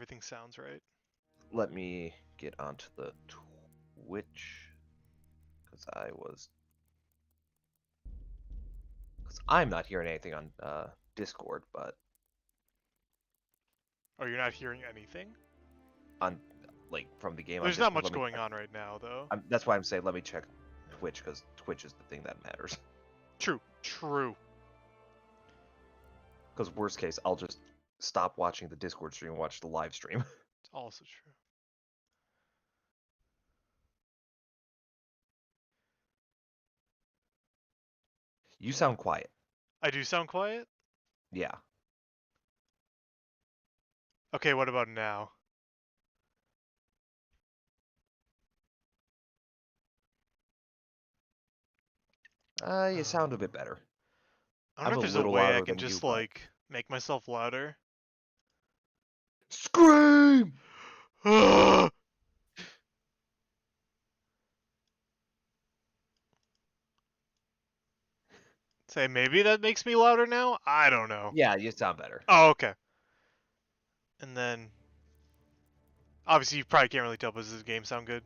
everything sounds right. Let me get onto the Twitch because I'm not hearing anything on Discord, but Oh, you're not hearing anything? on from the game on There's not Discord. much going on right now, though. That's why I'm saying let me check Twitch because Twitch is the thing that matters. True. Because worst case, I'll just stop watching the Discord stream and watch the live stream. It's also true. You sound quiet. I do sound quiet? Yeah. Okay, what about now? You sound a bit better. I don't I'm know a if there's a little way I louder can than you, just, but... like, make myself louder. Scream! Say, maybe that makes me louder now? I don't know. Yeah, you sound better. Oh, okay. And then... Obviously, you probably can't really tell, but does this game sound good?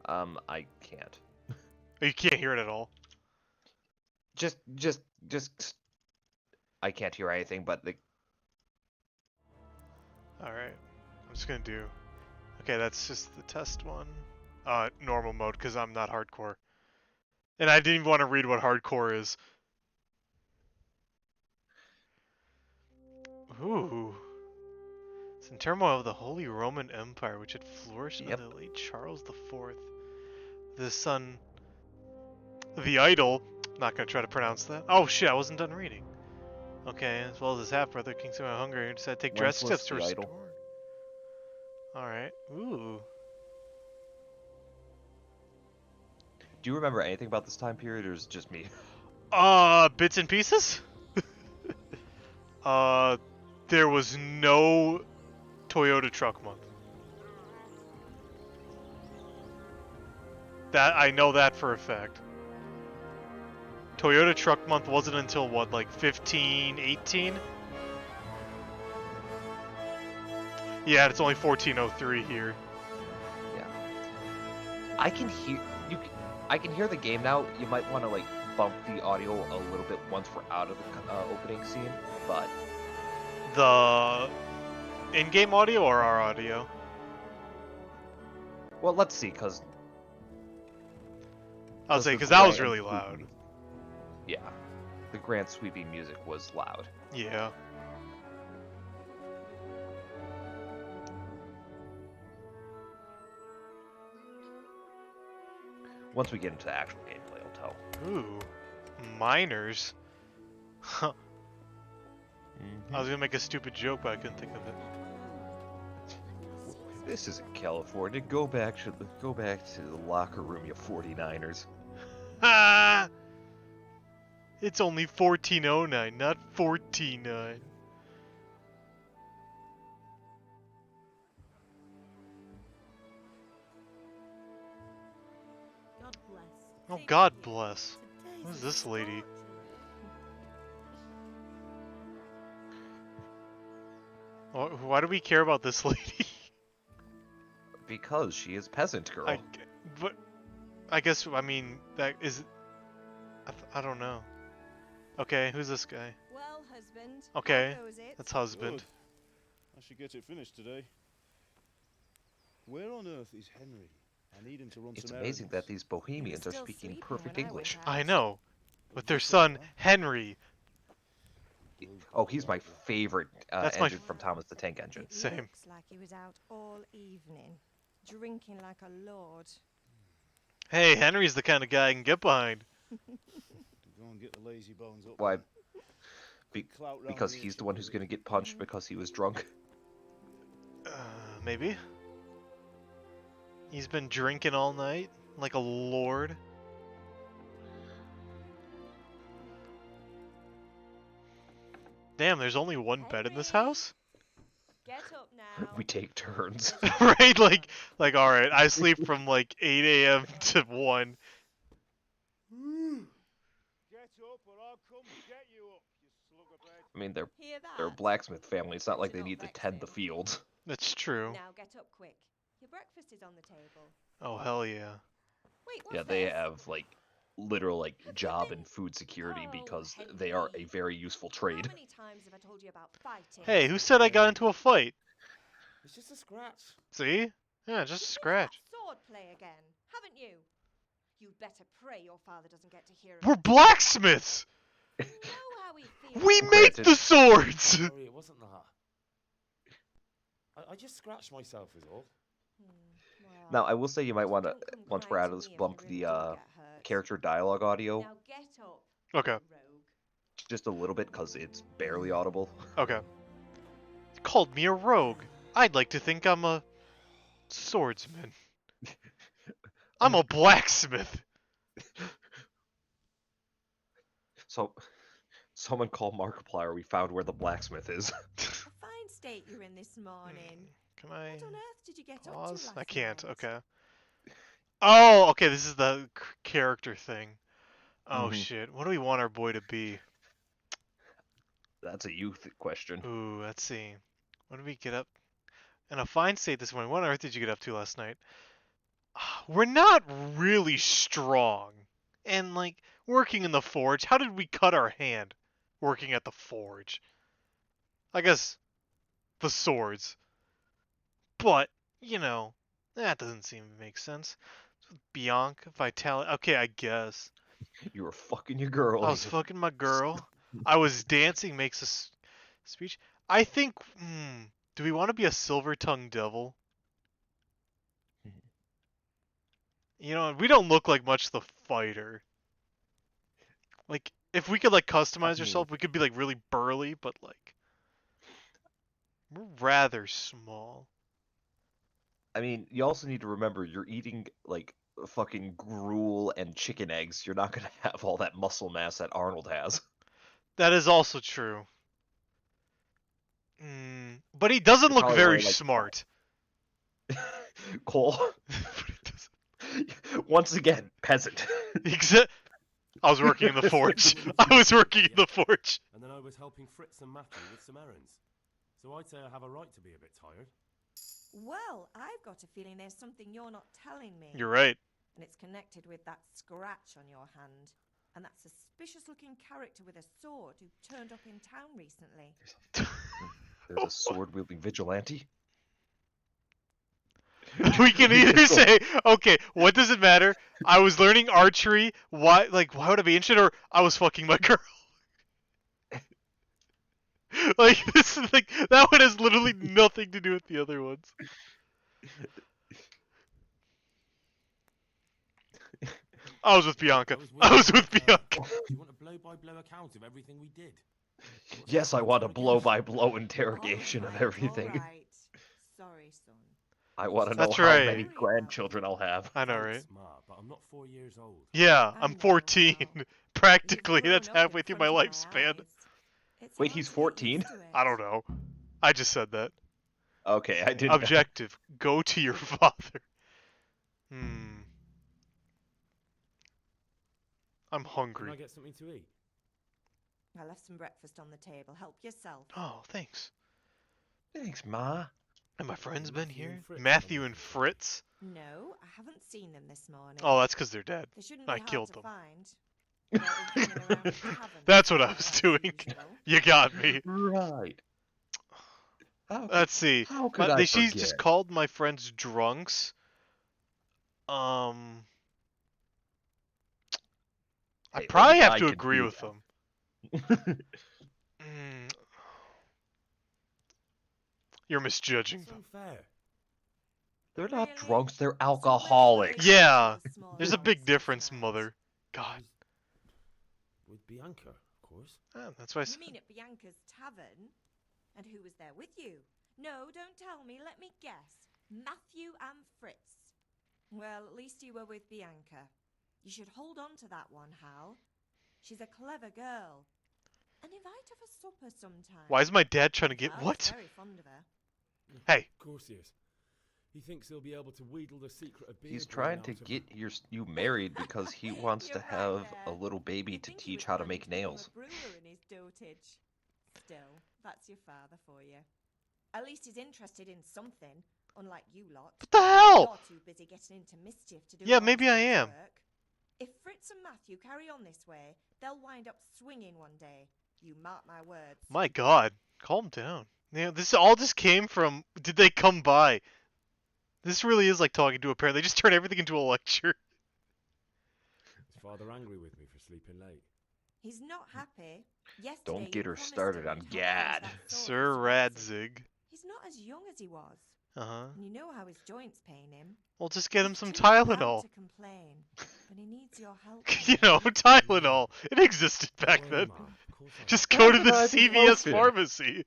I can't. Oh, you can't hear it at all? Just... I can't hear anything, but the... Alright. I'm just gonna do... Okay, that's just the test one. Normal mode, because I'm not hardcore. And I didn't even want to read what hardcore is. Ooh. It's in turmoil of the Holy Roman Empire, which had flourished Yep. under the late Charles IV. The son... The idol... Not gonna try to pronounce that. Oh shit, I wasn't done reading. Okay, as well as his half-brother, King Simon of Hungary, decided to take drastic steps to the restore... idol? Alright. Ooh. Do you remember anything about this time period, or is it just me? Bits and pieces? There was no Toyota Truck Month. That I know that for a fact. Toyota Truck Month wasn't until what, like 15, 18? Yeah, it's only 1403 here. Yeah. I can hear I can hear the game now. You might want to like bump the audio a little bit once we're out of the opening scene, but The in-game audio or our audio? well, let's see, because I'll say because that was really loud. Yeah, the grand sweeping music was loud. Yeah. Once we get into the actual gameplay, I'll tell. Ooh, miners. Huh. I was gonna make a stupid joke, but I couldn't think of it. This isn't California. Go back to the locker room, you 49ers. Ah! It's only 1409, not 49. God bless. Oh, God bless. Who's this lady? Why do we care about this lady? Because she is peasant girl. But I guess, I mean, that is... I don't know. Okay, who's this guy? Well, husband. Okay, how goes it? that's husband. Good. I should get it finished today. Where on earth is Henry? I need him to run It's some amazing that errands. these Bohemians are still speaking sleeping perfect when I went English. out. I know. With their son, Henry. Oh, he's my favorite That's my engine from Thomas the Tank Engine. It Same. looks like he was out all evening, drinking like a lord. Hey, Henry's the kind of guy I can get behind. Go and get the lazy bones up. Why? Big clout round Because here, he's the shall one we? who's going to get punched because he was drunk. Maybe. He's been drinking all night, like a lord. Damn, there's only one bed in this Henry! house? Get up now. We take turns. Right? Like, alright, I sleep from like 8 a.m. to 1. Get up or I'll come get you up, you slug of bread. I mean, Hear they're a that? blacksmith family. It's not like they Don't need to vex tend the him. fields. That's true. Now get up quick. Your breakfast is on the table. Oh, hell yeah. Wait, what's Yeah, they this? have like literal like Have you job been- and food security Oh, because they are a Henry. very useful How trade. many times have I told you about fighting? Hey, who said I got into a fight? It's just a scratch. See? Yeah, just a scratch. That sword play again, haven't you? You'd better pray your father doesn't get to hear of We're it. blacksmiths! You know how he feels. We about make Granted. the swords! Sorry, it wasn't that. I just scratched myself is all. Well, Now, I will say you might want to, don't come once we're crying out to of this, me if bump you the really do get hurt. character dialogue audio Now get up, Okay, rogue. just a little bit because it's barely audible. okay. Called me a rogue. I'd like to think I'm a swordsman. I'm a blacksmith. So, someone call Markiplier. We found where the blacksmith is. A fine state you're in this morning. Can I What on earth did you get up to pause? last I can't. night? Okay. Oh, okay. This is the character thing. Oh Mhm. shit. What do we want our boy to be? That's a youth question. Ooh, let's see. When did we get up? In a fine state this morning. What on earth did you get up to last night? We're not really strong. And like working in the forge, how did we cut our hand working at the forge? I guess the swords. But, you know, that doesn't seem to make sense. Bianca, Vitality. Okay, I guess. You were fucking your girl. I was fucking my girl. I was dancing, makes a speech. I think, do we want to be a silver-tongued devil? You know, we don't look like much the fighter. Like, if we could, like, customize ourselves, we could be, like, really burly, but, like, we're rather small. I mean, you also need to remember you're eating like fucking gruel and chicken eggs. You're not gonna have all that muscle mass that Arnold has. That is also true. But he doesn't You're look probably very only, like, smart. Cole, But he doesn't- once again, peasant. I was working in the forge. I was working in the forge. And then I was helping Fritz and Matthew with some errands. So I'd say I have a right to be a bit tired. Well, I've got a feeling there's something you're not telling me. You're right. And it's connected with that scratch on your hand. And that suspicious-looking character with a sword who turned up in town recently. There's a sword-wielding vigilante. We can either say, okay, what does it matter? I was learning archery. Why would I be interested? Or I was fucking my girl. Like this is like that one has literally nothing to do with the other ones. I was with Bianca. I was with Bianca. Do you want a blow-by-blow account of everything we did? What's Yes, that I going want to a again? blow-by-blow interrogation of All everything. right. Sorry, son. I want to know That's how right. many grandchildren I'll have. I know, Thanks, right? Ma, but I'm not 4 years old. Yeah, I I'm know, 14. well, Practically, You've that's grown up halfway in through my front of lifespan. eyes. It's Wait, hard he's to get 14? used to it. I don't know. I just said that. Okay, I didn't. Objective. Go to your father. I'm Can hungry. I get something to eat? I left some breakfast on the table. Help yourself. Oh, thanks. Thanks, Ma. Have my friends been Matthew and here? Fritz Matthew come and with you? Fritz? No, I haven't seen them this morning. Oh, that's because they're dead. They shouldn't I be hard killed to them. find. They'll be hanging around the tavern That's what I somewhere was as doing. usual. You got me. Right. Let's see. How could I She's forget? just called my friends drunks. I Hey, probably only have I to could agree do with that. them. You're misjudging It's them. unfair. They're not Really? drunks, they're So we're alcoholics. worried Yeah, about the small there's a big house difference, tonight. mother. God. With Bianca, of course. That's why I You said. mean at Bianca's tavern? And who was there with you? No, don't tell me. Let me guess. Matthew and Fritz. Well, at least you were with Bianca. You should hold on to that one, Hal. She's a clever girl. And invite her for supper sometime. Why is my dad trying to get Father's what? very fond of her. Hey, Of course he is. He thinks he'll be able to wheedle the secret of beer He's brewing trying to out of get her. you married because he wants You're to right have a there. little baby You'd to think he teach was how to planning make become nails. a brewer in his dotage. Still, that's your father for you. At least he's interested in something, unlike you lot. What the hell? You're too busy getting into mischief to do Yeah, honest maybe I day's am. work. If Fritz and Matthew carry on this way, they'll wind up swinging one day. You mark my words. My God, calm down. Yeah, this all just came from. Did they come by? This really is like talking to a parent. They just turn everything into a lecture. Is Father angry with me for sleeping late? He's not happy. Yesterday Don't get you her promised started him on you'd help Gad. finish that sword Sir for Swansea. Radzig. He's not as young as he was, Uh-huh. and you know how his joints pain him. Well, just get him He's some too proud Tylenol. to complain, but he needs your help. You know, Tylenol. It existed back Oh, then. Ma, of course I Just How go to can the I be CVS helping? pharmacy. He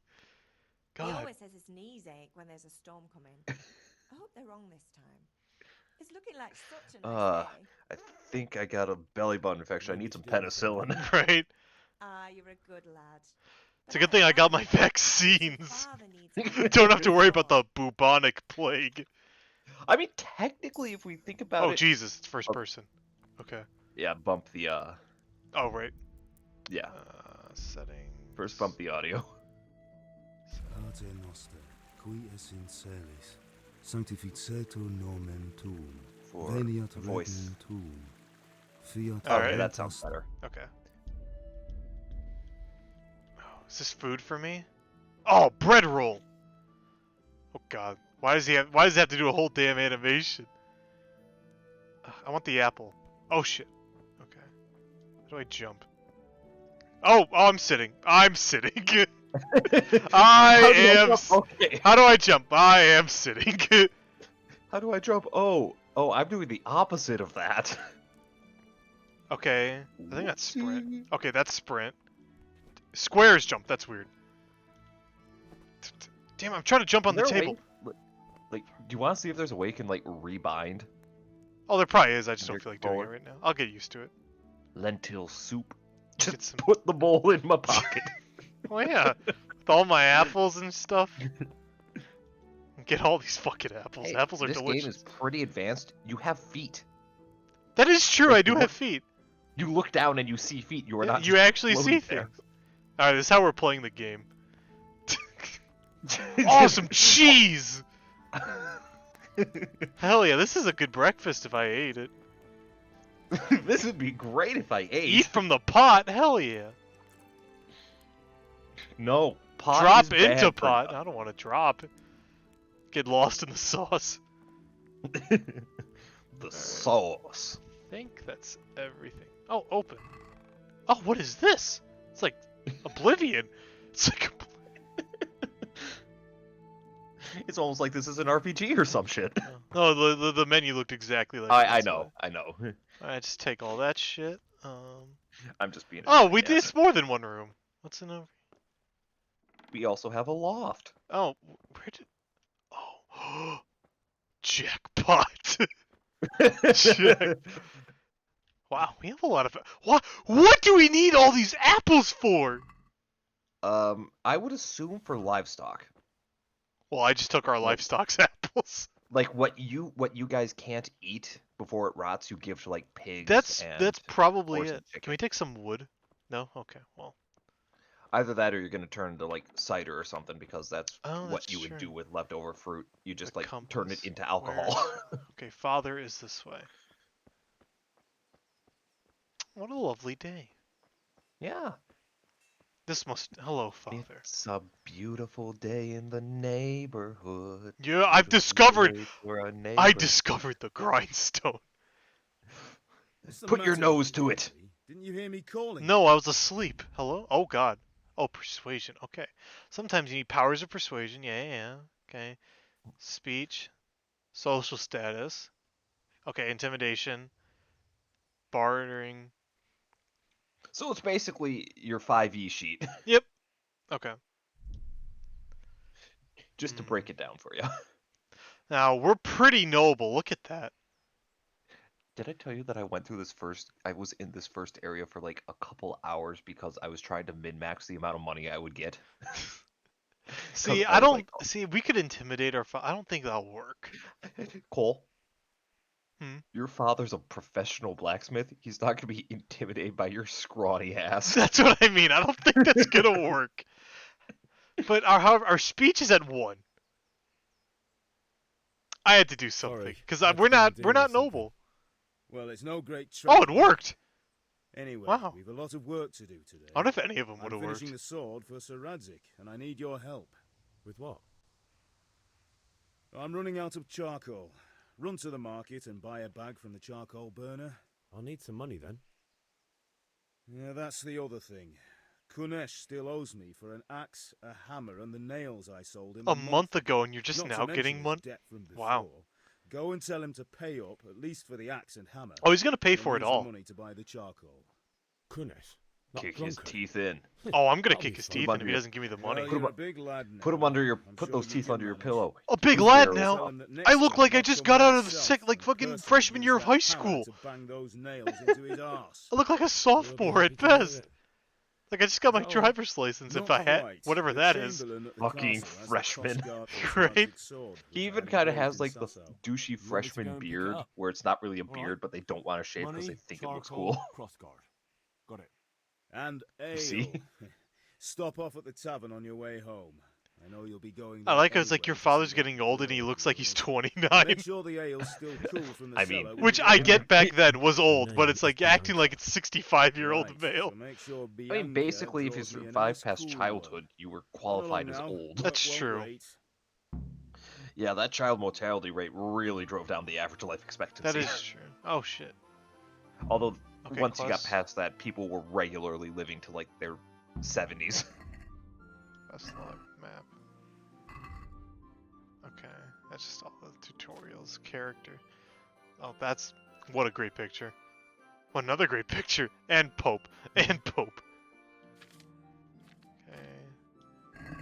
God. always says his knees ache when there's a storm coming. I hope they're wrong this time. It's looking like such a nice day. I think I got a belly button infection. I need some penicillin. Right? Ah, you're a good lad. It's a good thing I got my vaccines. Don't have to worry about the bubonic plague. I mean, technically, if we think about Oh, it, Jesus. It's first Oh. person. Okay. yeah, bump the Oh, right. yeah, Settings. first bump the audio. Pater noster, qui es in celis, sanctificetur nomen tuum, For veniat voice. regnum tuum, fiat All right. Okay, that voluntas sounds better. Okay. Oh, is this food for me? Oh, bread roll. Oh God. Why does he have to do a whole damn animation? I want the apple. Oh shit. Okay. How do I jump? Oh, I'm sitting. I'm sitting. I am. Okay. How do I jump? I am sitting. How do I jump? Oh, I'm doing the opposite of that. Okay. I think that's sprint. Whoopsie. Okay, that's sprint. Squares jump. That's weird. Damn, I'm trying to jump on the Is there a table. way- Like, do you want to see if there's a way you can like rebind Oh, there probably is. I just Your don't feel like doing it controller? right now. I'll get used to it. lentil soup? Get Just some- put the bowl in my pocket. Oh yeah, with all my apples and stuff. Get all these fucking apples. Hey, Apples are this delicious. game is pretty advanced. You have feet. That is true. Like, I do you have look- feet. You look down and you see feet. You are Yeah, not. you just actually see floating things. All right, this is how we're playing the game. there. Oh, some cheese! Hell yeah, this is a good breakfast if I ate it. This would be great if I ate. Eat from the pot? Hell yeah. No, pot Drop is bad into for pot. I don't want to drop. Get lost in the sauce. you. The sauce. I think that's everything. Oh, open. Oh, what is this? It's like Oblivion. It's like It's almost like this is an RPG or some shit. oh, the menu looked exactly like. I this, know, I know. All right, just take all that shit. I'm just being. Oh, we did jackass. more than one room. What's in over? We also have a loft. Oh, where did? Oh, jackpot! Jack- Wow, we have a lot of. What do we need all these apples for? I would assume for livestock. Well, I just took our livestock's apples. Like what you guys can't eat before it rots, you give to like pigs. That's and probably horse it. and Can chicken. we take some wood? No. Okay. Well. Either that or you're gonna turn into like cider or something because that's Oh, what that's you would true. do with leftover fruit. You just The like turn compass. it into alcohol. Okay, Father is this way. What a lovely day. Yeah. This must. Hello, Father. It's a beautiful day in the neighborhood. Yeah, I've Beautiful discovered. day for a I neighbor. discovered the grindstone. What's the Put your matter nose with to you, it. Andy? Didn't you hear me calling? No, I was asleep. Hello? Oh God. Oh, persuasion. Okay. Sometimes you need powers of persuasion. Yeah. Okay. Speech. Social status. Okay. Intimidation. Bartering. So it's basically your 5e sheet, Yep. Okay. just to break it down for you. Now we're pretty noble. Look at that. Did I tell you that I was in this first area for like a couple hours because I was trying to min-max the amount of money I would get? See, I I was don't like, see. We could intimidate our. I don't think that'll work. Cole, Hmm? your father's a professional blacksmith. He's not gonna be intimidated by your scrawny ass. That's what I mean. I don't think that's gonna work. But our speech is at 1. I had to do something Sorry, because had to we're go not and deal with something. noble. Well, it's no great Oh, it tragedy. worked. Anyway, Wow. we've a lot of work to do today. I wonder if any of them would I'm have finishing worked. the sword for Sir Radzik, and I need your help. With what? I'm running out of charcoal. Run to the market and buy a bag from the charcoal burner. I'll need some money then. Yeah, that's the other thing. Kunesh still owes me for an axe, a hammer, and the nails I sold him A month ago, and you're just Not to now mention getting his money. debt from before. Wow. Go and tell him to pay up, at least for the axe and hammer. Oh, he's gonna pay He'll for it use the all. money to buy the charcoal. Kunesh. Not Kick his drunkard. teeth in. Oh, I'm gonna That'll kick be his fun. teeth Put 'em in if under he your- doesn't give me the Well, money. you're a big lad now. Put him under your. I'm Put sure those you teeth can under your manage. pillow. A big Who's lad there? now. Tell him that next I look time like I I'll just come got by out of the myself like and fucking curse him freshman and year use of high that school. hammer to bang those nails into his arse. I look like a You'll be sophomore happy at to hear best. it. Like I just got my Is that all? driver's license. Not If I had quite. whatever The that is. chamberlain at the Fucking castle has the freshman. crossguard for Right? Radzik's sword, He which I even kind of engraved has in like the Sasso. douchey You want me to go freshman and pick it beard, up? where it's not really a All right. beard, but they don't want to shave because they Money, think it looks charcoal, cool. crossguard. Got it. And ale. See? Stop off at the tavern on your way home. I know you'll be going. I there like how it's like anyway your to see father's what getting old and he hero looks you like he's were. 29. Make sure the ale's still cool from the I cellar. mean- will Which you? I get back then was old, but name it's like is acting like Bianca. it's 65-year-old Right, male. so make sure I mean, Bianca basically, if you draws me a survive nice past cool childhood, one. you were Run qualified along as now. old. Work That's won't true. wait. Yeah, that child mortality rate really drove down the average life expectancy. That is true. Oh shit. Although, Okay, once you got quest. past that, people were regularly living to like their 70s. Best log map. Okay, that's just all the tutorials. Character. Oh, that's what a great picture. What another great picture. And Pope. And Pope. Okay.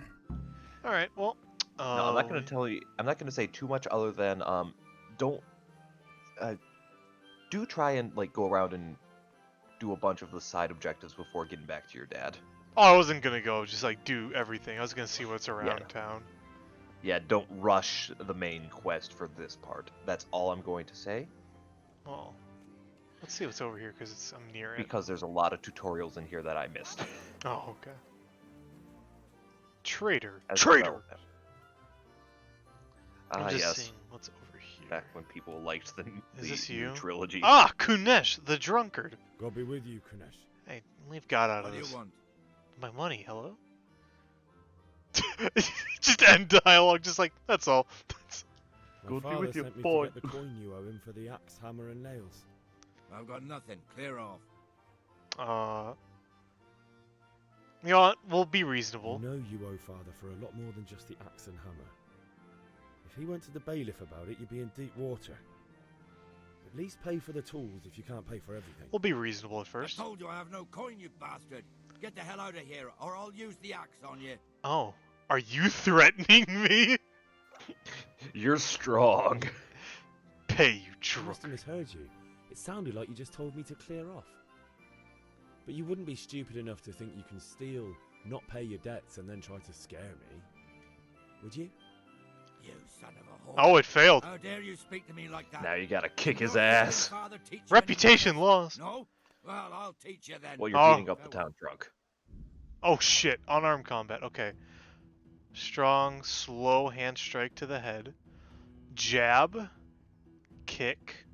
All right. Well. No, I'm not gonna tell you. I'm not gonna say too much other than don't. Do try and like go around and do a bunch of the side objectives before getting back to your dad. Oh, I wasn't gonna go. Just like do everything. I was gonna see what's around Yeah. town. Yeah, don't rush the main quest for this part. That's all I'm going to say, Well, let's see what's over here because I'm near it. because there's a lot of tutorials in here that I missed. Oh, okay. Traitor. As Traitor. well. I'm Ah, just yes. seeing what's over here. Back when people liked the this new you? trilogy. Ah, Kunesh, the drunkard. God be with you, Kunesh. Hey, leave God out What of do you this. want? My money, hello? Just end dialogue, just like, that's all. My Good be father with you, sent me boy. to get the coin you owe him for the axe, hammer, and nails. I've got nothing. Clear off. You know what? We'll be You reasonable. know you owe father for a lot more than just the axe and hammer. If he went to the bailiff about it, you'd be in deep water. At least pay for the tools if you can't pay for everything. We'll be reasonable at first. I told you I have no coin, you bastard. Get the hell out of here, or I'll use the axe on you. Oh, are you threatening me? You're strong. Pay, you I must have drunk. misheard you. It sounded like you just told me to clear off. But you wouldn't be stupid enough to think you can steal, not pay your debts, and then try to scare me. Would you? You son of a whore. Oh, it failed. How dare you speak to me like that? Now you gotta kick Did his your ass. father teach you any Reputation manners? lost. No? Well, I'll teach you then. Well, you're Oh. beating up the town drunk. Oh shit, unarmed combat, okay. Strong, slow hand strike to the head. Jab. Kick.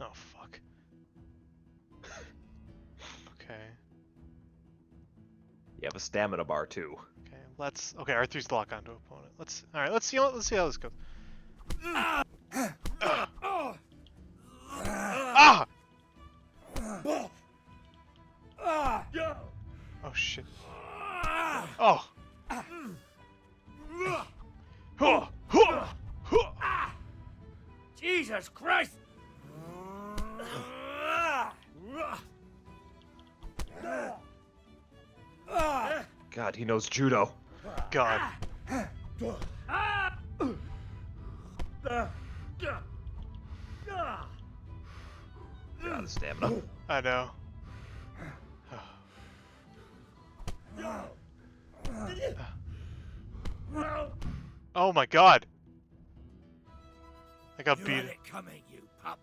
Oh fuck. Okay. You have a stamina bar too. Okay, let's. Okay, R3's lock onto opponent. Alright, let's see how this goes. Ah! Oh shit. Oh. Jesus Christ! God, he knows judo. God. God, his stamina. I know. Oh my god. I got You beat. had it coming, you pup.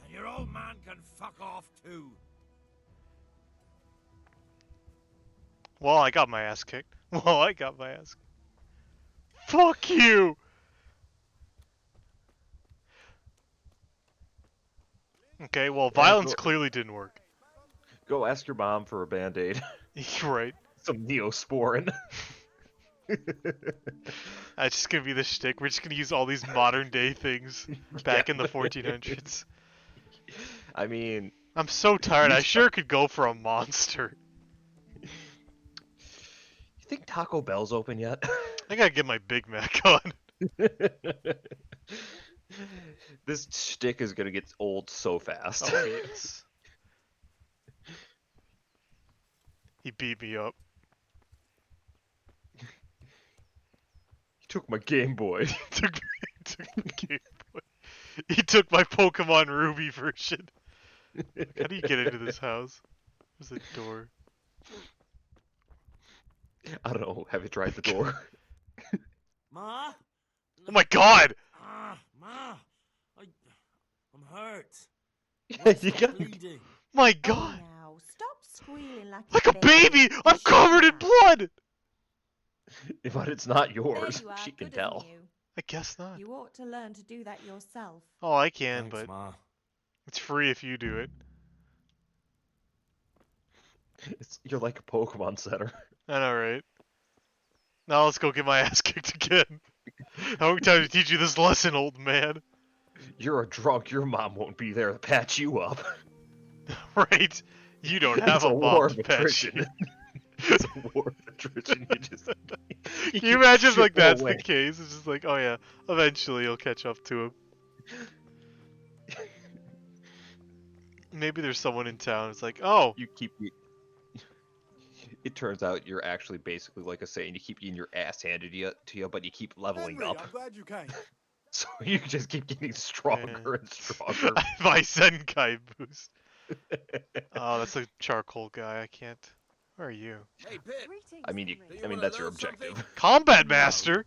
And your old man can fuck off too. Well, I got my ass kicked. Well, I got my ass. Fuck you! Okay, well, violence clearly didn't work. Go ask your mom for a band-aid. You're right. Some Neosporin. That's just gonna be the shtick. We're just gonna use all these modern day things back in the Yeah. 1400s. I mean, I'm so tired. I Use- sure could go for a monster. you think Taco Bell's open yet? I gotta get my Big Mac on. This shtick is gonna get old so fast. Oh, yes. He beat me up. He took my Game Boy. He took my Game Boy. He took my Pokemon Ruby version. How do you get into this house? There's a door. I don't know. Have you tried the door? Ma? Oh my god! Ma! I'm hurt. Yeah, you got. Bleeding. My Oh, god! now, stop squealing Like a baby! I'm Shut covered in up. blood! But it's not There yours. you are, She can good of tell. you. I guess not. You ought to learn to do that yourself. Oh, I can, Thanks, but Ma. it's free if you do it. You're like a Pokemon center. I know, right? Now let's go get my ass kicked again. How many times to teach you this lesson, old man? You're a drunk. Your mom won't be there to patch you up. Right? You don't have It's a war mom of to patch attrition. you. It's a war of attrition. You just. Can you imagine if, like, chip that's away. the case? It's just like, oh yeah, eventually you'll catch up to him. Maybe there's someone in town. It's like, oh, You keep. It turns out you're actually basically like a Saiyan. You keep getting your ass handed to you, but you keep leveling Henry, up. I'm glad you came. So you just keep getting stronger and stronger. my Zenkai boost. Oh, that's a charcoal guy. I can't. Where are you? Hey, Pip. I mean, Do you I mean wanna that's your learn something? objective. Combat No. Master.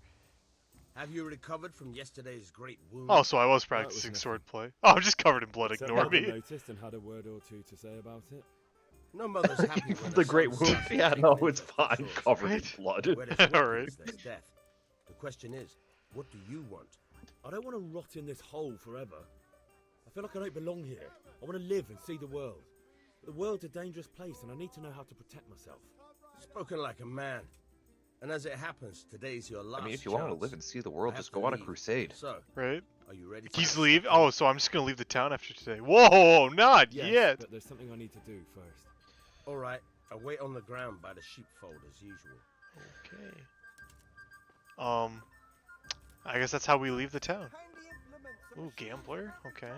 Have you recovered from yesterday's great wound? Oh, so I was was practicing nothing. swordplay. Oh, I'm just covered in blood. Except Ignore that I me. noticed and had a word or two to say about it. No mother's happy when The her great son's wound. suffering Yeah, takes no, vengeance it's on fine. shores. Covered in Right? blood. Where there's Alright. weapons, there's death. The question is, what do you want? I don't want to rot in this hole forever. I feel like I don't belong here. I want to live and see the world. But the world's a dangerous place and I need to know how to protect myself. Spoken like a man. And as it happens, today's your last I mean, if you want to chance. live and see the world, I just have to go on a leave. crusade. So, Right? are you ready? He's leave. Oh, so I'm just gonna leave the town after today. Whoa, not Yes, yet. but there's something I need to do first. All right. I wait on the ground by the sheepfold as usual. Okay. I guess that's how we leave the town. Ooh, gambler. Okay.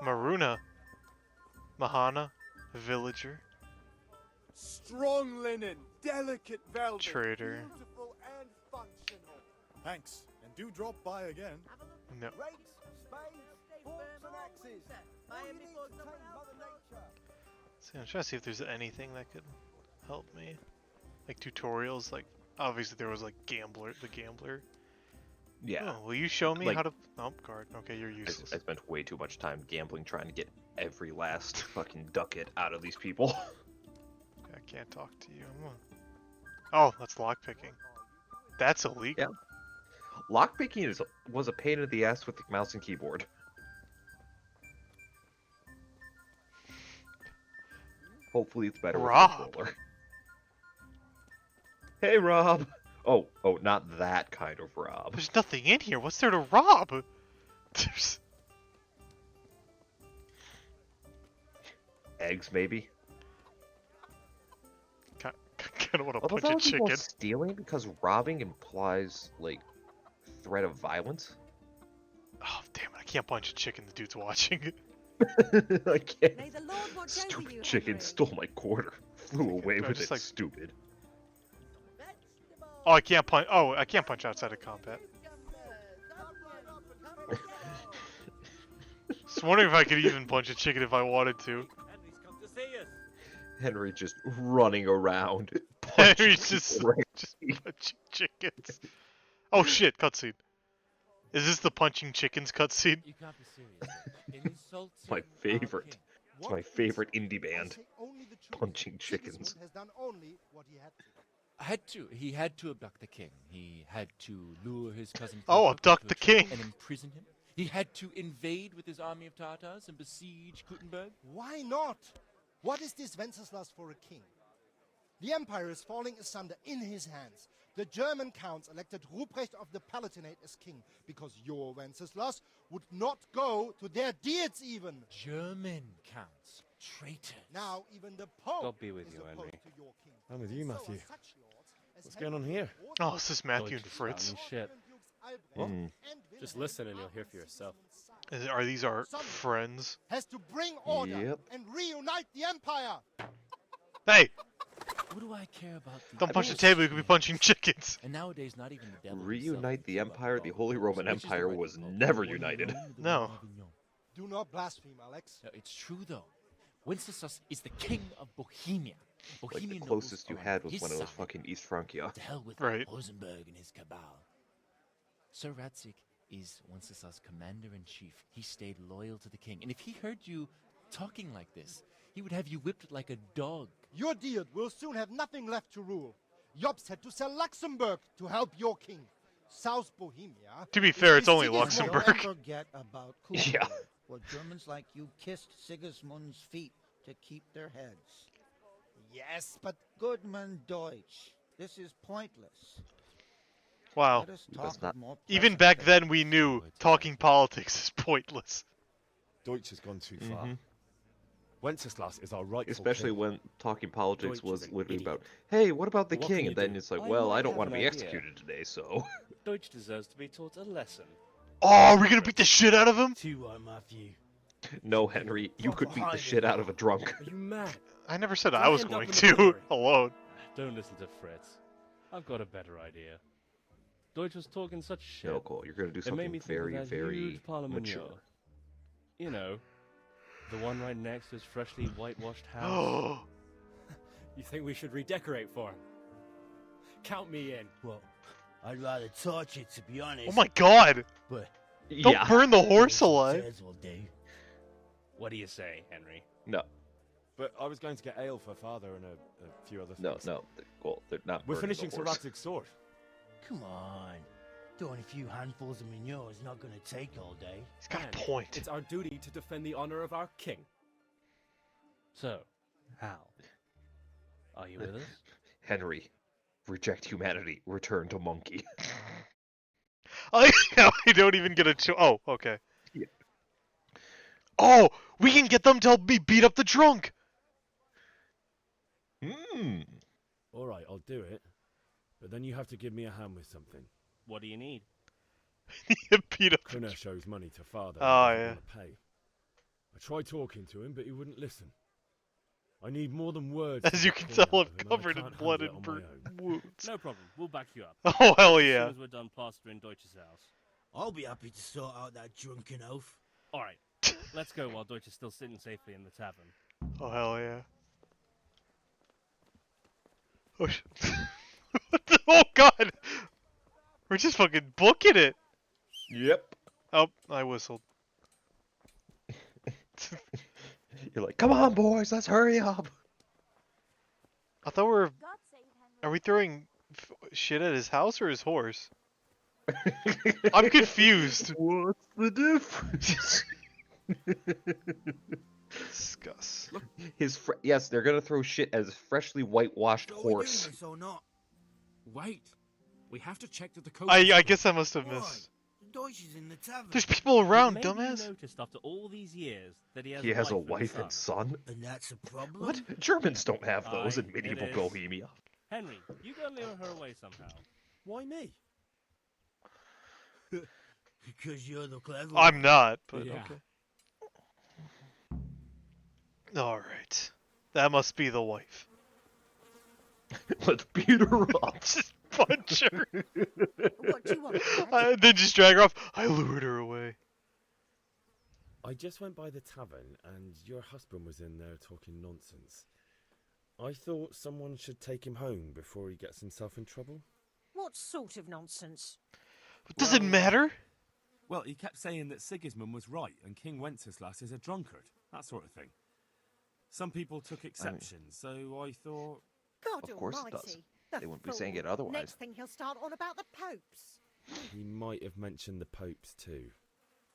Maruna. Mahana. Villager. Strong linen, delicate velvet, Trader. beautiful and functional. Thanks, and do drop by again. No. Rakes, spades, forks and axes. All you need to tame Mother Nature. See, I'm trying to see if there's anything that could help me. Like tutorials, like obviously there was like the gambler. Yeah. Oh, will you show me Like- how to? Oh, guard. Okay, you're I useless. spent way too much time gambling trying to get every last fucking ducat out of these people. I can't talk to you. Oh, that's lockpicking. That's illegal. Yeah. Lockpicking was a pain in the ass with the mouse and keyboard. Hopefully it's better with Rob. a controller. Hey, Rob! Oh, not that kind of Rob. There's nothing in here. What's there to rob? There's... Eggs, maybe? Kind of want to Although punch that a would be more chicken. stealing because robbing implies, like, threat of violence. Oh, damn it. I can't punch a chicken. The dude's watching. I can't. May the Lord watch over you, Stupid chicken Henry. stole my quarter. Flew away I with just, it, like- stupid. Oh, I can't punch. Oh, I can't punch outside of combat. Just wondering if I could even punch a chicken if I wanted to. Henry just running around. Henry's punching just people right- punching chickens. Oh shit, cutscene. Is this the punching chickens cutscene? You can't be serious. Insulting My our favorite. king. It's my favorite indie band. I say only the truth. Punching chickens. Sigismund has done only what he had to. He had to abduct the king. He had to lure his cousin. Oh, Philip abduct to a the trap king. and imprison him. He had to invade with his army of Tartars and besiege Gutenberg. Why not? What is this Wenceslas for a king? The empire is falling asunder in his hands. The German counts elected Ruprecht of the Palatinate as king because your Wenceslas would not go to their deeds even. German counts, traitors. Now even the Pope God be with is you, opposed Henry. to your king. I'm with you, And so Matthew. are such lords as What's going on here? Oh, this is Matthew and Deutsch Fritz. sounding shit. What? Just listen and you'll hear for yourself. Are these our friends? Has to bring order Yep. and reunite the empire. Hey, What do I care about the don't punch the Pope? table. You could be punching chickens. And nowadays, not even the devil himself Reunite the can feel empire. like The God. Holy Roman Which is the Empire right was Pope, never the one in united. Rome or the No. one in Avignon? Do not blaspheme, Alex. No, it's true though. Wenceslas is the king of Bohemia. Like Bohemian the nobles closest you are on had was his one of those side. fucking East Francia. To hell with Right. Rosenberg and his cabal. Sir Radzik is Wenceslas' commander-in-chief. He stayed loyal to the king. And if he heard you talking like this, he would have you whipped like a dog. Your Diet will soon have nothing left to rule. Jobst had to sell Luxembourg to help your king. South Bohemia. To be fair, it's is only Sigismund. Luxembourg. Don't forget about Yeah. Kuchen, where Germans like you kissed Sigismund's feet to keep their heads. Yes, but Goodman Deutsch, this is pointless. Wow. Let us talk not- of more Even pleasant back things. then, we knew talking politics is pointless. Deutsch has gone too far. Mhm. Wenceslas is our rightful Especially king. when talking politics Deutsch was is an literally idiot. about, hey, what about the What king? can And you then do? it's like, I well, might I don't have want to an be idea. executed today, so. Deutsch deserves to be taught a lesson. Oh, are we gonna beat the shit out of him? Too right, Matthew. No, Henry, you could beat the shit out of a drunk. Are you mad? I never said I Don't was end up going in the to. pillory. Alone. Don't listen to Fritz. I've got a better idea. Deutsch was talking such shit. No, Cole, you're gonna do It made me something think very, of that very huge Parliament mature. yard. You know, the one right next to his freshly whitewashed house. Oh, You think we should redecorate for him? Count me in. Well, I'd rather torch it, to be honest. oh my god! But Don't Yeah. burn the horse alive. says will do. What do you say, Henry? No, But I was going to get ale for father and a few other no, things. no. Well, they're not. We're burning the finishing Sir horse. Radzig's sword. Come on. Doing a few handfuls of manure is not going to take all day. He's got a And point. It's our duty to defend the honor of our king. So, Hal, are you with us? Henry, reject humanity, return to monkey. I like how we don't even get a Oh, okay. Yeah. Oh, we can get them to help me beat up the drunk. Hmm. All right, I'll do it. But then you have to give me a hand with something. What do you need? Beat up. the Kunesh owes money to father. Oh, and doesn't yeah. want to pay. I tried talking to him, but he wouldn't listen. I need more than words. to As you get can clear tell, out I'm of him, and I covered in can't blood handle and it on my burnt own. wounds. No problem. We'll back you up. Oh, hell As yeah. soon as we're done plastering Deutsch's house. I'll be happy to sort out that drunken oaf. All right, let's go while Deutsch is still sitting safely in the tavern. Oh, hell yeah. Oh, what the- oh, God. We're just fucking booking it. Yep. Oh, I whistled. You're like, come on, boys, let's hurry up. I thought we were... Are we throwing shit at his house or his horse? I'm confused. What's the difference? Discuss. Yes, they're gonna throw shit at his freshly whitewashed So we're doing horse. this or not? Wait. We have to check that the coast. I guess I must have Why? missed. Deutsch is in the tavern. There's people around, Maybe dumbass. you noticed after all these years that he has He has a wife wife and and son. son? And that's a problem? What? Germans don't have those Aye, in medieval it is. Bohemia. Henry, you gotta lure her away somehow. Why me? Because you're the clever I'm not, but Yeah. okay. Alright. That must be the wife. Let's beat her up. Just punch her. What do you want, Dad? Then just drag her off. I lured her away. I just went by the tavern and your husband was in there talking nonsense. I thought someone should take him home before he gets himself in trouble. What sort of nonsense? But does it matter? Well, he kept saying that Sigismund was right and King Wenceslas is a drunkard. That sort of thing. Some people took exception, so I thought... God Of course it almighty. does. They wouldn't be saying it otherwise. Next thing he'll start on about the popes. He might have mentioned the popes too.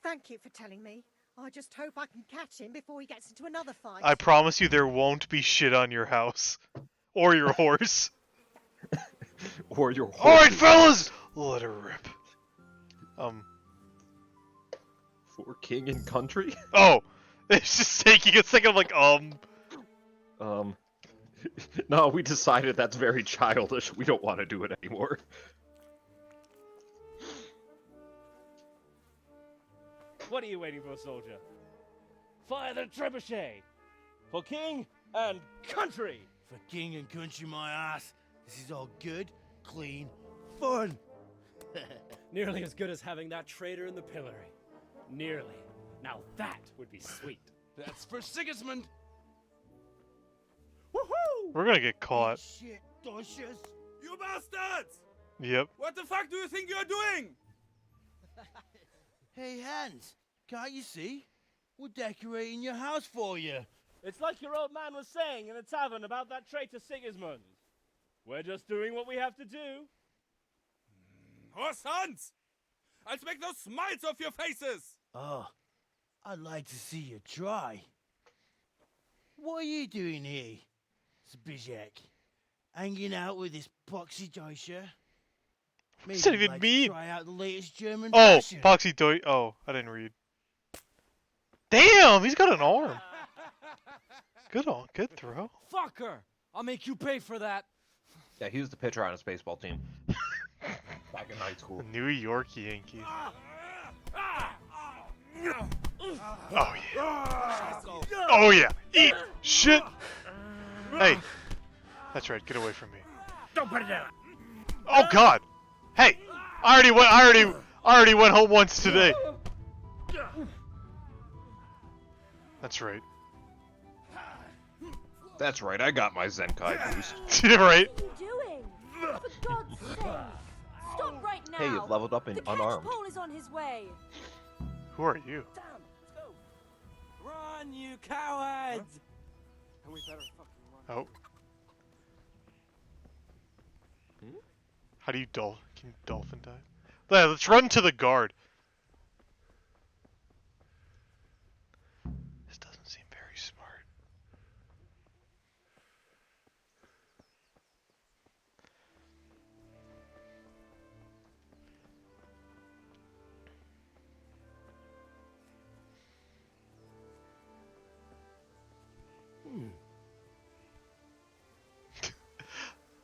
Thank you for telling me. I just hope I can catch him before he gets into another fight. I promise you there won't be shit on your house. Or your horse. Or your horse. Alright, fellas! Let her rip. For king and country? Oh! It's just taking a second, I'm like, No, we decided that's very childish. We don't want to do it anymore. What are you waiting for, soldier? Fire the trebuchet! For king and country! For king and country, my ass. This is all good, clean, fun. Nearly as good as having that traitor in the pillory. Nearly. Now that would be sweet. That's for Sigismund. Woohoo! we're gonna get caught. Shit, Docious. You bastards! Yep. What the fuck do you think you're doing? Hey, Hans, can't you see? We're decorating your house for you. It's like your old man was saying in the tavern about that traitor Sigismund. We're just doing what we have to do. Horse Hans! I'll make those smiles off your faces! Oh, I'd like to see you try. What are you doing here, Zbigniew? Hanging out with this poxy Deutscher? What does that Maybe even you'd like mean? to try out the latest German Oh, fashion. Poxy Doi. Oh, I didn't read. Damn, he's got an arm. Good on, good throw. Fucker! I'll make you pay for that. Yeah, he was the pitcher on his baseball team. Back in high school. The New York Yankees. Oh yeah. Oh yeah. Eat shit. Hey, that's right. Get away from me. Don't put it down. Oh God. Hey, I already went home once today. That's right. That's right, I got my Zenkai boost. Right. What are you doing? For God's sake! Stop right now! Hey, you've leveled up in the unarmed. catchpole is on his way. Who are you? Damn, let's go. Run, you cowards! And we better fucking run. Oh. How do you can you dolphin dive? Yeah, let's run to the guard. This doesn't seem very smart.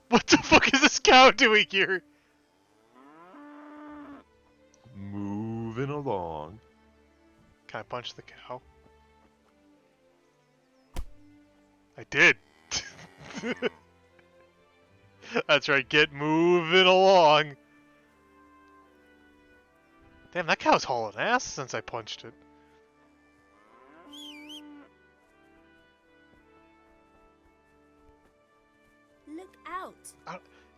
What the fuck is this cow doing here? Moving along. Can I punch the cow? I did. That's right, get moving along. Damn, that cow's hauling ass since I punched it. Look out!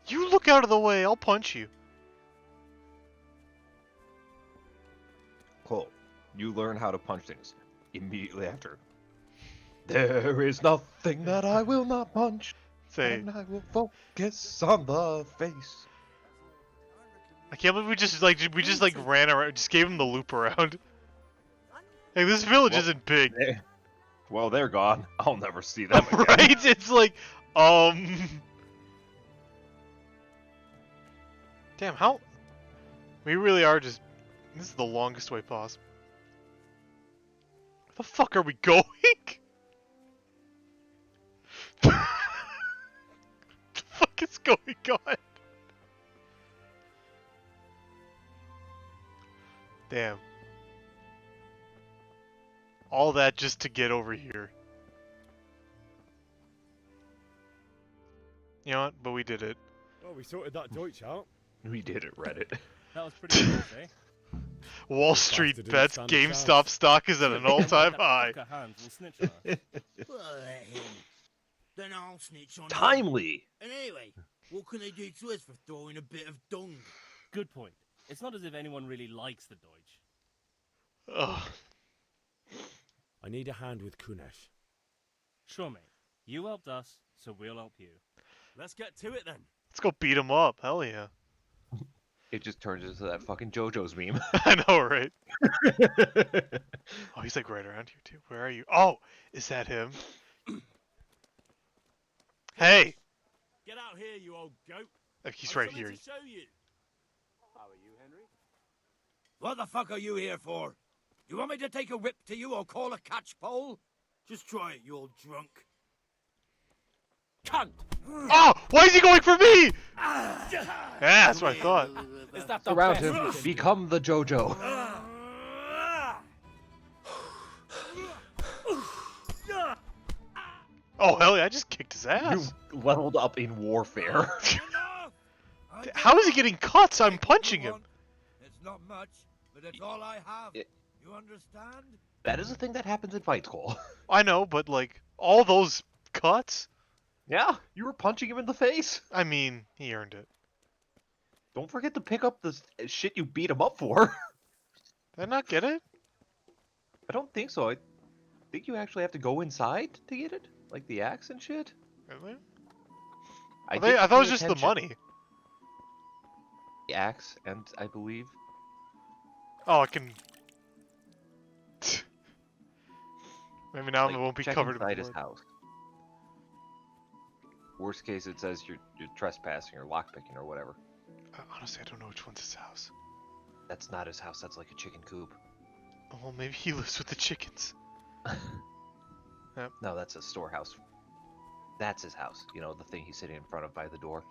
You look out of the way, I'll punch you. Cole, you learn how to punch things immediately after. There is nothing that I will not punch. Say, And I will focus on the face. I can't believe we just ran around, just gave him the loop around. Hey, this village isn't big. Well, they're gone. I'll never see them again. Right? It's like, damn, how? We really are just. This is the longest way possible. Where the fuck are we going? What the fuck is going on? Damn. All that just to get over here. You know what? But we did it. Oh, we sorted that Deutsch out. We did it, Reddit. That was pretty close, eh? Wall Street bets GameStop stock is at an all-time high. Well, let him. Then I'll snitch on Timely! him. And anyway, what can they do to us for throwing a bit of dung? Good point. It's not as if anyone really likes the Deutsch. Ugh. I need a hand with Kunesh. Sure, mate. You helped us, so we'll help you. Let's get to it then. Let's go beat him up. Hell yeah. It just turns into that fucking JoJo's meme. I know, right? Oh, he's like right around here too. Where are you? Oh, is that him? Hey! Get out here, you old goat. He's right here. To show you. How are you, Henry? What the fuck are you here for? You want me to take a whip to you or call a catchpole? Just try it, you old drunk. Cunt! Oh! Why is he going for me? Yeah, that's what I thought. Is that the Surround best him. you can Become the JoJo. Oh, hell yeah, I just kicked his ass. You leveled up in warfare. How is he getting cuts? I'm punching him. It's not much, but it's all I have. It- You understand? That is a thing that happens in Fight School. I know, but like, all those cuts? Yeah, you were punching him in the face. I mean, he earned it. Don't forget to pick up the shit you beat him up for. Did I not get it? I don't think so. I think you actually have to go inside to get it. Like the axe and shit. Really? I thought it was just the money. The axe, and I believe... Oh, I can... Maybe now like, it won't be check covered in inside his blood. house. Worst case, it says you're trespassing or lockpicking or whatever. Honestly, I don't know which one's his house. That's not his house. That's like a chicken coop. Oh, well, maybe he lives with the chickens. Yep. No, that's a storehouse. That's his house. You know, the thing he's sitting in front of by the door.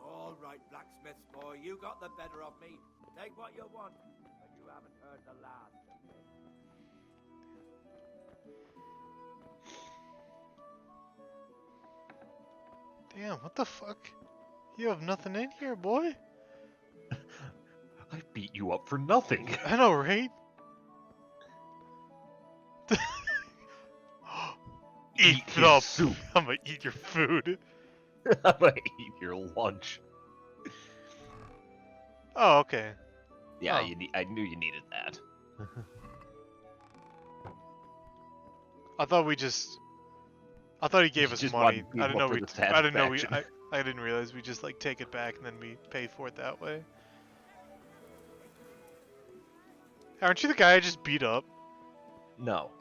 All right, blacksmith boy, you got the better of me. Take what you want, but you haven't heard the last of me. Damn, what the fuck? You have nothing in here, boy. I beat you up for nothing. I know, right? Eat his the soup. I'm gonna eat your food. I'm gonna eat your lunch. Oh, okay. Yeah, Oh. I knew you needed that. I thought he gave You us just money. wanted I didn't know people we. for the I didn't know we. satisfaction. I didn't realize we just like take it back and then we pay for it that way. Aren't you the guy I just beat up? No.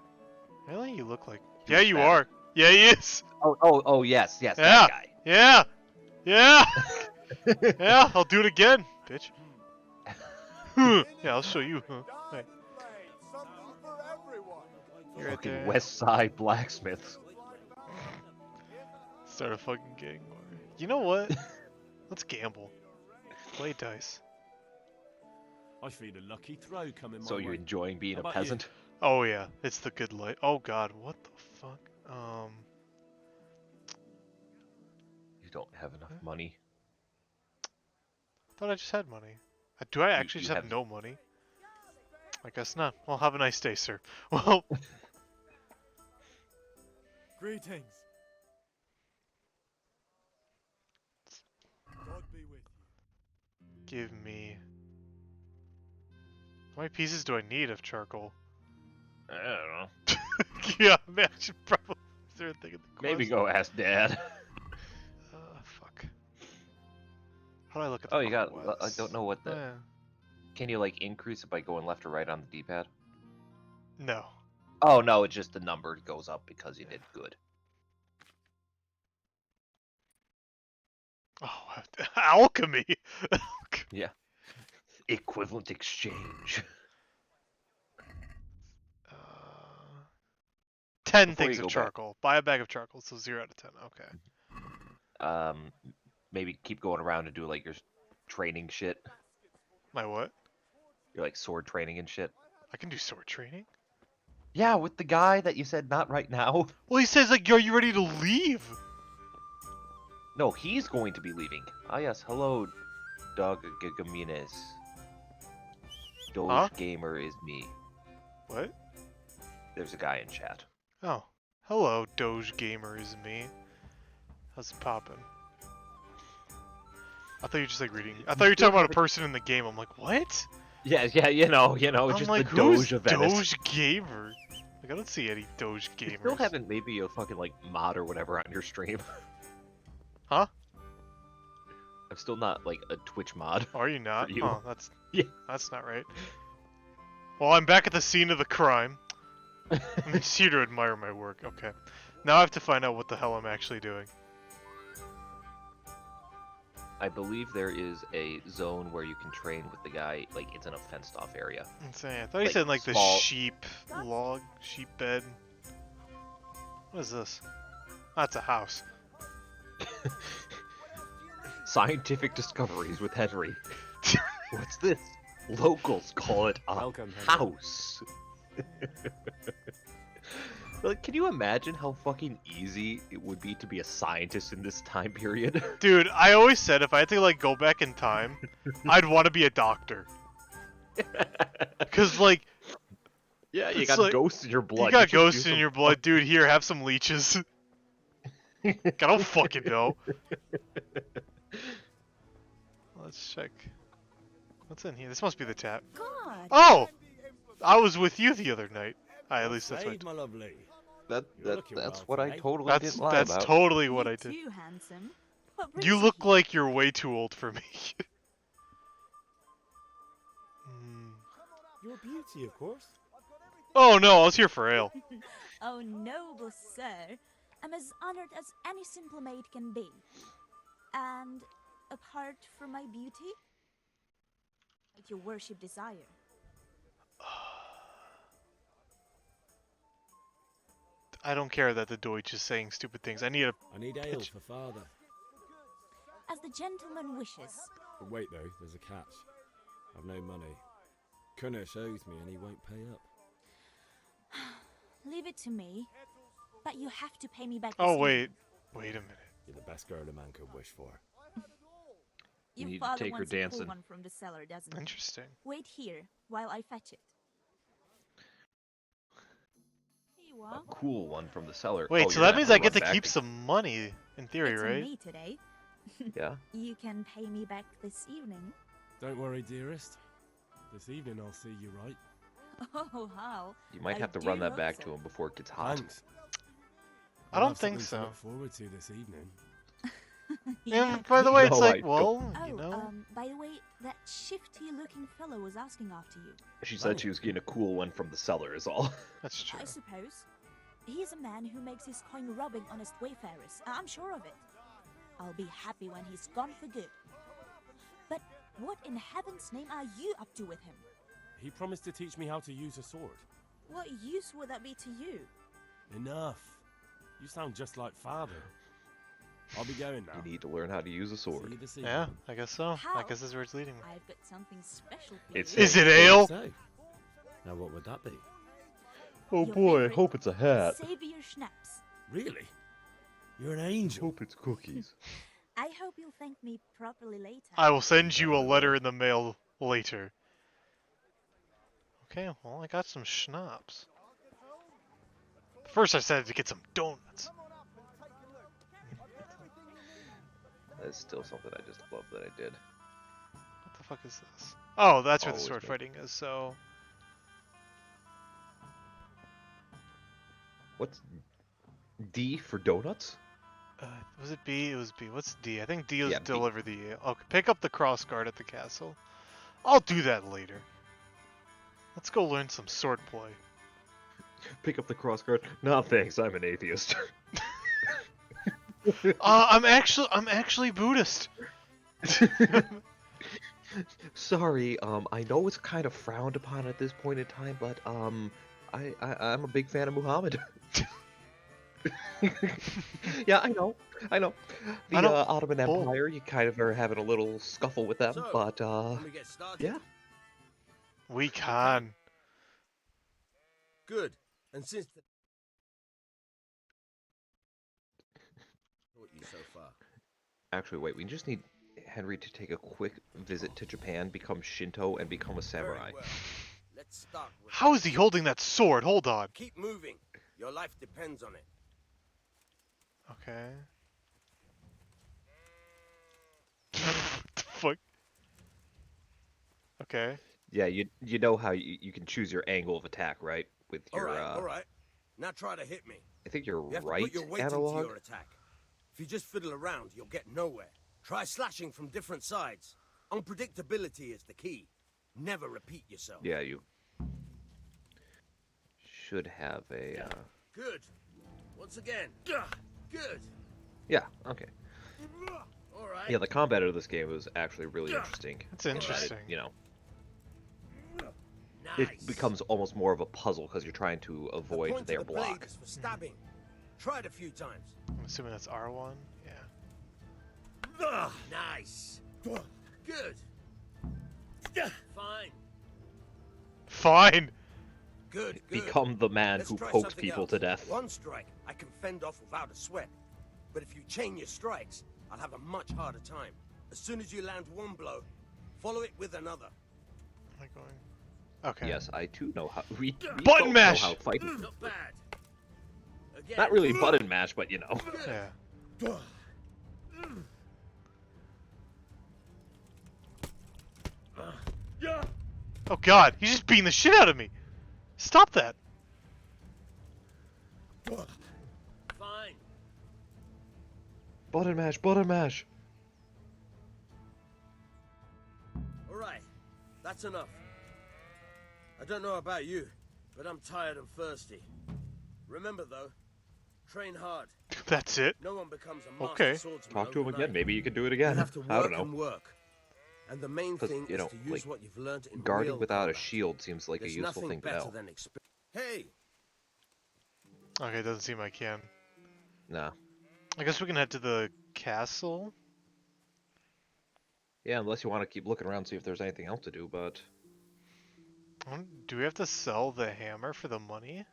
Really? You look like. He Yeah, was you fat. are. Yeah, he is. Oh, yes, Yeah. that guy. Yeah. Yeah. Yeah. I'll do it again, bitch. Yeah, I'll show you. Hey. You're right Fucking there. West Side blacksmiths. Start a fucking gang war. You know what? Let's gamble. Play dice. I feel a lucky throw coming my So way. you're enjoying being How a about you? peasant? Oh yeah, it's the good life. Oh god, what the fuck? You don't have enough money. Thought I just had money. Do I actually you just have have- no money? I guess not. Well, have a nice day, sir. Well, Greetings. God be with you. give me. How many pieces do I need of charcoal? I don't know. Yeah, man, I should probably. Is there a thing in the Maybe quest? go ask Dad. Fuck. How do I look at? Oh, the you got. I quest? don't know what the. Yeah. Can you like increase it by going left or right on the D-pad? No. Oh no, it's just the number goes up because you did good. Oh, alchemy. Yeah. Equivalent exchange. 10 Before things you of go back. charcoal. Buy a bag of charcoal, so 0 out of 10. Okay. Maybe keep going around and do like your training shit. My what? Your like sword training and shit. I can do sword training? Yeah, with the guy that you said not right now. Well, he says, like, are you ready to leave? No, he's going to be leaving. Ah yes, hello, Doug Gagamines. Doge Huh? Gamer is me. What? There's a guy in chat. Oh. Hello, Doge Gamer is me. How's it poppin'? I thought you were just like reading. I thought you were talking about a person in the game. I'm like, what? Yeah, you know, I'm just like, the who's Doge of Venice. Doge Gamer? Like, I don't see any Doge You Gamers. still haven't maybe a fucking like mod or whatever on your stream. Huh? I'm still not like a Twitch mod. Are you not? For you. Oh, that's Yeah. That's not right. Well, I'm back at the scene of the crime. I'm just here to admire my work. Okay. Now I have to find out what the hell I'm actually doing. I believe there is a zone where you can train with the guy. Like it's in a fenced off area. Insane. I thought you Like, said like the small- sheep bed. What is this? That's a house. Scientific discoveries with Henry. What's this? Locals call it a Welcome, Henry. house. Like, can you imagine how fucking easy it would be to be a scientist in this time period? Dude, I always said if I had to like go back in time, I'd want to be a doctor. Cause like, Yeah, you it's got like- ghosts in your blood. you got should do ghosts in some your blood, dude. Here, have some leeches. I don't fucking know. Let's check. What's in here? This must be the tap. God. Oh! I was with you the other night. At least that's what I Fade, my lovely. That's You're looking that's well what I today. totally That's didn't lie that's about. totally what you I did. too, handsome. What brings You look here? like you're way too old for me. Your beauty, of course. Oh no, I was here for ale. Oh, noble sir, I'm as honored as any simple maid can be. And apart from my beauty, what your worship desire. I don't care that the Deutsch is saying stupid things. I need a. I need ale for father. As the gentleman wishes. But wait though, there's a catch. I've no money. Kunesh owes me and he won't pay up. Leave it to me. But you have to pay me back. Oh this wait, evening. wait a minute. You're the best girl a man could wish for. You Your need to father take her wants a cool dancing. one from the cellar, doesn't he? Interesting. Wait here while I fetch it. Here you are. Cool one from the cellar. Wait, Oh, so you're that gonna means have I get run to back keep some money in theory, It's on right? me today. Yeah. You can pay me back this evening. Don't worry, dearest. This evening I'll see you right. Oh, how? You might I have to do run that hope back so. to him before it gets hot. Thanks. I I'll don't have think something so. to look forward to this evening. And by the way, it's No, like, I well, Oh, you know. by the way, that shifty-looking fellow was asking after you. She said she was getting a cool one from the cellar is all. That's true. I suppose. He's a man who makes his coin robbing honest wayfarers. I'm sure of it. I'll be happy when he's gone for good. But what in heaven's name are you up to with him? He promised to teach me how to use a sword. What use would that be to you? Enough. You sound just like father. I'll be going now. You need to learn how to use a See sword. you this evening. Yeah, I guess so. I How? guess this is where it's leading me. I've got something special for It's- you. Is it ale? So, now what would that be? Oh Your boy, I favorite hope it's a hat. Savior Schnapps. Really? You're an angel. Hope it's cookies. I hope you'll thank me properly later. I will send you a letter in the mail later. Okay, well, I got some schnapps. First, I said to get some donuts. That's still something I just love that I did. What the fuck is this? Oh, that's where the Always sword been. fighting is, so... What's D for donuts? Was it B? It was B. What's D? I think D was Yeah, B. deliver the... Okay, pick up the cross guard at the castle. I'll do that later. Let's go learn some sword play. Pick up the cross guard. No thanks, I'm an atheist. I'm actually Buddhist. Sorry, I know it's kind of frowned upon at this point in time, but I'm a big fan of Muhammad. Yeah, I know. The Ottoman Empire, you kind of are having a little scuffle with them, but Can we get started? yeah. We can. Good. And since the... What you so far? Actually, wait, we just need Henry to take a quick visit to Japan, become Shinto, and become a samurai. Very well. Let's start with... How is he holding that sword? Hold on. Keep moving. Your life depends on it. Okay. What the fuck? Okay. Yeah, you know how you can choose your angle of attack, right? With your All right. Now try to hit me. I think your You have right to put your weight analog. into your attack. If you just fiddle around, you'll get nowhere. Try slashing from different sides. Unpredictability is the key. Never repeat yourself. Yeah, you should have a. Good. Once again. Good. Yeah. Okay. All right. Yeah, the combat of this game was actually really interesting. It's interesting. You know, Nice. it becomes almost more of a puzzle because you're trying to avoid The point their of the blade block. is for stabbing. Try it a few times. I'm assuming that's R1. Yeah. Nice. Good. Fine. Fine. Good. Become the man Let's who try pokes something people else. to death. One strike, I can fend off without a sweat. But if you chain your strikes, I'll have a much harder time. As soon as you land one blow, follow it with another. Am I going? Okay. Yes, I too know how. We Button both mash! Know how fighting. Not bad. Again. Not really button mash, but you know. Yeah. Oh god, he's just beating the shit out of me. Stop that. Fine. Button mash, button mash. All right. That's enough. I don't know about you, but I'm tired and thirsty. Remember though, train hard. That's it. No one becomes a master Okay. swordsman Talk to him overnight. again. Maybe you can do it again. You have to work I don't know. and work. And the main 'Cause, thing you know, is to use like, what you've learned in Guarding real without a combat. shield seems like There's a useful nothing thing to better know. than Hey! Okay, it doesn't seem I can. Nah. I guess we can head to the castle. Yeah, unless you want to keep looking around and see if there's anything else to do, but... Do we have to sell the hammer for the money?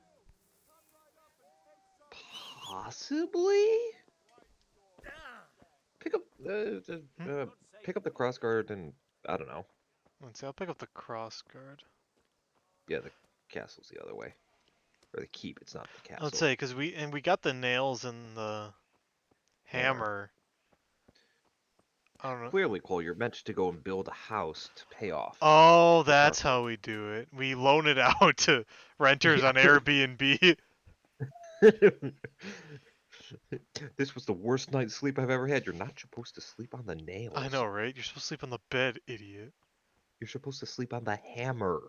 Possibly? Pick up pick up the crossguard and I don't know. Let's see, I'll pick up the cross guard. Yeah, the castle's the other way, or the keep. It's not the castle. Let's say because we got the nails and the hammer. I don't know. Clearly, Cole, you're meant to go and build a house to pay off. Oh, that's how we do it. We loan it out to renters on Airbnb. This was the worst night's sleep I've ever had. You're not supposed to sleep on the nails. I know, right? You're supposed to sleep on the bed, idiot. You're supposed to sleep on the hammer.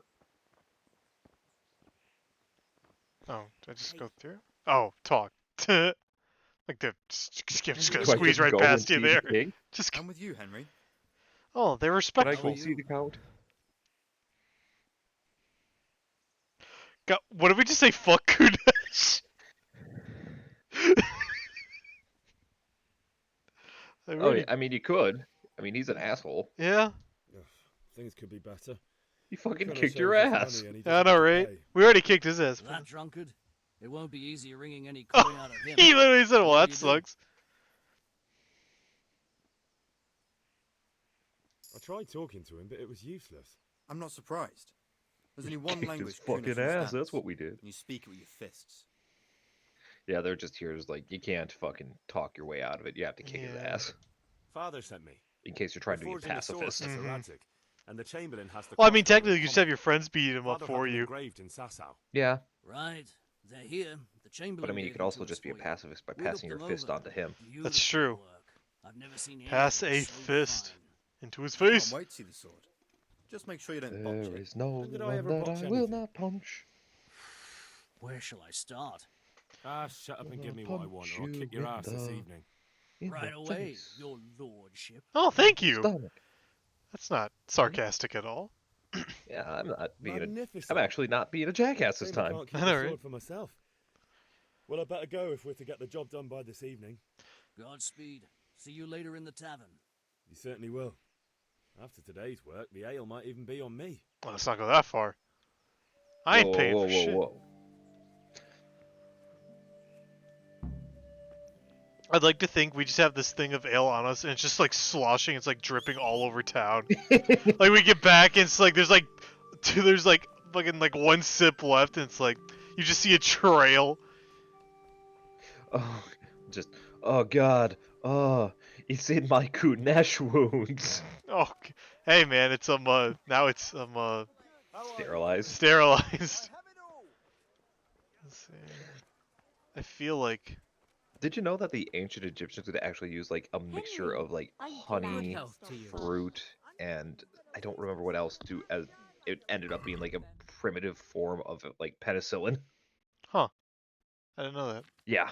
Oh, did I just go through? Oh, talk. Like they're just gonna So I squeeze can right go past and you see the there. king? Just. I'm with you, Henry. Oh, they Can respect. I go see the count? God, what did we just say? Fuck Kunesh. Oh, yeah, I mean, you could. I mean, he's an asshole. Yeah. Ugh, things could be better. He fucking Trying to kicked save your us ass. money and he I doesn't know, right? pay. We already kicked his ass. That drunkard? It won't be easy wringing any coin out of him. He literally said, "Well, What that do you do? sucks." I tried talking to him, but it was useless. I'm not surprised. There's only one Kicked language his fucking Kunesh ass. understands, That's what we did. and you speak it with your fists. Yeah, they're just here. It's like you can't fucking talk your way out of it. You have to kick his Yeah. ass Father sent me. in case you're trying to be a Forging a sword pacifist. for Saratic, and the Chamberlain has the Well, I mean, crossbow technically, in you just have common. your friends beat him up Father for had them you. engraved in Sasau. Yeah, Right. They're here. The Chamberlain. but I mean, you gave could them also to just us be a for you. pacifist by We looked passing your them fist over. onto him. That's Beautiful true. work. I've never seen Pass anything a so fist fine. into his Can't face. wait to see the sword. Just make sure you don't botch There it. is no When did I one ever that botch I will anything? not punch. Where shall I start? Ah, shut up and Will give me not what I want, or I'll punch kick you your in ass this the- evening. in Right the away, face. your lordship. Oh, thank you. Stomach. That's not sarcastic at all. Yeah, I'm not being a. Magnificent. I'm actually not being a jackass this Shame I time. can't keep I know, the right? sword for myself. Well, I better go if we're to get the job done by this evening. Godspeed. See you later in the tavern. You certainly will. After today's work, the ale might even be on me. Well, let's not go that far. I ain't Whoa, paying whoa, for whoa, shit. whoa. I'd like to think we just have this thing of ale on us, and it's just like sloshing. It's like dripping all over town. Like we get back, and it's like there's like fucking like one sip left, and it's like you just see a trail. Oh, just. Oh God. Oh, it's in my Kunesh wounds. Oh, hey man, it's now it's Sterilized. sterilized. Let's see. I feel like Did you know that the ancient Egyptians would actually use like a mixture of like honey, Health to you. fruit, and I don't remember what else to as it ended up being like a primitive form of like penicillin. Huh. I didn't know that. Yeah.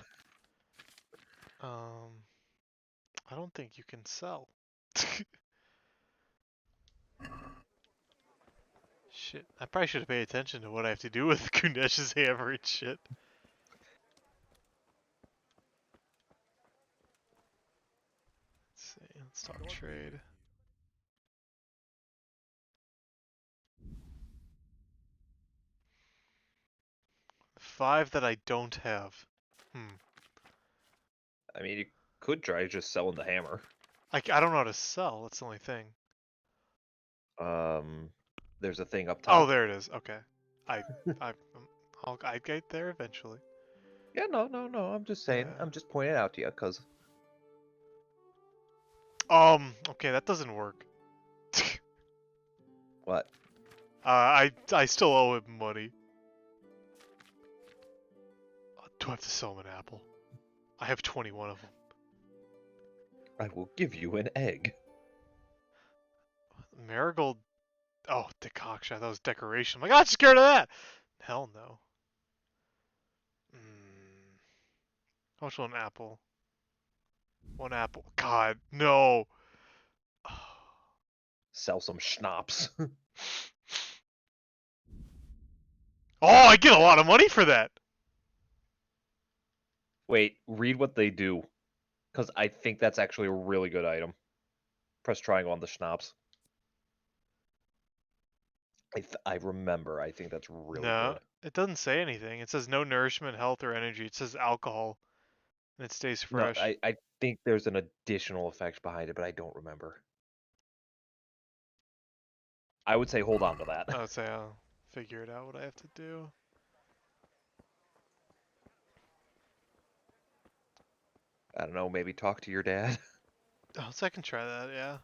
I don't think you can sell. Shit. I probably should have paid attention to what I have to do with Kunesh's hammer and shit. Let's see. Let's talk trade. Five that I don't have. I mean, you could try just selling the hammer. I don't know how to sell. That's the only thing. There's a thing up top. Oh, there it is. Okay. I'll get there eventually. Yeah, no. I'm just saying. Yeah. I'm just pointing it out to you, cause. Okay, that doesn't work. What? I still owe him money. Do I have to sell him an apple? I have 21 of them. I will give you an egg. Marigold. Oh, decoction. I thought it was decoration. I'm like, I'm scared of that. Hell no. How much will an apple? One apple. God, no. Sell some schnapps. Oh, I get a lot of money for that. Wait, read what they do. Because I think that's actually a really good item. Press triangle on the schnapps. I remember. I think that's really No, good. it doesn't say anything. It says no nourishment, health, or energy. It says alcohol, and it stays No, fresh. I think there's an additional effect behind it, but I don't remember. I would say hold on to that. I would say I'll figure it out what I have to do. I don't know, maybe talk to your dad. Oh, so I can try that, yeah.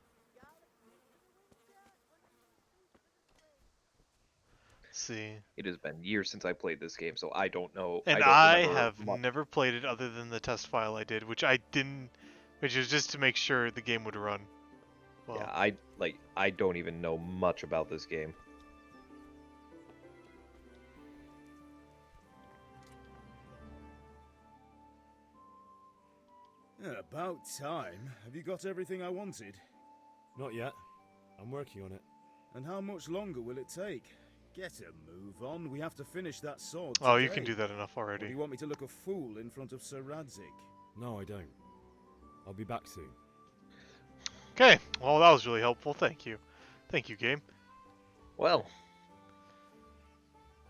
See. It has been years since I played this game, so I don't know. And I I don't remember have much. never played it other than the test file I did, which was just to make sure the game would run. Well, Yeah, I don't even know much about this game. Yeah, about time. Have you got everything I wanted? Not yet. I'm working on it. And how much longer will it take? Get a move on. We have to finish that sword oh, today. you can do that enough Or already. do you want me to look a fool in front of Sir Radzik? No, I don't. I'll be back soon. Okay, well that was really helpful. Thank you. Thank you, game. Well.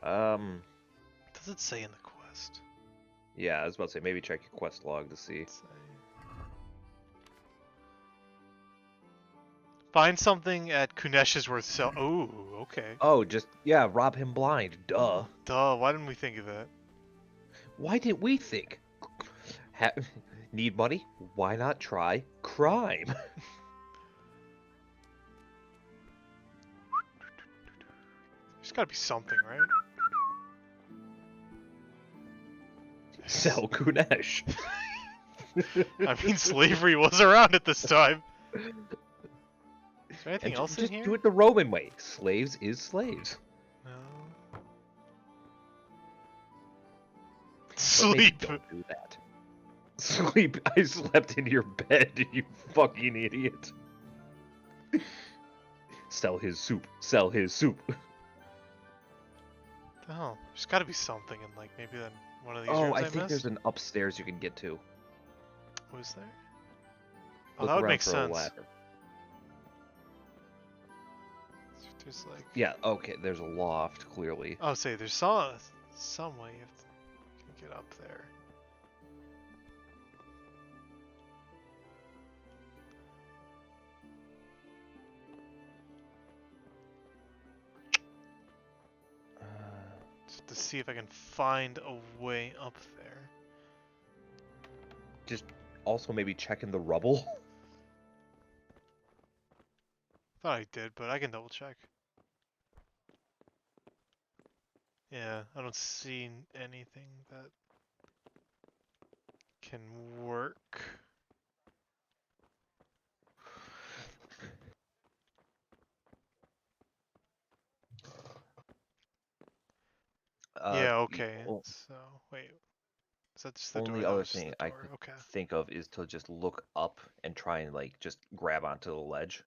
Does it say in the quest? Yeah, I was about to say, maybe check your quest log to see. Find something at Kunesh's worth sell. Oh, okay. Oh, yeah, rob him blind. Duh. Duh, why didn't we think of that? Why didn't we think? Need money? Why not try crime? There's gotta be something, right? Sell Kunesh. I mean, slavery was around at this time. Is there anything And else in just here? do it the Roman way. Slaves is slaves. No. But maybe Sleep. don't do that. Sleep. I slept in your bed, you fucking idiot. Sell his soup. Sell his soup. Oh, there's gotta be something in, like, maybe then one of these Oh, rooms I I think missed? there's an upstairs you can get to. Was there? Oh, Look that would around make for a sense. ladder. There's like... Yeah, okay, there's a loft, clearly. Oh, say, there's some way you have to get up there. Just to see if I can find a way up there. Just also maybe check in the rubble. Thought I did, but I can double check. Yeah, I don't see anything that can work. Yeah, okay. So, wait. Is that just the door? Only That other was just thing the I door. could Okay. think of is to just look up and try and like just grab onto the ledge.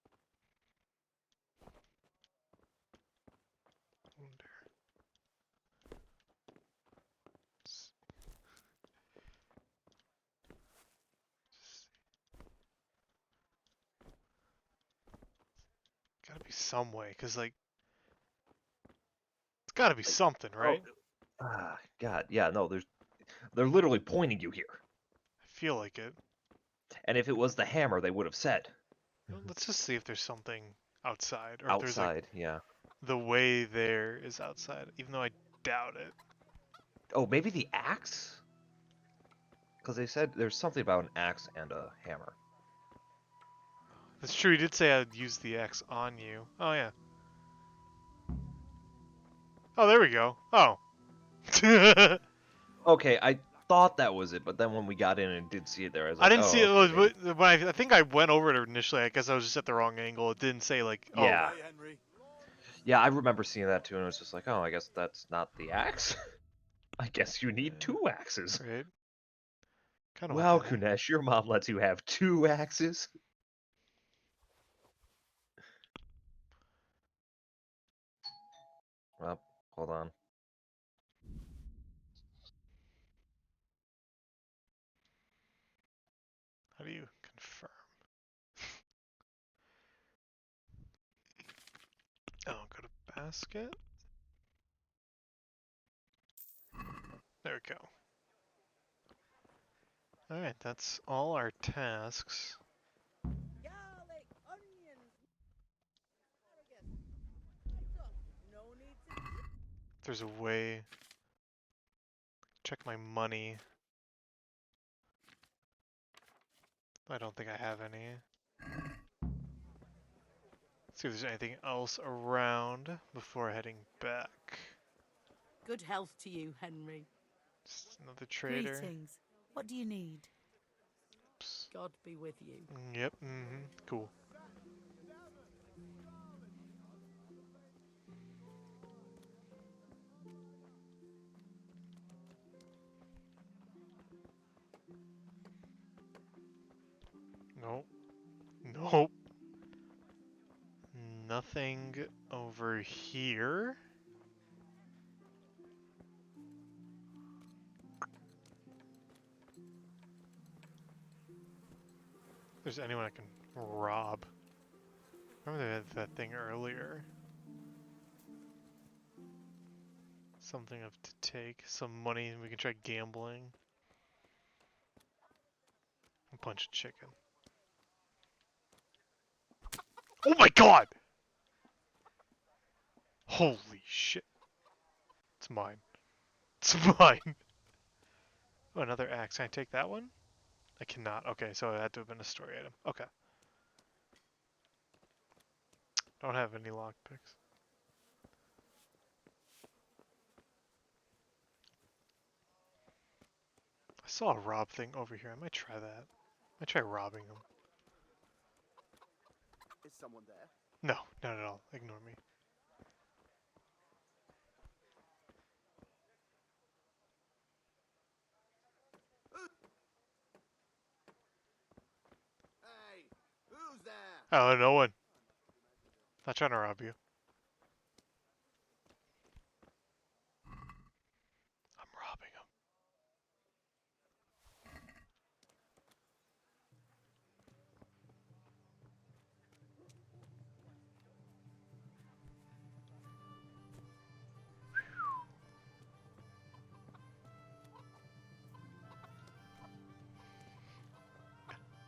Gotta be some way, cause like it's gotta be something, right? Ah, God, yeah, no, they're literally pointing you here. I feel like it. And if it was the hammer, they would have said. Let's just see if there's something outside, or if there's like Outside, yeah. the way there is outside, even though I doubt it. Oh, maybe the axe? Because they said there's something about an axe and a hammer. That's true. He did say I'd use the axe on you. Oh yeah. Oh, there we go. Oh. Okay, I thought that was it, but then when we got in and did see it there, I was I like, didn't oh, see it. okay, maybe. But when I think I went over it initially. I guess I was just at the wrong angle. It didn't say like, oh. Yeah. Yeah, I remember seeing that too, and I was just like, oh, I guess that's not the axe. I guess you need two axes. Right. Kind of. Wow, Kunesh, your mom lets you have two axes. Well, hold on. How do you confirm? Oh, go to basket. There we go. Alright, that's all our tasks. If there's a way. Check my money. I don't think I have any. Let's see if there's anything else around before heading back. Good health to you, Henry. Just another trader. Greetings. What do you need? God be with you. Yep, cool. Nope. Nope. Nothing over here. If there's anyone I can rob. Remember they had that thing earlier. Something of to take. Some money, we can try gambling. A bunch of chicken. Oh my god! Holy shit. It's mine. It's mine! Oh, another axe. Can I take that one? I cannot. Okay, so it had to have been a story item. Okay. Don't have any lockpicks. I saw a rob thing over here. I might try that. I might try robbing them. Is someone there? No, not at all. Ignore me. Hey, who's there? Oh, no one. Not trying to rob you. I'm robbing him.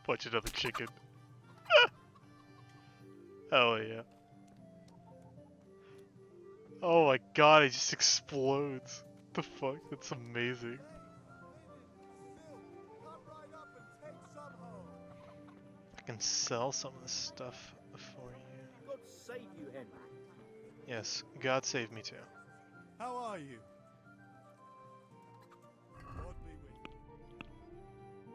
Bunch of another chicken. Hell yeah. Oh my god, it just explodes. What the fuck? That's amazing. I can sell some of this stuff for you. God save you, Henry. Yes, God save me too. How are you? God be with you.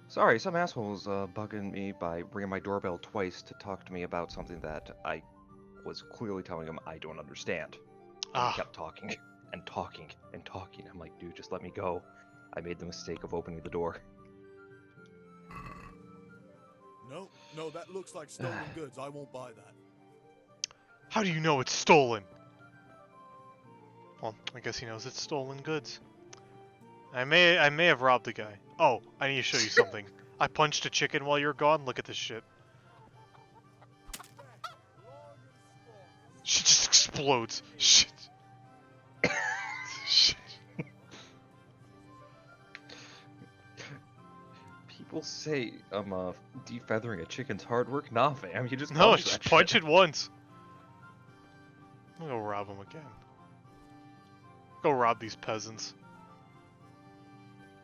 Sorry, some asshole's bugging me by ringing my doorbell twice to talk to me about something that I was clearly telling him I don't understand. And he kept talking and talking and talking. I'm like, dude, just let me go. I made the mistake of opening the door. No, that looks like stolen goods. I won't buy that. How do you know it's stolen? Well, I guess he knows it's stolen goods. I may have robbed the guy. Oh, I need to show you something. I punched a chicken while you're gone. Look at this shit. Shit just explodes. Shit. Shit. People say defeathering a chicken's hard work. Nah, fam, you just No, punch just that punch shit. it once. I'll go rob him again. Go rob these peasants.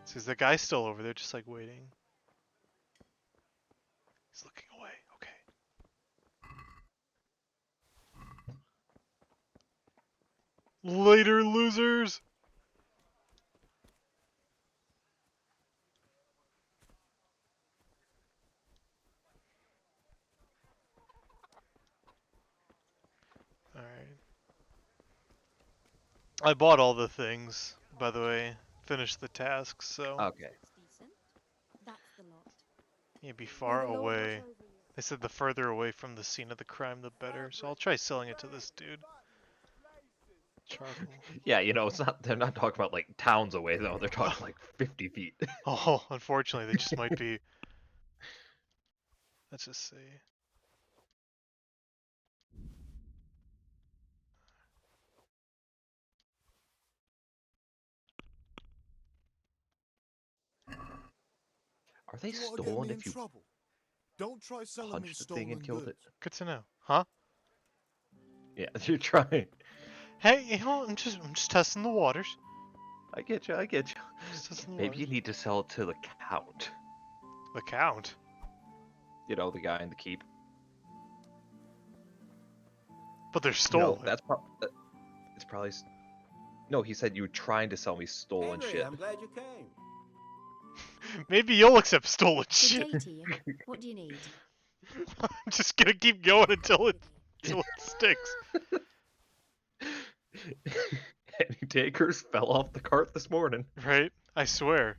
See, is the guy still over there, just like waiting? He's looking away. Okay. Later, losers. All right. I bought all the things, by the way. Finished the tasks, so. Okay. You'd be far away. They said the further away from the scene of the crime, the better. So I'll try selling it to this dude. Charcoal. Yeah, you know, they're not talking about like towns away though. They're talking like 50 feet. Oh, unfortunately, they just might be. Let's just see. Are they You want to get stolen me in if you trouble? Don't try selling me punched the thing stolen and killed it? goods. Good to know. Huh? Yeah, you're trying. Hey, you know, I'm just testing the waters. I get you. Just testing the Maybe you waters. need to sell it to the count. The count? You know, the guy in the keep. But they're stolen. No, it's probably. No, he said you were trying to sell me stolen Henry, shit. I'm glad you came. Maybe you'll accept stolen Good shit. day to you. What do you need? I'm just gonna keep going until it sticks. Any takers fell off the cart this morning. Right? I swear.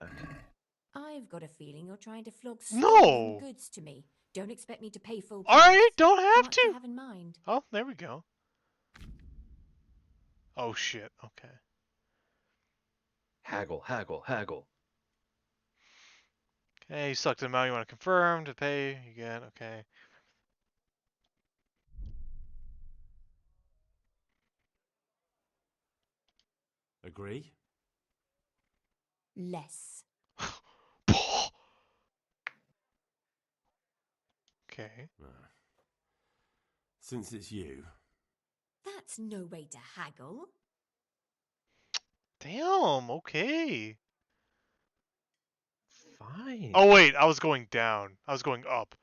Okay. I've got a feeling you're trying to flog No! stolen goods to me. Don't expect me to pay full price. Alright, don't How have much to. do you have in mind? Oh, there we go. Oh shit, okay. Haggle, haggle, haggle. Okay, you select the amount you want to confirm to pay. You get, okay. Agree? Less. Okay. Since it's you. That's no way to haggle. Damn, okay. Fine. Oh wait, I was going down. I was going up.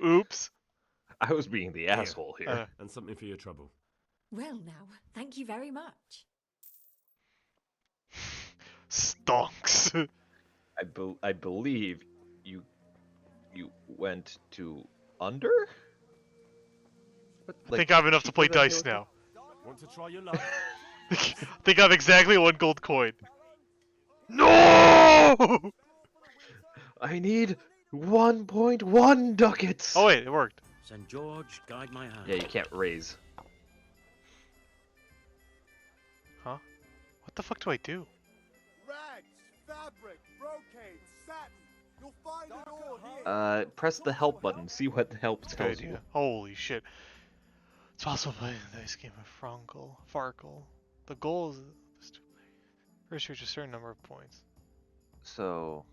Oops. I was being the asshole here. And something for your trouble. Well now, thank you very much. Stonks. I believe you went to under? I think I have enough to play cheaper than dice you- now. Want to try your luck? I think I have exactly one gold coin. No! I need 1.1 ducats. Oh wait, it worked. St. George, guide my hand. Yeah, you can't raise. Huh? What the fuck do I do? Rags, fabric, brocade, satin. You'll find it all here. Press the help button. See what help Good tells idea. you. Holy shit. It's possible to play this game of Farkle. The goal is to first reach a certain number of points. So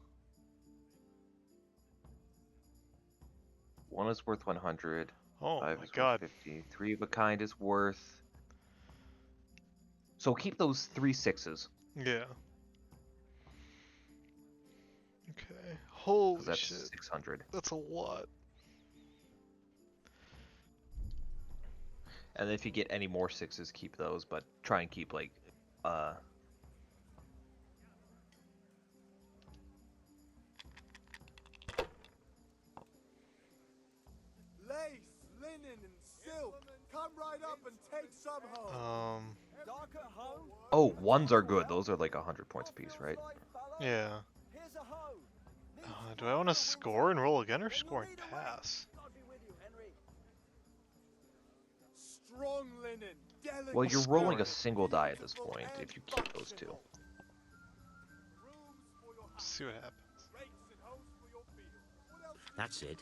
1 is worth 100. Oh 5 my is god. worth 50. 3 of a kind is worth. So keep those 3 6s. Yeah. Okay. Holy 'cause that's shit. 600. That's a lot. And if you get any more 6s, keep those, but try and keep like Lace, linen, and silk. Come right up and take some home. Oh, 1s are good. Those are like 100 points apiece, right? Yeah. Do I want to score and roll again or score and pass? Strong linen, delicate. Well, you're rolling a single die at this point if you keep those 2. See what happens. That's it.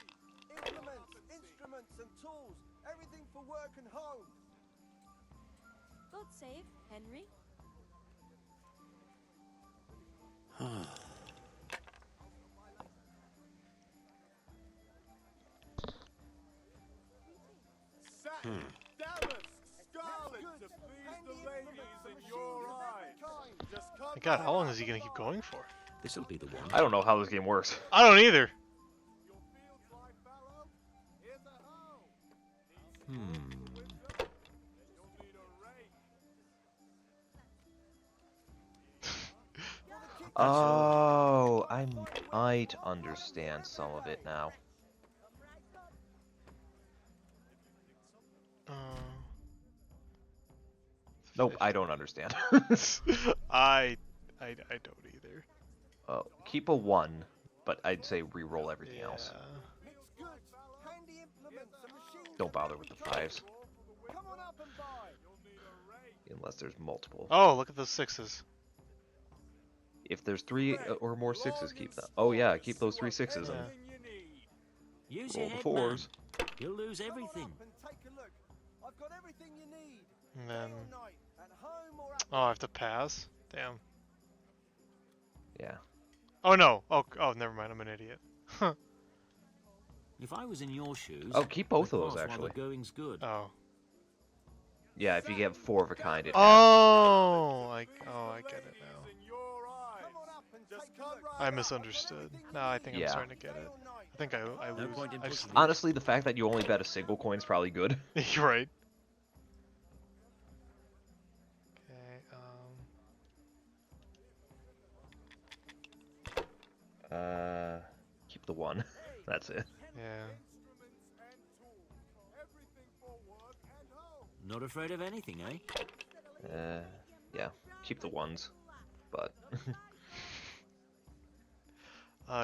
Implements, instruments, and tools. Everything for work and home. God save Henry. Satin, damask, scarlet to please the ladies in your eyes. Just come God, how long is he gonna keep going for? This'll be the one. I don't know how this game works. I don't either. Oh, I might understand some of it now. Nope, I don't understand. I don't either. Oh, keep a 1, but I'd say re-roll everything else. Don't bother with the 5s. Unless there's multiple. Oh, look at those 6s. If there's 3 or more 6s, keep them. Oh yeah, keep those 3 6s and Use roll your the head, man. 4s. You'll lose everything. I've got everything you need. And then, At home or at oh, I have to pass. Damn. Yeah. Oh no. Oh, never mind. I'm an idiot. Huh. If I was in your shoes, Oh, keep both I'd of those pass while actually. the going's good. Oh. Yeah, if you get 4 of a kind, it I get it now. I misunderstood. Now I think I'm Yeah. starting to get it. I think I lose. I just lose. Honestly, the fact that you only bet a single coin is probably good. You're right. Okay. Keep the 1. That's it. Yeah. Not afraid of anything, eh? Yeah. Keep the 1s, but.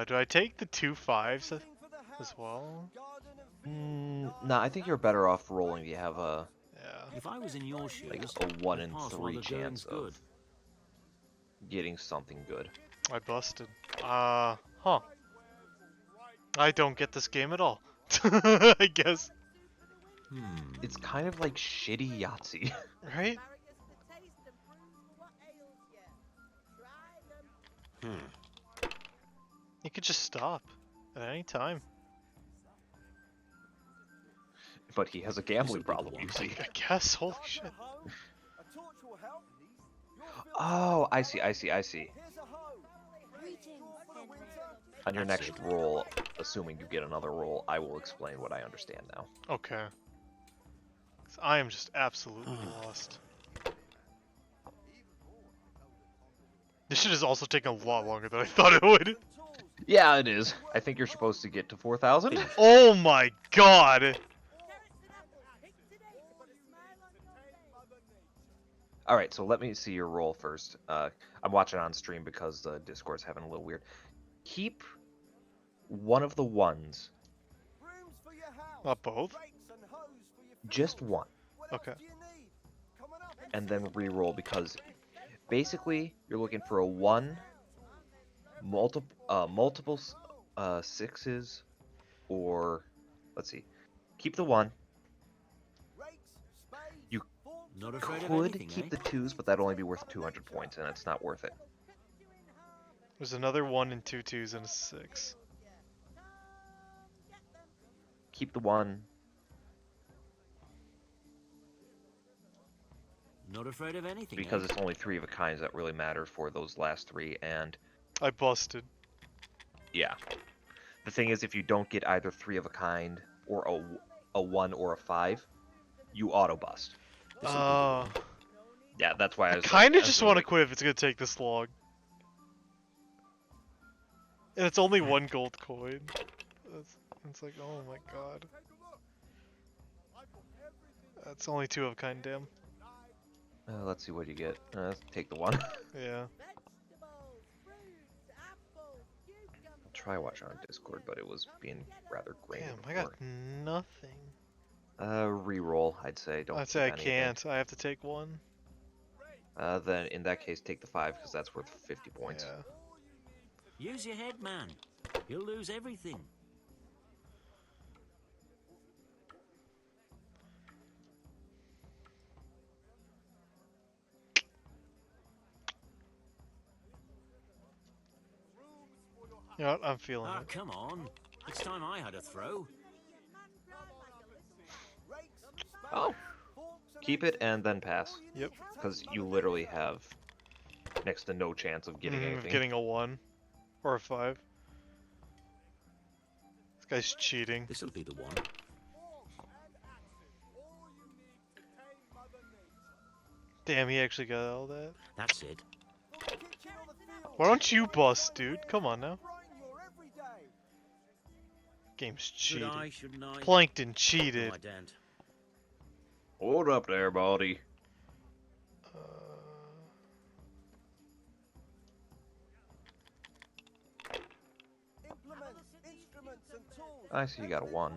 Do I take the 2 5s as well? Nah, I think you're better off rolling. You have a. Yeah. If I was in your shoes, Like a 1 in I'd pass 3 while the chance going's of getting something good. I busted. Huh. I don't get this game at all. I guess. It's kind of like shitty Yahtzee. Right? You could just stop at any time. But he has a gambling problem, you see. I guess. Holy shit. Oh, I see. On your next roll, assuming you get another roll, I will explain what I understand now. Okay. 'Cause I am just absolutely lost. This shit is also taking a lot longer than I thought it would. Yeah, it is. I think you're supposed to get to 4,000. Oh my god! Alright, so let me see your roll first. I'm watching on stream because the Discord's having a little weird. Keep one of the 1s. Not both? Just 1. Okay. And then re-roll because basically you're looking for a 1, multiple 6s, or let's see. Keep the 1. You Not afraid of could anything, keep eh? the 2s, but that'd only be worth 200 points, and it's not worth it. There's another 1 and 2 2s and a 6. Keep the 1. Not afraid of anything, Because eh? it's only 3 of a kinds that really matter for those last 3, and I busted. yeah. The thing is, if you don't get either 3 of a kind or a 1 or a 5, you auto bust. Yeah, that's why I was kind of like, just want to quit if it's gonna take this long. And it's only 1 gold coin. It's like, oh my god. That's only 2 of a kind, damn. Let's see what you get. Let's take the 1. Yeah. I'll try watching on Discord, but it was being rather grainy. Damn, I got nothing. Reroll, I'd say. Don't. I'd say I keep can't. I have to take 1. Then in that case, take the 5 because that's worth 50 points. Use your head, man. You'll lose everything. You know what? I'm feeling it. Come on. It's time I had a throw. Oh. Keep it and then pass. Yep. Because you literally have next to no chance of getting anything. Getting a 1 or a 5. This guy's cheating. This'll be the one. Damn, he actually got all that. That's it. Why don't you bust, dude? Come on now. Game's cheating. Shouldn't I? Plankton cheated. No, I don't. Hold up there, buddy. I see you got a 1.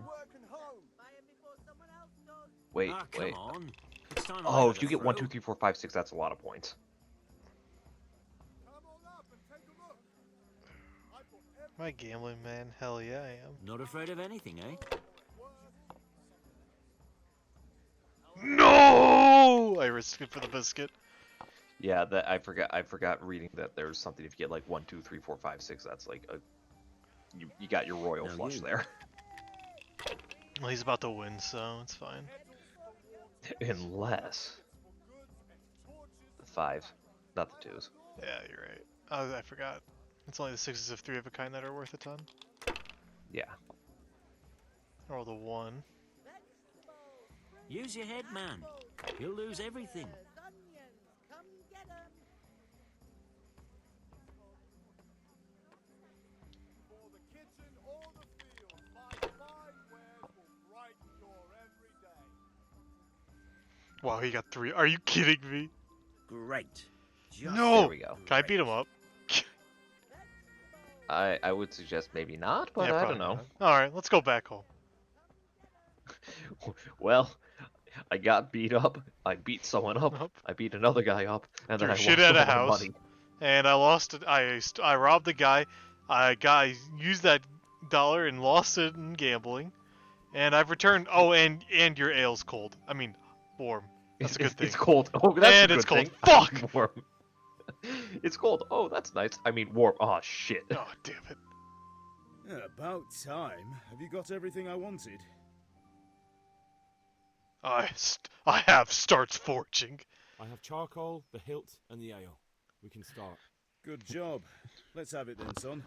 Wait, wait. Come on. It's time Oh, I if you get 1, 2, 3, 4, 5, 6, that's a lot of points. Am I gambling, man? Hell yeah, I am. Not afraid of anything, eh? No! I risked it for the biscuit. Yeah, that I forgot reading that there's something if you get like 1, 2, 3, 4, 5, 6, that's like a you got your royal flush there. Well, he's about to win, so it's fine. Unless the 5, not the 2s. Yeah, you're right. Oh, I forgot. It's only the 6s of 3 of a kind that are worth a ton. Yeah. Or the 1. Use your head, man. You'll lose everything. Wow, he got 3. Are you kidding me? Great. No! There we go. Can I beat him up? I would suggest maybe not, but Yeah, I don't know. Alright, let's go back home. Well, I got beat up. I beat someone up. I beat another guy up, and then I Threw shit lost at a all my house, money. and I lost it. I robbed the guy. I used that dollar and lost it in gambling, and I've returned. Oh, and your ale's cold. I mean, warm. That's a good thing. It's cold. Oh, that's and a good it's cold. thing. Fuck. Warm. It's cold. Oh, that's nice. I mean, warm. Oh shit. Oh damn it. Yeah, about time. Have you got everything I wanted? I have starts forging. I have charcoal, the hilt, and the ale. We can start. Good job. Let's have it then, son.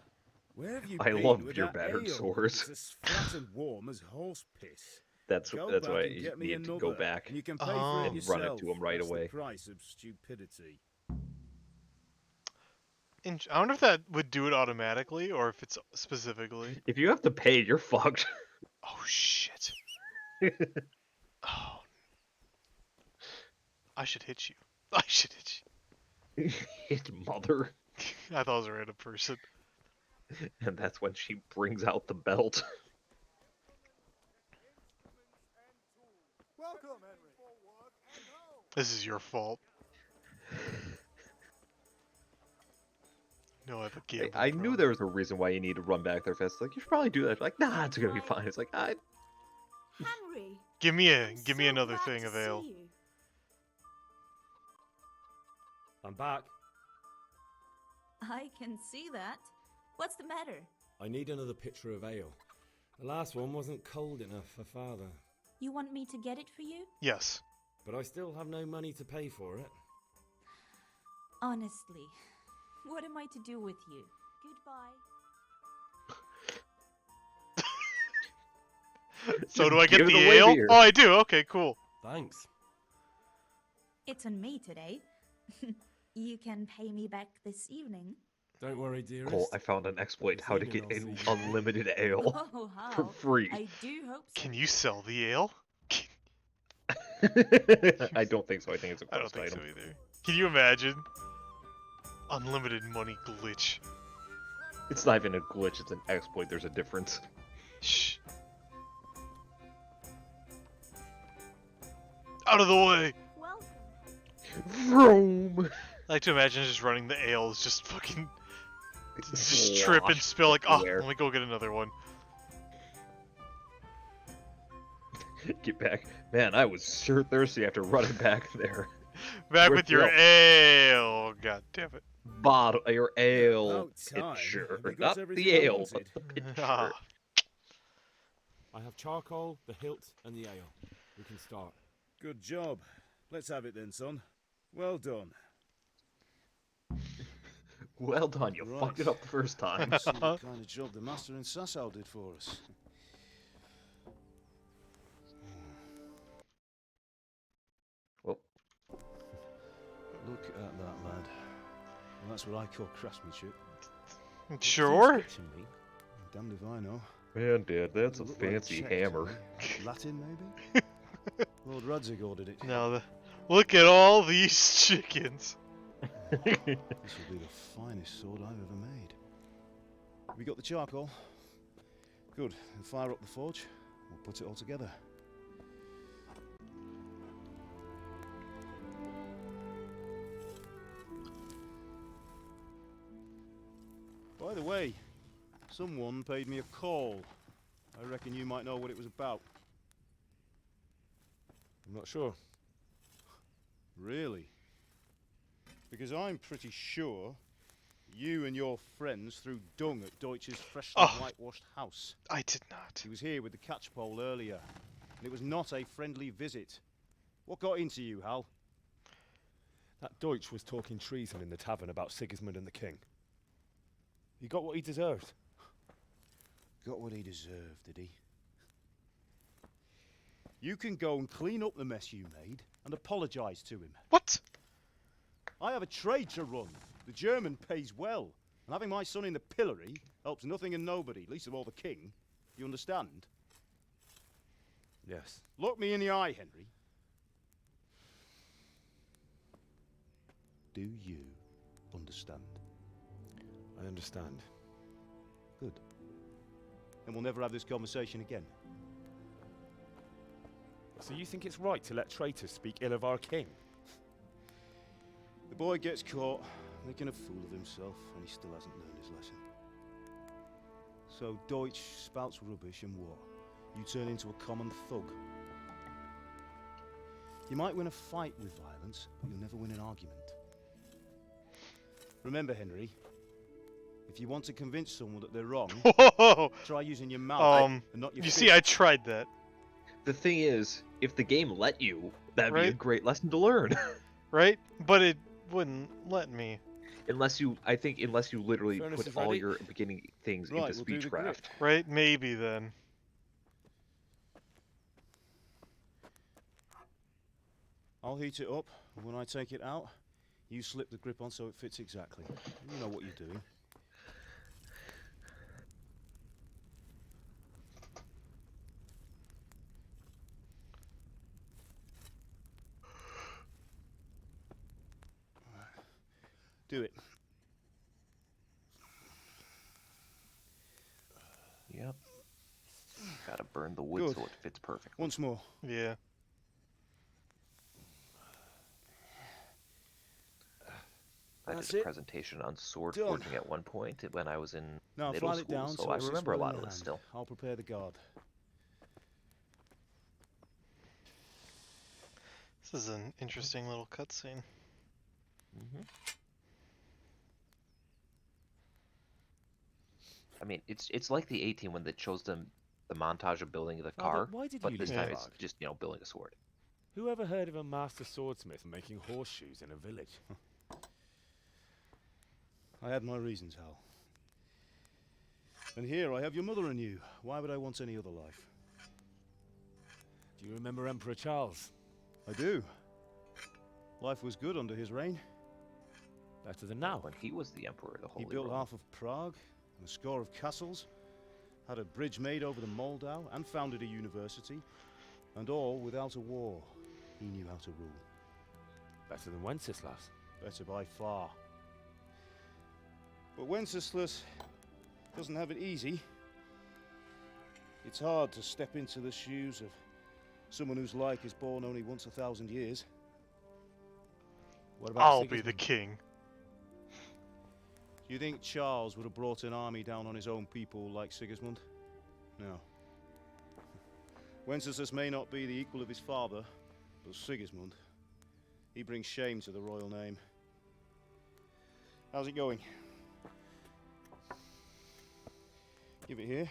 Where have you I been love with your that battered ale? swords. It's as flat and warm as horse piss. That's Go why back and you get me need to go another, back and you can pay for it and yourself. run it to him right That's away. The price of stupidity. I wonder if that would do it automatically or if it's specifically. If you have to pay, you're fucked. Oh shit. Oh. I should hit you. I should hit you. Hit mother. I thought it was a random person. And that's when she brings out the belt. Welcome, Henry. This is your fault. No, I have a gambling I knew there was a reason why you need to run back there fast. Like, you should probably do that. Like, nah, it's gonna be fine. It's like, Henry. Give me another thing of ale. I'm back. I can see that. What's the matter? I need another pitcher of ale. The last one wasn't cold enough for Father. You want me to get it for you? Yes. But I still have no money to pay for it. Honestly, what am I to do with you? Goodbye. So do I get Give the it away ale? beer. Oh, I do. Okay, cool. Thanks. It's on me today. You can pay me back this evening. Don't worry, dearest. Cole, I found an exploit This how to evening get I'll in see you. unlimited ale Oh, for how? free. I do hope so. Can you sell the ale? I don't think so. I think it's a I don't quest think so item. either. Can you imagine? Unlimited money glitch. It's not even a glitch, it's an exploit. There's a difference. Shh. Out of the way! Vroom! I like to imagine just running the ale is just fucking... just trip and spill like, oh, everywhere. let me go get another one. Get back. Man, I was sure thirsty after running back there. Back Where's with your the ale! God damn it. bottle, your ale About time. pitcher. Have you got Not everything the I ale, but wanted? the pitcher. Ah. I have charcoal, the hilt, and the ale. We can start. Good job. Let's have it then, son. Well done. Well done, you Right. fucked it up the first time. Let's see what kind of job the master in Sasau did for us. Well, look at that, lad. Well, that's what I call craftsmanship. Sure. To me. Damned if I know. Man, Dad, that's a Doesn't look like fancy Czech, hammer. to me. Latin, maybe? Lord Radzig ordered it. Now, look at all these chickens. This will be the finest sword I've ever made. Have you got the charcoal? Good. Then fire up the forge. We'll put it all together. By the way, someone paid me a call. I reckon you might know what it was about. I'm not sure. Really? Because I'm pretty sure you and your friends threw dung at Deutsch's freshly whitewashed house. I did not. He was here with the catchpole earlier, and it was not a friendly visit. What got into you, Hal? That Deutsch was talking treason in the tavern about Sigismund and the king. He got what he deserved. Got what he deserved, did he? You can go and clean up the mess you made and apologise to him. What? I have a trade to run. The German pays well, and having my son in the pillory helps nothing and nobody, least of all the king. You understand? Yes. Look me in the eye, Henry. Do you understand? I understand. Good. Then we'll never have this conversation again. So you think it's right to let traitors speak ill of our king? The boy gets caught, making a fool of himself, and he still hasn't learned his lesson. So Deutsch spouts rubbish, and what? You turn into a common thug. You might win a fight with violence, but you'll never win an argument. Remember, Henry, if you want to convince someone that they're wrong, try using your mouth and not your You fist. see, I tried that. The thing is, if the game let you, that'd be a Right. great lesson to learn. Right? But it wouldn't let me. Unless you literally Furnace put is all ready. your beginning things Right, into we'll do the speechcraft. Right? Maybe then. I'll heat it up, and when I take it out, you slip the grip on so it fits exactly. You know what you're doing. Do it. Yep. Gotta burn the wood Good. so it fits perfect. Once more. Yeah. I That's did a it. presentation on sword Done. forging at one point when I was in Now middle file it school, down so so I it sits remember a well in lot your of this hand. still. I'll prepare the guard. This is an interesting little cutscene. I mean, it's like the 18 when they chose the montage of building the car, why did but you this leave time Prague? it's just building a sword. Who ever heard of a master swordsmith making horseshoes in a village? I had my reasons, Hal. And here I have your mother and you. Why would I want any other life? Do you remember Emperor Charles? I do. Life was good under his reign. Better than now. When he was the emperor of the Holy He built Roman. half of Prague, and a score of castles, had a bridge made over the Moldau, and founded a university, and all without a war. He knew how to rule. Better than Wenceslas. Better by far. But Wenceslas doesn't have it easy. It's hard to step into the shoes of someone whose like is born only once 1,000 years. What about I'll Sigismund? be the king. Do you think Charles would have brought an army down on his own people like Sigismund? No. Wenceslas may not be the equal of his father, but Sigismund, he brings shame to the royal name. How's it going? Give it here,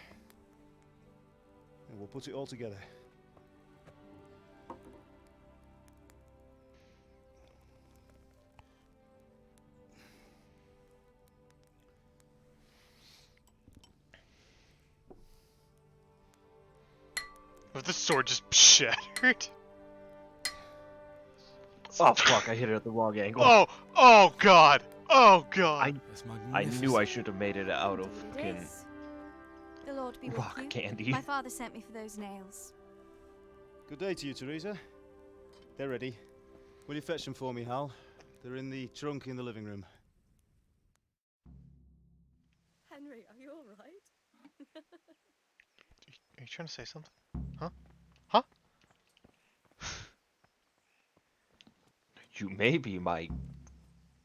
and we'll put it all together. If the sword just shattered. Oh fuck! I hit it at the wrong angle. Oh! Oh god! Oh god! I knew I should have made it out of It fucking is. The Lord be with rock you. candy. My father sent me for those nails. Good day to you, Teresa. They're ready. Will you fetch them for me, Hal? They're in the trunk in the living room. Henry, are you all right? Are you trying to say something? Huh? Huh? You may be my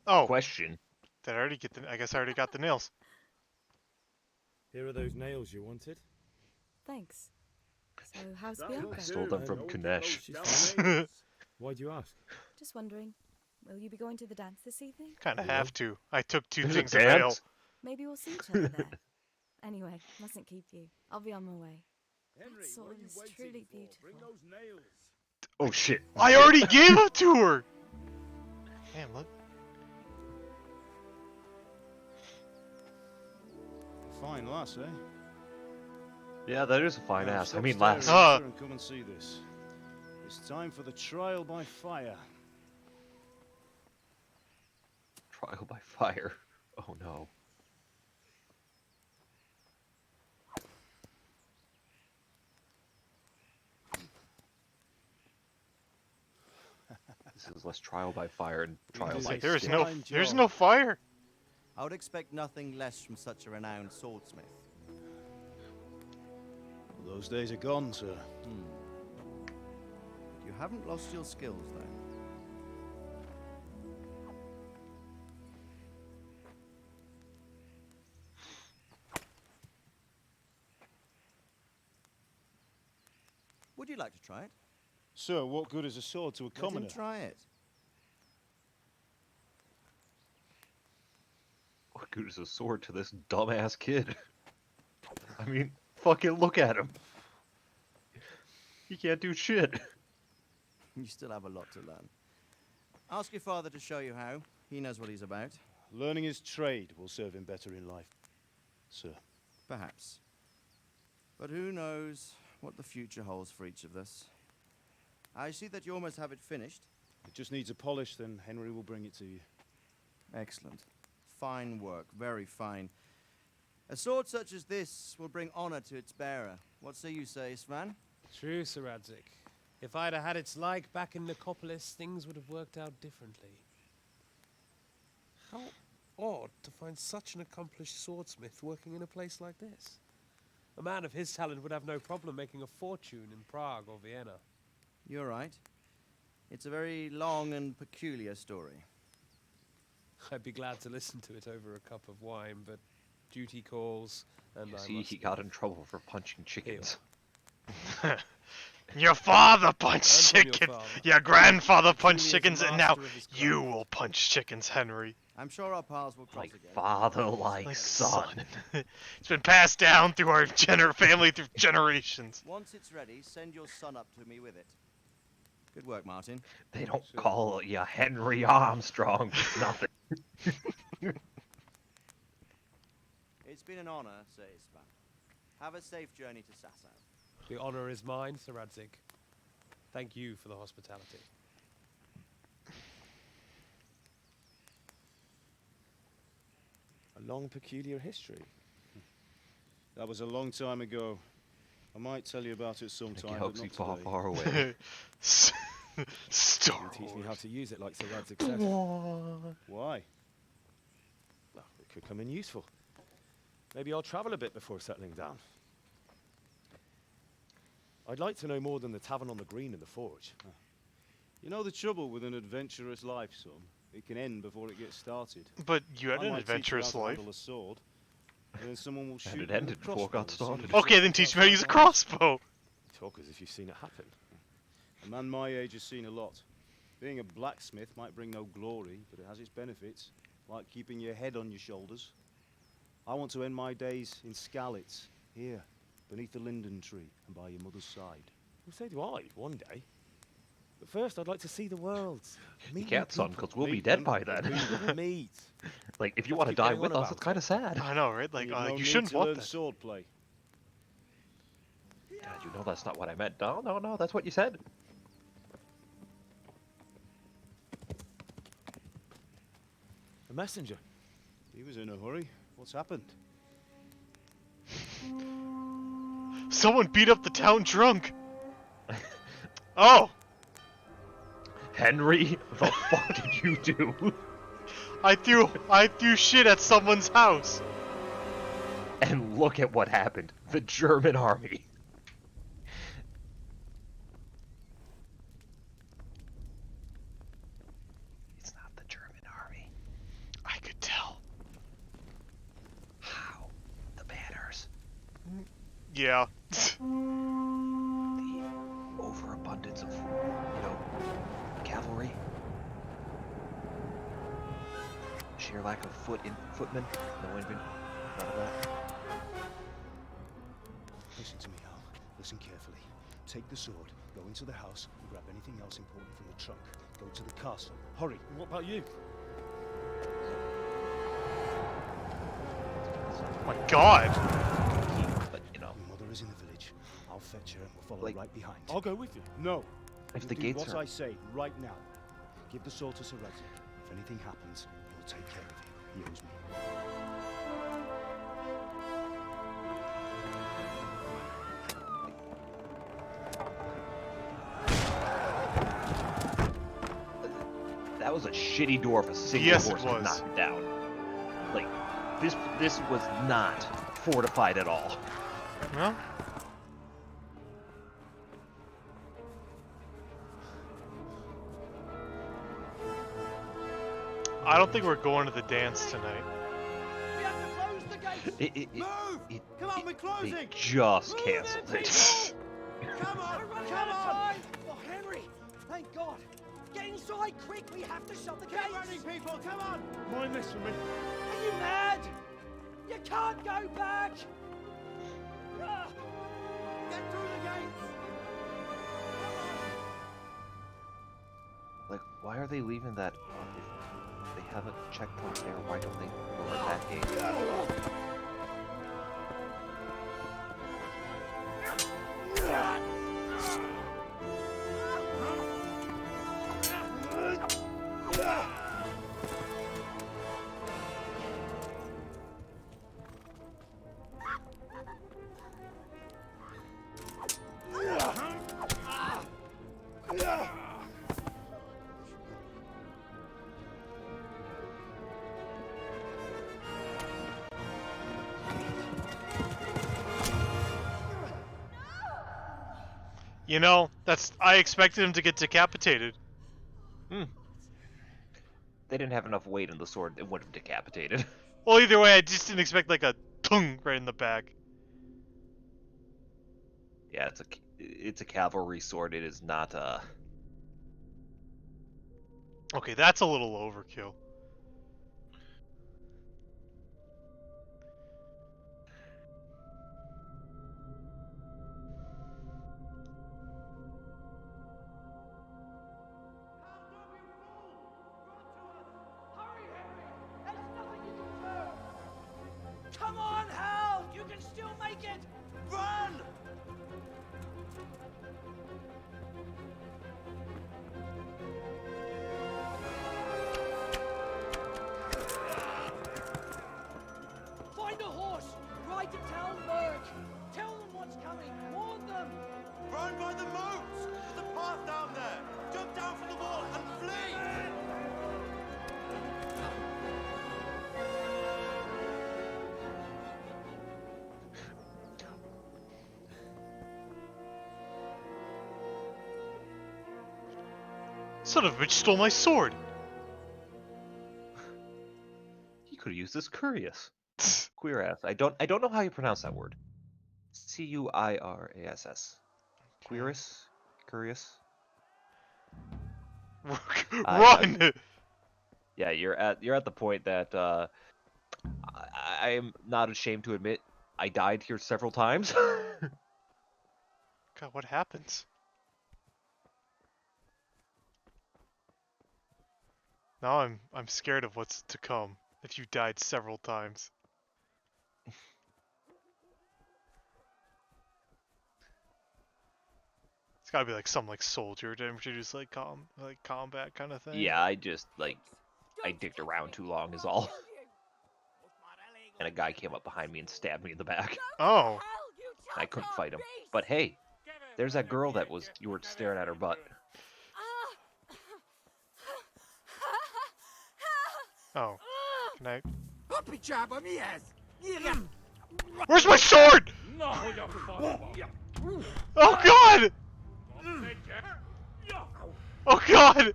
Oh. question. Did I already get the? I guess I already got the nails. Here are those nails you wanted. Thanks. So, how's I Bianca? stole them from Kunesh. Why'd you ask? Just wondering, will you be going to the dance this evening? Kinda have to. I took 2 There's a things of ale. dance? Maybe we'll see each other there. Anyway, mustn't keep you. I'll be on my way. Henry, That sword is truly beautiful. Bring those nails. Oh shit! I already gave it to her. Damn, look. Fine lass, eh? Yeah, that is a fine Now, ass. I stop mean, staring lass. at her and come and see this. It's time for the trial by fire. Trial by fire. Oh no. This is less trial by fire and trial by There's skin. there's no fire. I would expect nothing less from such a renowned swordsmith. Well, those days are gone, sir. You haven't lost your skills, though. Would you like to try it? Sir, what good is a sword to a Let commoner? him try it. What good is a sword to this dumbass kid? I mean, fucking look at him. He can't do shit. You still have a lot to learn. Ask your father to show you how. He knows what he's about. Learning his trade will serve him better in life, sir. Perhaps. But who knows what the future holds for each of us. I see that you almost have it finished. It just needs a polish, then Henry will bring it to you. Excellent. Fine work, very fine. A sword such as this will bring honor to its bearer. What say you, Svan? True, Sir Radzik. If I'd have had its like back in Nicopolis, things would have worked out differently. How odd to find such an accomplished swordsmith working in a place like this. A man of his talent would have no problem making a fortune in Prague or Vienna. You're right. It's a very long and peculiar story. I'd be glad to listen to it over a cup of wine, but duty calls, and See, he got in trouble for punching chickens. Your father punched I'm from your chickens. father. Your grandfather punched Truly is a chickens, and now master of his you will punch chickens, Henry. I'm sure our paths will cross again. Father, like son. It's been passed down through our family through generations. Once it's ready, send your son up to me with it. Good work, Martin. They don't call you Henry Armstrong for nothing. It's been an honor, Sir Isvan. Have a safe journey to Sasau. The honor is mine, Sir Radzik. Thank you for the hospitality. A long, peculiar history. That was a long time ago. I might tell you about it sometime, but galaxy not far, today. far away. Star You'll teach me how Wars. to use it like Sir Rad's successor. Why? Well, it could come in useful. Maybe I'll travel a bit before settling down. I'd like to know more than the tavern on the green and the forge. You know the trouble with an adventurous life, son? It can end before it gets started. But you had I an might teach you adventurous how to life. handle a sword, and then someone will shoot And it you with a ended before it got crossbow as soon as started. you Okay, set then foot teach me how to use a outside the house. crossbow. Talk as if you've seen it happen. A man my age has seen a lot. Being a blacksmith might bring no glory, but it has its benefits, like keeping your head on your shoulders. I want to end my days in Skalitz, here, beneath the linden tree and by your mother's side. Well, so do I, one day. But first, I'd like to see the world. You can't, son, because we'll be Meet dead them. by then. Meet. Like, if you Let's want to keep die going with on us, about it's kind of sad. I know, right? Like, You've no you need shouldn't to want learn that. swordplay. God, you know that's not what I meant. No, no, no, that's what you said. A messenger. He was in a hurry. What's happened? Someone beat up the town drunk. Oh, Henry, the fuck did you do? I threw shit at someone's house. And look at what happened. The German army. It's not the German army. I could tell. How? The banners. Yeah. The overabundance of, cavalry. Sheer lack of footmen. No infantry. None of that. Listen to me, Hal. Listen carefully. Take the sword, go into the house, and grab anything else important from the trunk. Go to the castle. Hurry. And what about you? Oh my God. But, Your mother is in the village. I'll fetch her and we'll follow Like- right behind. I'll go with you. No. If You the do gates what are- I say right now. Give the sword to Sir Radzik. If anything happens, he'll take care of you. He owes me. That was a shitty door if a single Yes, it horse could was. knock it down. Like, this was not fortified at all. Well, I don't think we're going to the dance tonight. We have to close the gates! Move! Come on, we're closing! They just Move cancelled then, it. people! Come on, come on! Oh, Henry, thank God. Get inside quick, we have to shut the gates! Get ready, people, come on! Mind this for me. Are you mad? You can't go back! Ah, get through the gates! Like, why are they leaving that? If they have a checkpoint there, why don't they lower that gate? You know, I expected him to get decapitated. They didn't have enough weight in the sword; it would have decapitated. Well, either way, I just didn't expect like a tung right in the back. Yeah, it's a cavalry sword. It is not a. Okay, that's a little overkill. Come on, Hal! You can still make it! Run! Son of a bitch stole my sword! He could have used this curious. Queer ass. I don't know how you pronounce that word. Cuirass. Queerus? Curious? Run! Yeah, you're at the point that I am not ashamed to admit I died here several times. God, what happens? Now I'm scared of what's to come if you died several times. It's gotta be like some like soldier to introduce like combat kind of thing. Yeah, I just I dicked around too long is all. And a guy came up behind me and stabbed me in the back. Oh. I couldn't fight him. But hey, there's that girl that you were staring at her butt. Oh. Can I? Mm. Where's my sword? Oh God! Oh God!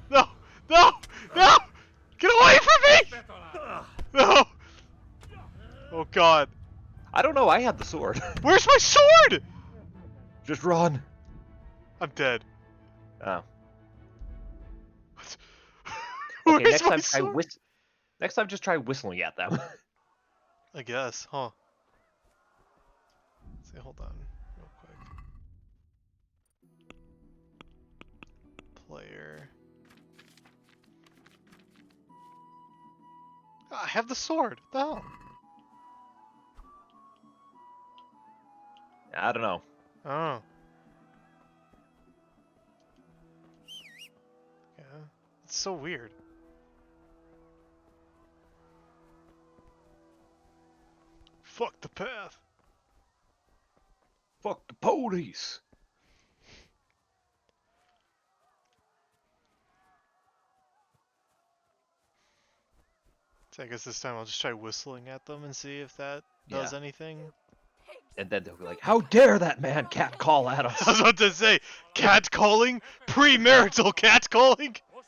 No! No! No! Get away from me! No! Oh God! I don't know. I had the sword. Where's my sword? Just run. I'm dead. Oh. Where's Okay, next my time sword? next time just try whistling at them. I guess, huh? Say, hold on, real quick. Player. Oh, I have the sword. What the hell? I don't know. Oh. Yeah. It's so weird. Fuck the path. Fuck the police. So I guess this time I'll just try whistling at them and see if that does anything. And then they'll be like, "How dare that man catcall at us?" I was about to say, catcalling? Premarital catcalling? Go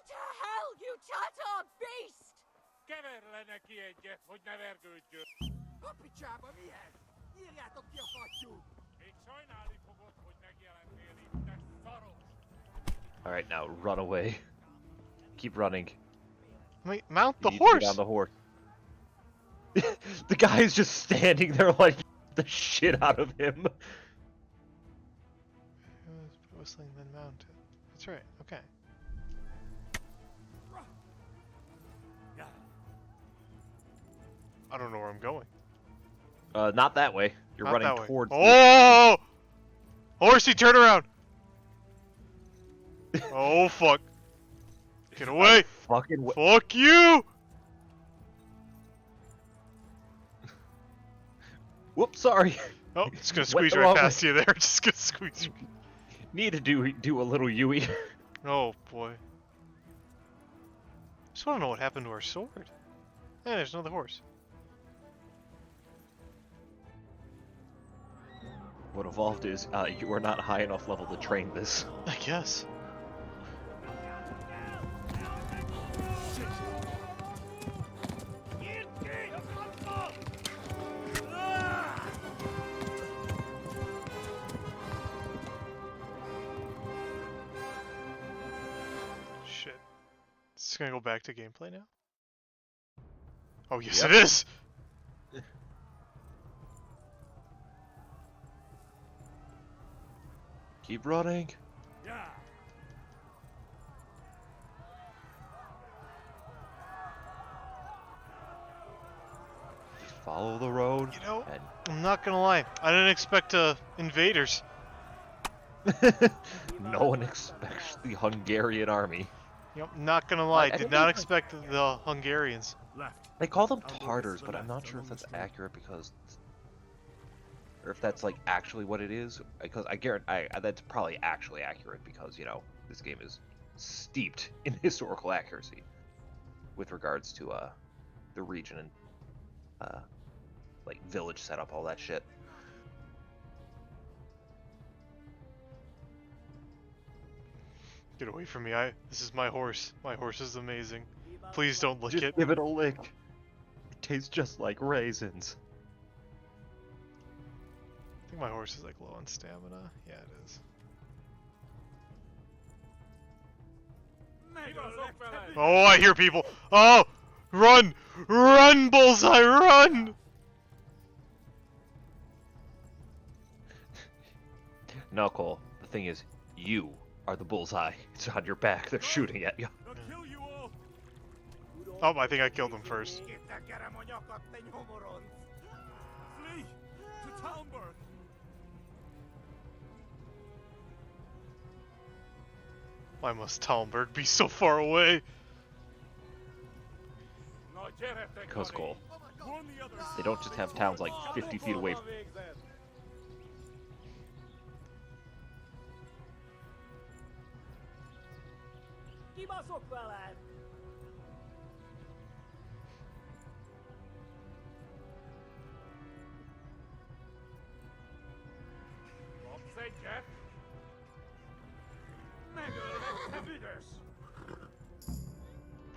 to hell, you Tatar beast! Alright, now run away. Keep running. Wait, mount You the need to get horse! on the horse. The guy's just standing there like the shit out of him. Whistling, then mount it. That's right, okay. I don't know where I'm going. Not that way. You're Not running that way. towards Oh! Horsey, turn around! Oh, fuck. Get away! Fuck you! Whoops, sorry. Oh, just gonna Went squeeze the right wrong past way. you there. Just gonna squeeze. Need to do a little Yui. Oh, boy. Just wanna know what happened to our sword. Hey, there's another horse. What evolved is you are not high enough level to train this. I guess. Shit. Is this gonna go back to gameplay now? Oh, yes, Yep. it is! Keep running. Just follow the road. You know, I'm not gonna lie. I didn't expect invaders. No one expects the Hungarian army. Yep, not gonna lie. I Did think not they- expect the Hungarians. They call them Tartars, but I'm not sure if that's accurate because, or if that's like actually what it is. Because I guarantee that's probably actually accurate because this game is steeped in historical accuracy with regards to the region and like village setup, all that shit. Get away from me. This is my horse. My horse is amazing. Please don't lick Just it. give it a lick. It tastes just like raisins. I think my horse is like low on stamina. Yeah, it is. Oh, I hear people. Oh, run, run, Bullseye, run! No, Cole. The thing is, you are the bullseye. It's on your back. They're shooting at you. Oh, I think I killed him first. Flee to Talmberg. Why must Talmberg be so far away? Because, Cole, they don't just have towns like 50 feet away.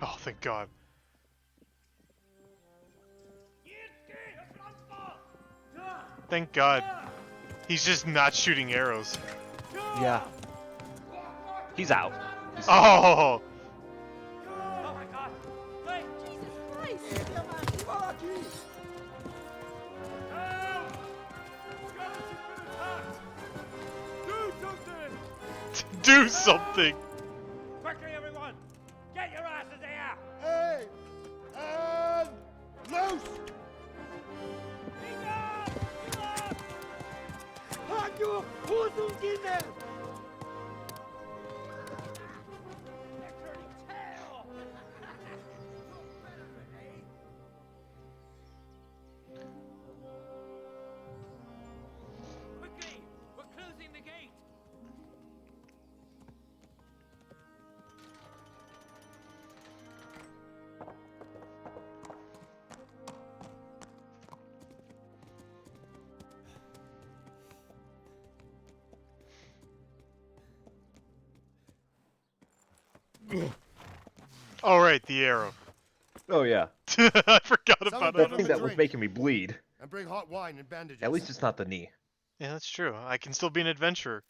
Oh, thank God. Thank God. He's just not shooting arrows. Yeah. He's out. Oh! Oh my God! Wait! Jesus Christ! Do something! Quickly, everyone! Get your asses here! Hey! And loose! Haku! Huzungine! Quickly! We're closing the gate! All right, the arrow. Oh, yeah. I forgot about That it. thing that was making me bleed. And bring hot wine and bandages. At least it's not the knee. Yeah, that's true. I can still be an adventurer.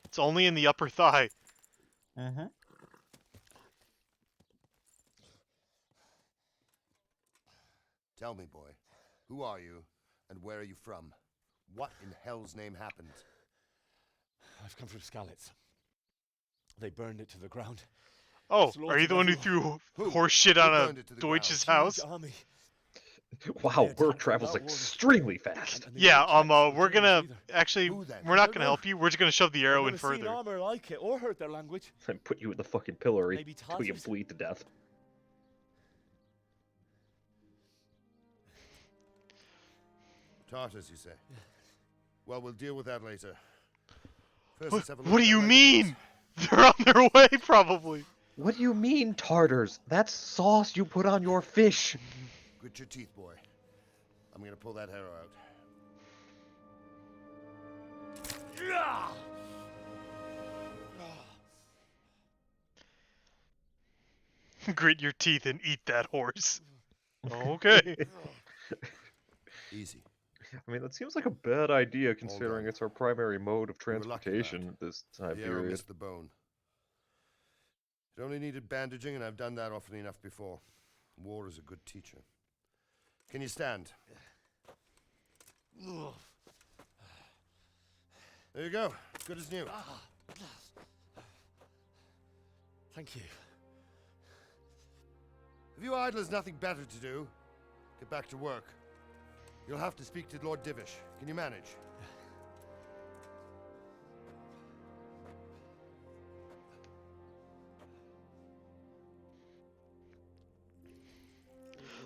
It's only in the upper thigh. Uh-huh. Tell me, boy, who are you and where are you from? What in hell's name happened? I've come from Skalitz. They burned it to the ground. Oh, are Slaughtered you the one who everyone. threw horse shit on burned a it to the Deutsch's ground? house? Huge army. Wow, word travels extremely fast. Yeah, we're gonna actually, we're not gonna help you. We're just gonna shove the arrow in I've never seen further. armor like it or heard their language. And put you in the fucking pillory Maybe until you Tarsus? bleed to death. Tartars, you say? Well, we'll deal with that later. First, let's have a look What at do you that mean? They're on their way, probably. What do you mean, tartars? That's sauce you put on your fish. Grit your teeth, boy. I'm gonna pull that arrow out. Grit your teeth and eat that horse. Okay. Easy. I mean, that seems like a bad idea done. considering it's our primary mode of You were lucky, lad. transportation at this time The arrow period. missed the bone. It only needed bandaging, and I've done that often enough before. War is a good teacher. Can you stand? There you go. Good as new. Thank you. If you idlers nothing better to do, get back to work. You'll have to speak to Lord Divish. Can you manage?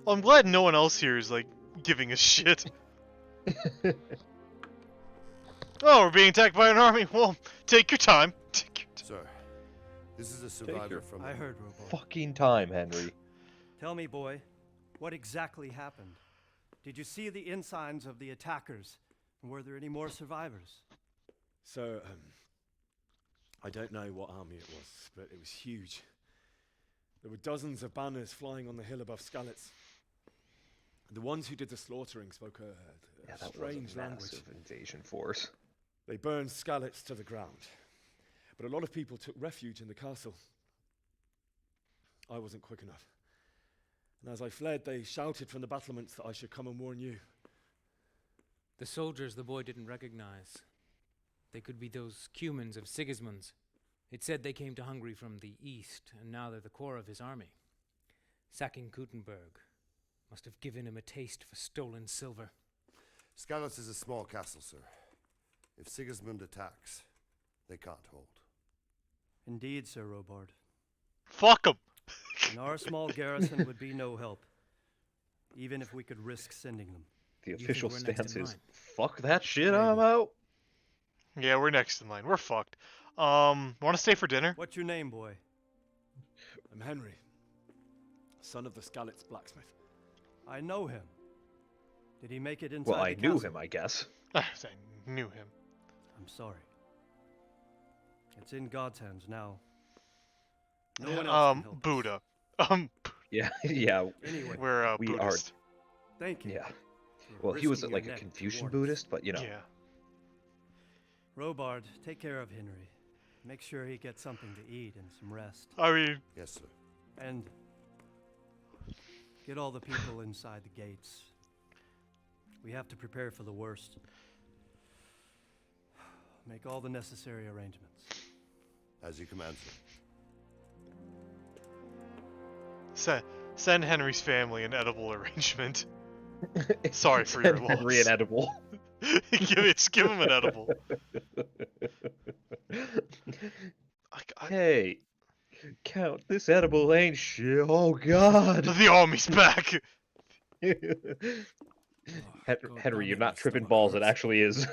Well, I'm glad no one else here is like giving a shit. Oh, we're being attacked by an army. Well, take your time. Sir, this is a survivor from. I heard, Robo. Fucking time, Henry. Tell me, boy, what exactly happened? Did you see the ensigns of the attackers? And were there any more survivors? So, I don't know what army it was, but it was huge. There were dozens of banners flying on the hill above Skalitz. The ones who did the slaughtering spoke a That was strange a language. massive invasion force. They burned Skalitz to the ground, but a lot of people took refuge in the castle. I wasn't quick enough. And as I fled, they shouted from the battlements that I should come and warn you. The soldiers the boy didn't recognize. They could be those Cumans of Sigismund's. It said they came to Hungary from the east, and now they're the core of his army. Sacking Gutenberg must have given him a taste for stolen silver. Skalitz is a small castle, sir. If Sigismund attacks, they can't hold. Indeed, Sir Robard. Fuck him! And our small garrison would be no help, even if we could risk sending them. The official stance is, fuck that shit, I'm out. Yeah, we're next in line. We're fucked. Want to stay for dinner? What's your name, boy? I'm Henry, son of the Skalitz blacksmith. I know him. Did he make it inside Well, I the knew castle? him, I guess. I knew him. I'm sorry. It's in God's hands now. No one else can help Buddha. Yeah, yeah. Anyway, we're we Buddhist. Thank you. Yeah. for Well, he was risking like your a neck to Confucian warn us. Buddhist, but you know. Yeah. Robard, take care of Henry. Make sure he gets something to eat and some rest. I mean... Yes, sir. And get all the people inside the gates. We have to prepare for the worst. Make all the necessary arrangements. As you command, Send Henry's family an edible arrangement. Sorry for Send your loss. Henry an edible. Just give him an edible. Hey, Count, this edible ain't shit. Oh God. The army's back. Henry, you're not tripping balls. It actually is.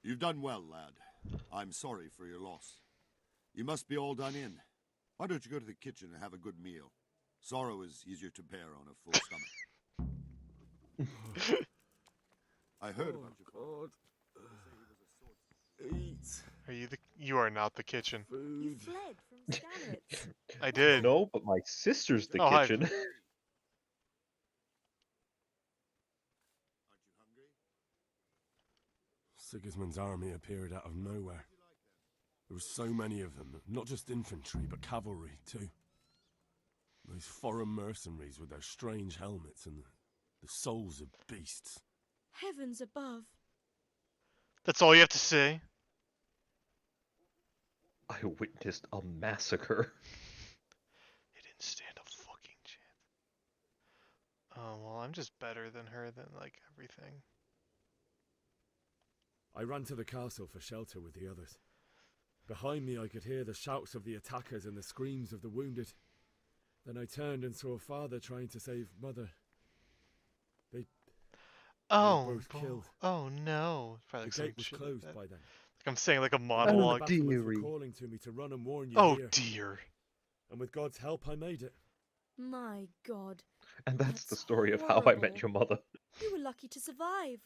You've done well, lad. I'm sorry for your loss. You must be all done in. Why don't you go to the kitchen and have a good meal? Sorrow is easier to bear on a full stomach. I heard about your God. Eat. Are you the? You are not the kitchen. You fled from Skalitz. I did. No, but my sister's the Oh, hi. kitchen. Sigismund's army appeared out of nowhere. There were so many of them, not just infantry, but cavalry too. Those foreign mercenaries with their strange helmets and the souls of beasts. Heavens above. That's all you have to say. I witnessed a massacre. He didn't stand a fucking chance. Oh, well, I'm just better than her than, like, everything. I ran to the castle for shelter with the others. Behind me I could hear the shouts of the attackers and the screams of the wounded. Then I turned and saw father trying to save mother. They Oh, were both killed. Oh no. Probably The some gate was shit closed like that. by then. Like I'm saying like a And monologue. the battlements were calling to me to run and warn you Oh here. dear. And with God's help I made it. My God. And that's the story of how I met your mother. You were lucky to survive.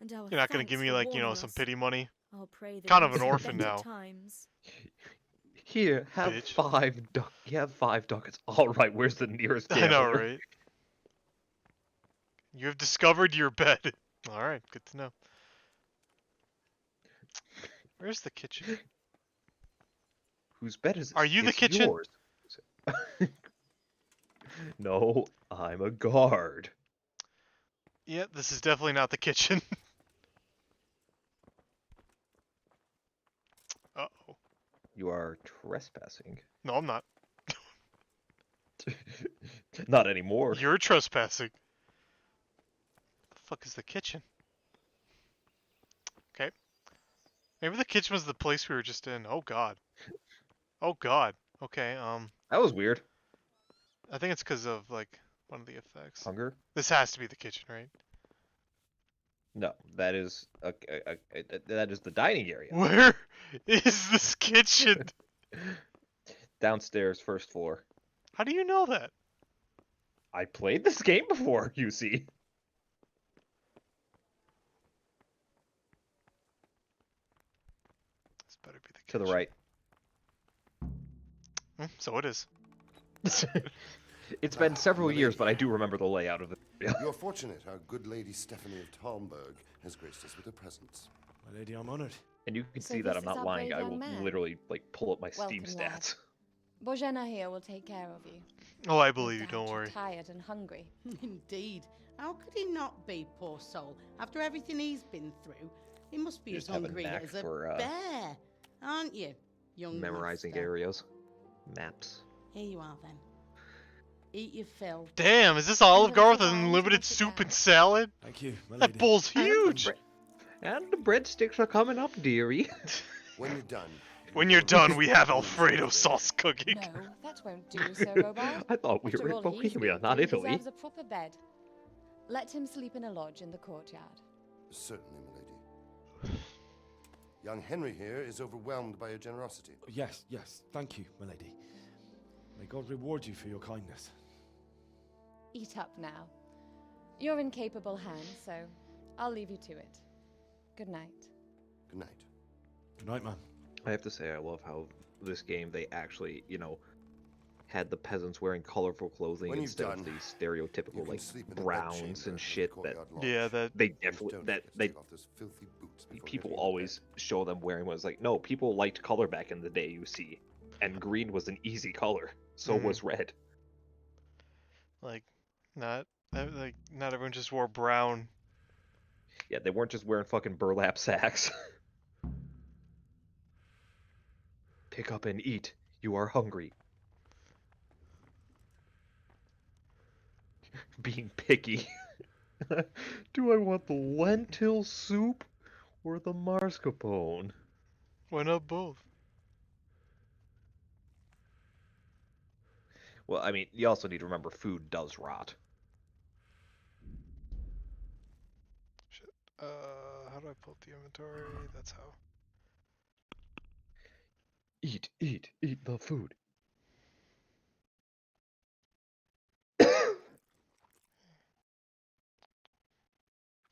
And our You're not gonna thanks give me for like, you know, warning some us. pity money. I'll pray that Kind you of an see orphan better now. Times. Here, have Bitch. 5 You have 5 ducats. All right, where's the nearest I know, gambler? right? You have discovered your bed. Alright, good to know. Where's the kitchen? Whose bed is this? Are you the It's kitchen? yours. No, I'm a guard. Yeah, this is definitely not the kitchen. Uh-oh. You are trespassing. No, I'm not. Not anymore. You're trespassing. The fuck is the kitchen? Okay. Maybe the kitchen was the place we were just in. Oh god. Oh god. Okay, That was weird. I think it's because of, like, one of the effects. Hunger? This has to be the kitchen, right? No, that is that is the dining area. Where is this kitchen? Downstairs, first floor. How do you know that? I played this game before, you see. better be the To the right. So it is. It's been several years, but I do remember the layout of it. You're fortunate our good lady Stephanie of Talmberg has graced us with her presence. My lady, I'm honored. And you can So see that this I'm is not our lying. brave I young will man. literally like pull up my Steam Welcome, lad. stats. Bojana here will take care of you. Oh, I No believe you. doubt Don't you're worry. tired and hungry. Indeed. How could he not be, poor soul? After everything he's been through, he must be You as just have a hungry knack as a for, bear, aren't you, young Memorizing master? areas, maps. Here you are, then. Eat your fill. Damn, is this And Olive a little Garden with wine to unlimited wash it soup down. and salad? Thank you, my That lady. bowl's huge. And the breadsticks are coming up, dearie. When you're done. When you're done, we have Alfredo sauce cooking. No, that won't do, Sir Robard. I thought we After were in all he's Bohemia, been not through, Italy. He deserves a proper bed. Let him sleep in a lodge in the courtyard. Certainly, milady. Young Henry here is overwhelmed by your generosity. Yes, yes. Thank you, my lady. May God reward you for your kindness. Eat up now. You're in capable hands, so I'll leave you to it. Good night. Good night. Good night, man. I have to say, I love how this game, they actually, you know, had the peasants wearing colorful clothing When you've instead done, of these stereotypical, can like, sleep in a browns bedchamber in and the shit that, courtyard lodge. Yeah, that they definitely, Don't that forget to they, take off those filthy boots before people getting into always show them wearing was like, no, people liked color back in the day, you see. And green was an easy color. So was red. Like, not everyone just wore brown. Yeah, they weren't just wearing fucking burlap sacks. Pick up and eat. You are hungry. Being picky. Do I want the lentil soup or the mascarpone? Why not both? Well, I mean, you also need to remember food does rot. Shit. How do I pull up the inventory? That's how. Eat, eat, eat the food.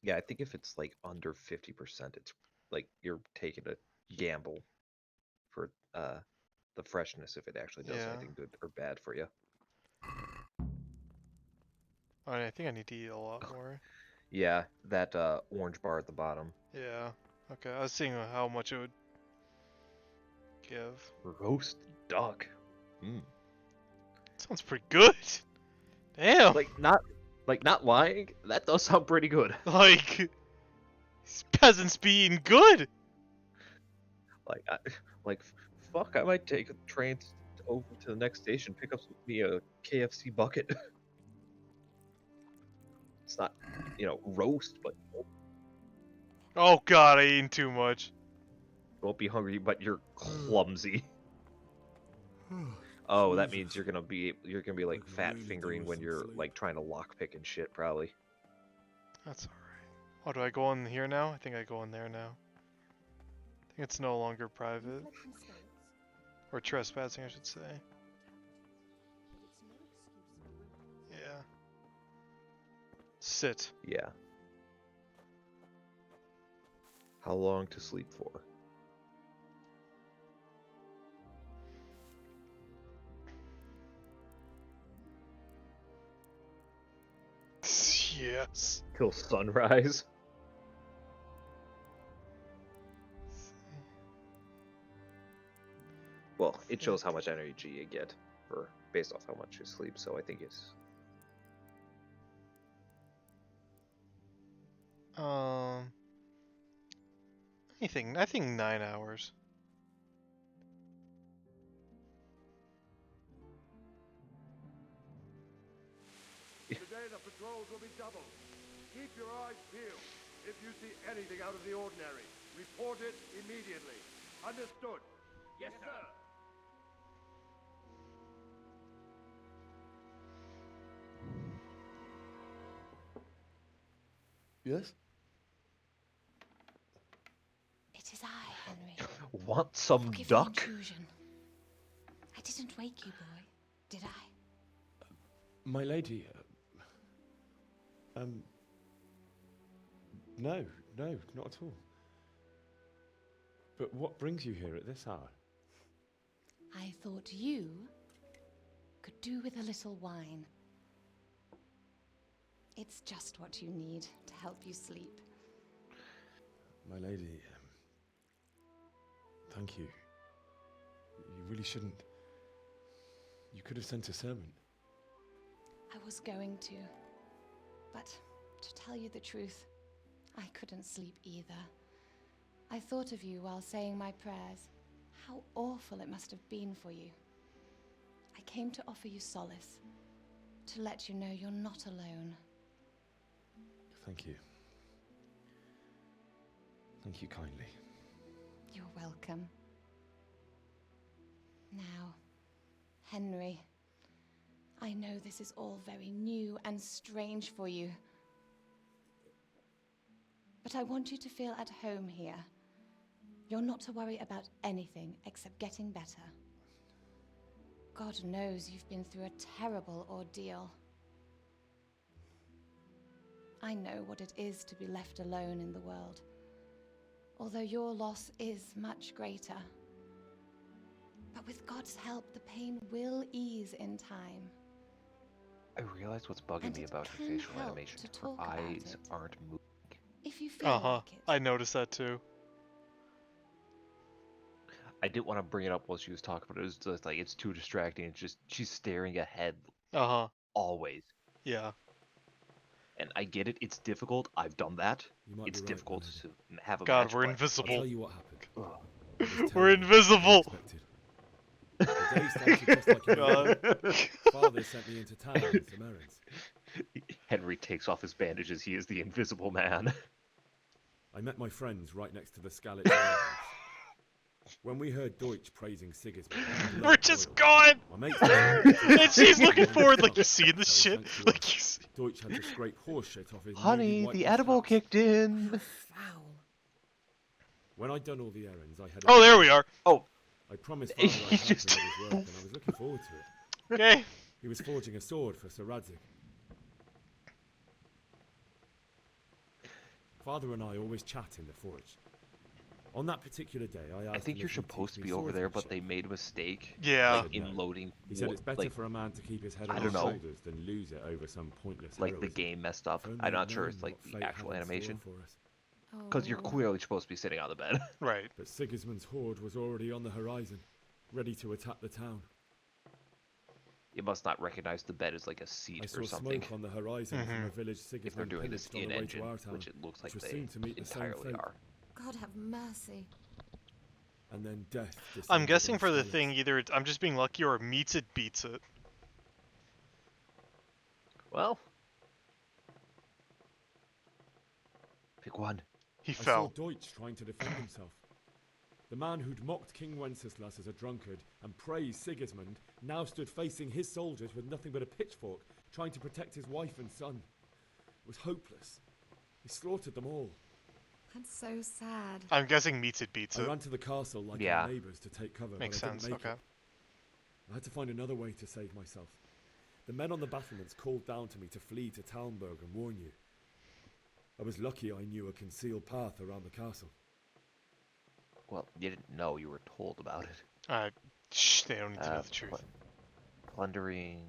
Yeah, I think if it's like under 50%, it's like you're taking a gamble for the freshness if it actually does anything good or bad for you. I think I need to eat a lot more. Yeah, that orange bar at the bottom. Yeah. Okay, I was seeing how much it would give. Roast duck. Sounds pretty good. Damn. Like not lying. That does sound pretty good. Like these peasants be eating good. Fuck, I might take a train over to the next station, pick up me a KFC bucket. It's not, you know, roast, but Oh god, I eating too much. you won't be hungry, but you're clumsy. Oh, that means you're gonna be like fat fingering when you're like trying to lockpick and shit, probably. That's alright. Oh, do I go in here now? I think I go in there now. I think it's no longer private. Or trespassing, I should say. Yeah. Sit. Yeah. How long to sleep for? Yes. Till sunrise. Well, it shows how much energy you get for based off how much you sleep, so I think it's I think 9 hours. Today the patrols will be doubled. Keep your eyes peeled. If you see anything out of the ordinary, report it immediately. Understood? Yes, sir. Yes? It is I, Henry. Want some Forgive the duck? intrusion. I didn't wake you, boy, did I? My lady, no, not at all. But what brings you here at this hour? I thought you could do with a little wine. It's just what you need to help you sleep. My lady, thank you. You really shouldn't. You could have sent a servant. I was going to. But to tell you the truth, I couldn't sleep either. I thought of you while saying my prayers. How awful it must have been for you. I came to offer you solace, to let you know you're not alone. Thank you. Thank you kindly. You're welcome. Now, Henry, I know this is all very new and strange for you. But I want you to feel at home here. You're not to worry about anything except getting better. God knows you've been through a terrible ordeal. I know what it is to be left alone in the world, although your loss is much greater. But with God's help, the pain will ease in time. I realize what's bugging me about her facial animation. Her eyes aren't moving. If you feel like it. I noticed that too. I didn't want to bring it up while she was talking, but it was just like, it's too distracting. It's just, she's staring ahead. Always. Yeah. And I get it, it's difficult. I've done that. It's be right, difficult to have a God, match, we're but- invisible. I'll tell you what happened. We're invisible! The day started just like you were. Father sent me into town with some errands. Henry takes off his bandages. He is the invisible man. I met my friends right next to the Scalit's warehouse. When we heard Deutsch praising Sigismund, We're just gone! And she's looking forward like you see this shit. Like you see. Deutsch had to scrape horse shit off his Honey, newly the whitened edible chaps. kicked in. When I'd done all the errands, I had. Oh, there we are. Oh. I promised Father I'd help him with his work, and I was looking forward to it. Okay. He was forging a sword for Sir Radzig. Father and I always chat in the forge. On that particular day, I asked I think him you're if he'd supposed to teach be me over there, but swordsmanship. they made a mistake. Yeah. Like, in loading. He said it's better like, for a man to keep his head I on don't his know. shoulders than lose it over some pointless Like, the heroism. game messed up. If only I'm not I'd sure known it's like what the fate actual had in store animation. for us. Because you're clearly supposed to be sitting on the bed. Right. But Sigismund's horde was already on the horizon, ready to attack the town. You must not recognize the bed as like a seat I saw or something. smoke on the horizon from a village If they're Sigismund doing this pillaged on the way in-engine, to our town, which it looks like was they soon to meet the same entirely fate. are. God have mercy. And then death. I'm descended guessing on for the Skellige. thing, either I'm just being lucky or meets it beats it. Well. Pick one. He I fell. saw Deutsch trying to defend himself. The man who'd mocked King Wenceslas as a drunkard and praised Sigismund now stood facing his soldiers with nothing but a pitchfork, trying to protect his wife and son. It was hopeless. He slaughtered them all. That's so sad. I'm guessing meets it beats I it. ran to the castle like Yeah. our neighbours to take cover, Makes but I didn't sense, make okay. it. I had to find another way to save myself. The men on the battlements called down to me to flee to Talmberg and warn you. I was lucky I knew a concealed path around the castle. Well, you didn't know. You were told about it. Shh, they don't need to know the truth. Plundering,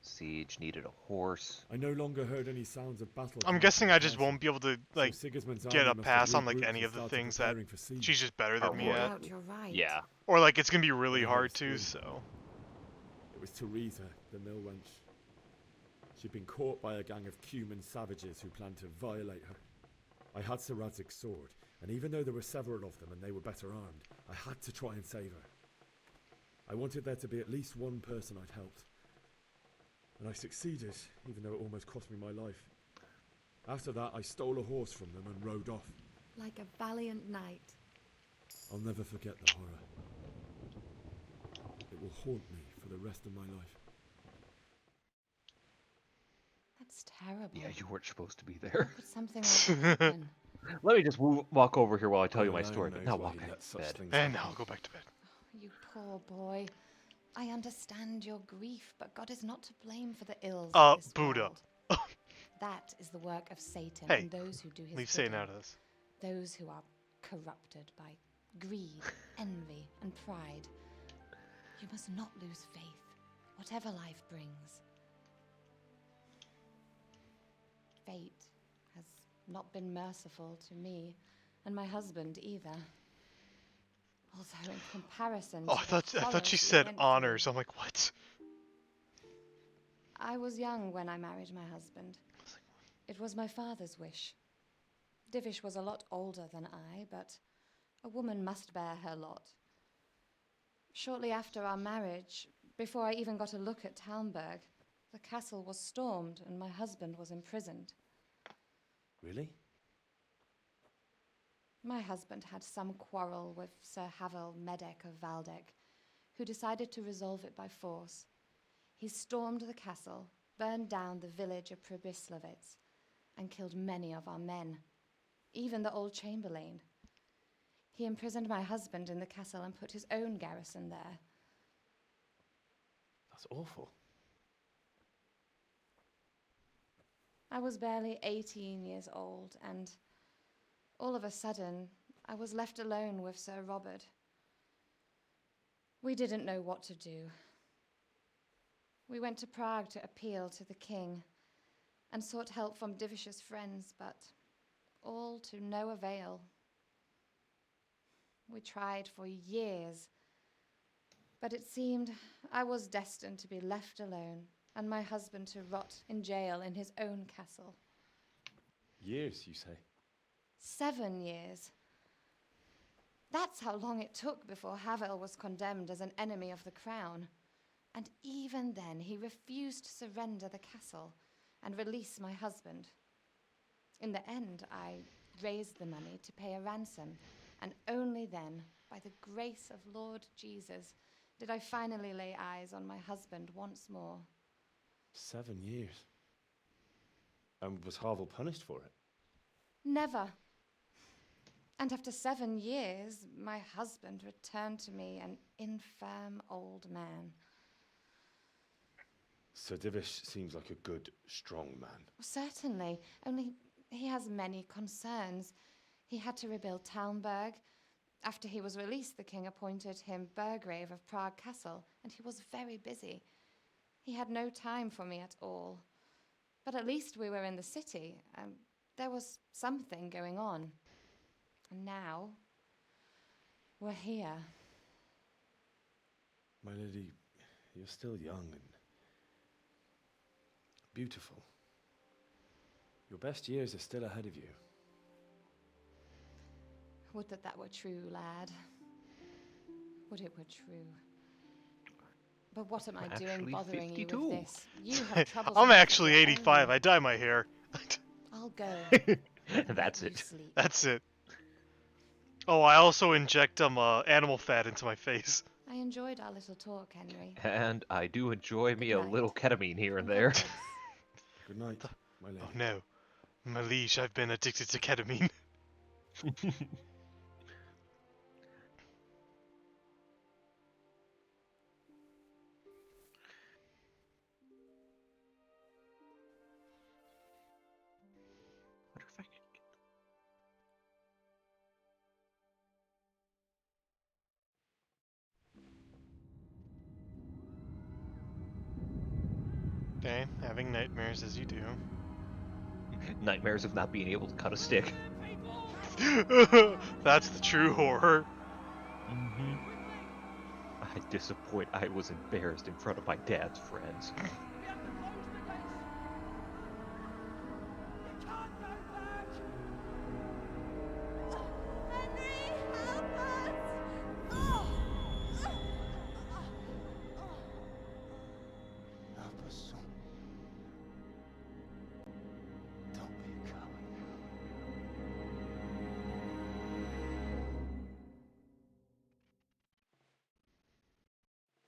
siege, needed a horse. I no longer heard any sounds of battle. I'm coming guessing from the I just castle. won't be able to So like Sigismund's get army a must have pass on like regrouped any and of the started things that preparing for siege. she's just better than me right. at. You're right. Yeah. Or like it's gonna be really Yeah, hard it's too. true. So It was Teresa, the mill wench. She'd been caught by a gang of Cuman savages who planned to violate her. I had Sir Radzig's sword, and even though there were several of them and they were better armed, I had to try and save her. I wanted there to be at least one person I'd helped. And I succeeded, even though it almost cost me my life. After that, I stole a horse from them and rode off. Like a valiant knight. I'll never forget the horror. It will haunt me for the rest of my life. That's terrible. Yeah, you weren't supposed to be there. Could something like that happen? Let me just walk over here while I tell you my Alone story, but knows now why walk he back lets to such bed. things and happen. now I'll go back to bed. You poor boy. I understand your grief, but God is not to blame for the ills of this Buddha. world. That is the work of Satan Hey, and those who do his leave Satan bidding. out of this. Those who are corrupted by greed, envy, and pride. You must not lose faith, whatever life brings. Fate has not been merciful to me, and my husband either. Also, in comparison Oh, to I thought she said honors. I'm like, what? I was young when I married my husband. It was my father's wish. Divish was a lot older than I, but a woman must bear her lot. Shortly after our marriage, before I even got a look at Talmberg, the castle was stormed and my husband was imprisoned. Really? My husband had some quarrel with Sir Havel Medek of Valdek, who decided to resolve it by force. He stormed the castle, burned down the village of Pribyslavitz, and killed many of our men, even the old chamberlain. He imprisoned my husband in the castle and put his own garrison there. That's awful. I was barely 18 years old, and all of a sudden, I was left alone with Sir Robert. We didn't know what to do. We went to Prague to appeal to the king and sought help from Divish's friends, but all to no avail. We tried for years, but it seemed I was destined to be left alone and my husband to rot in jail in his own castle. Years, you say? 7 years. That's how long it took before Havel was condemned as an enemy of the crown. And even then, he refused to surrender the castle and release my husband. In the end, I raised the money to pay a ransom, and only then, by the grace of Lord Jesus, did I finally lay eyes on my husband once more. 7 years. And was Havel punished for it? Never. And after 7 years, my husband returned to me an infirm old man. Sir Divish seems like a good, strong man. Certainly, only he has many concerns. He had to rebuild Talmberg. After he was released, the king appointed him Burgrave of Prague Castle, and he was very busy. He had no time for me at all. But at least we were in the city, and there was something going on. And now, we're here. My lady, you're still young and beautiful. Your best years are still ahead of you. Would that that were true, lad. Would it were true. But what am I doing bothering 52. You with this? You have troubles. I'm actually 85. I dye my hair. I'll go. That's it. That's it. Oh, I also inject animal fat into my face. I enjoyed our little talk, Henry. And I do enjoy me a little ketamine here and there. Good night, my lady. Oh no. My liege, I've been addicted to ketamine. Okay, having nightmares as you do. Nightmares of not being able to cut a stick. That's the true horror. I was embarrassed in front of my dad's friends.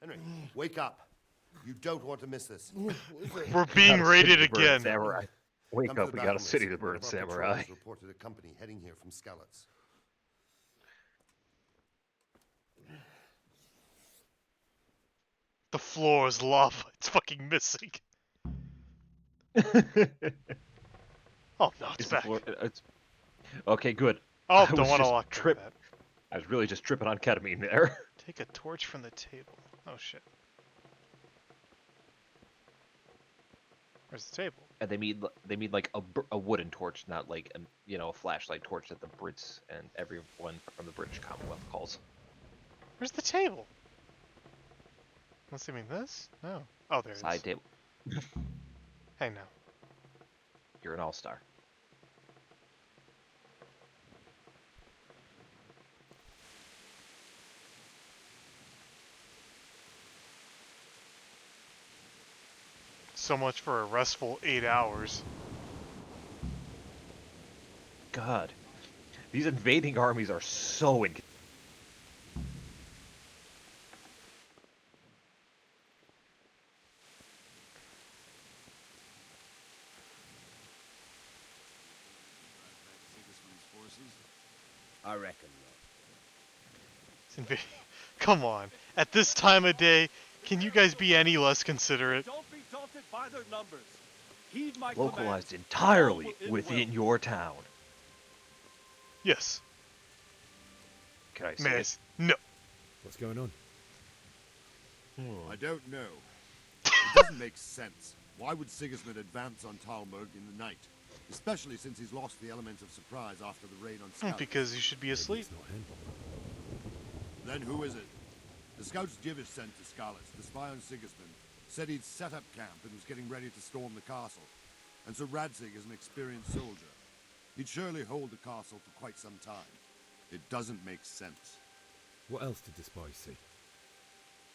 Henry, wake up. You don't want to miss this. We're being raided again. Samurai. Wake up, we got a City of the Bird Samurai. Reported a company heading here from Skalitz. The floor is lava. It's fucking missing. Oh no, it's back. Okay, good. Oh, don't want to lock that. I was really just tripping on ketamine there. Take a torch from the table. Oh shit. Where's the table? And they mean like a wooden torch, not like a flashlight torch that the Brits and everyone from the British Commonwealth calls. Where's the table? Unless they mean this? No. Oh, there it is. Side table. Hey now. You're an all-star. So much for a restful 8 hours. God. These invading armies are so I reckon not. Come on. At this time of day, can you guys be any less considerate? Don't be daunted by their numbers. Heed my localized commands. entirely All will within your town. Yes. Can I see Man, it? no. What's going on? I don't know. It doesn't make sense. Why would Sigismund advance on Talmberg in the night? Especially since he's lost the element of surprise after the raid on Scouts. Because you should be asleep. Then who is it? The scouts Jivish sent to Skalitz to spy on Sigismund said he'd set up camp and was getting ready to storm the castle. And so Radzig is an experienced soldier. He'd surely hold the castle for quite some time. It doesn't make sense. What else did the spies see?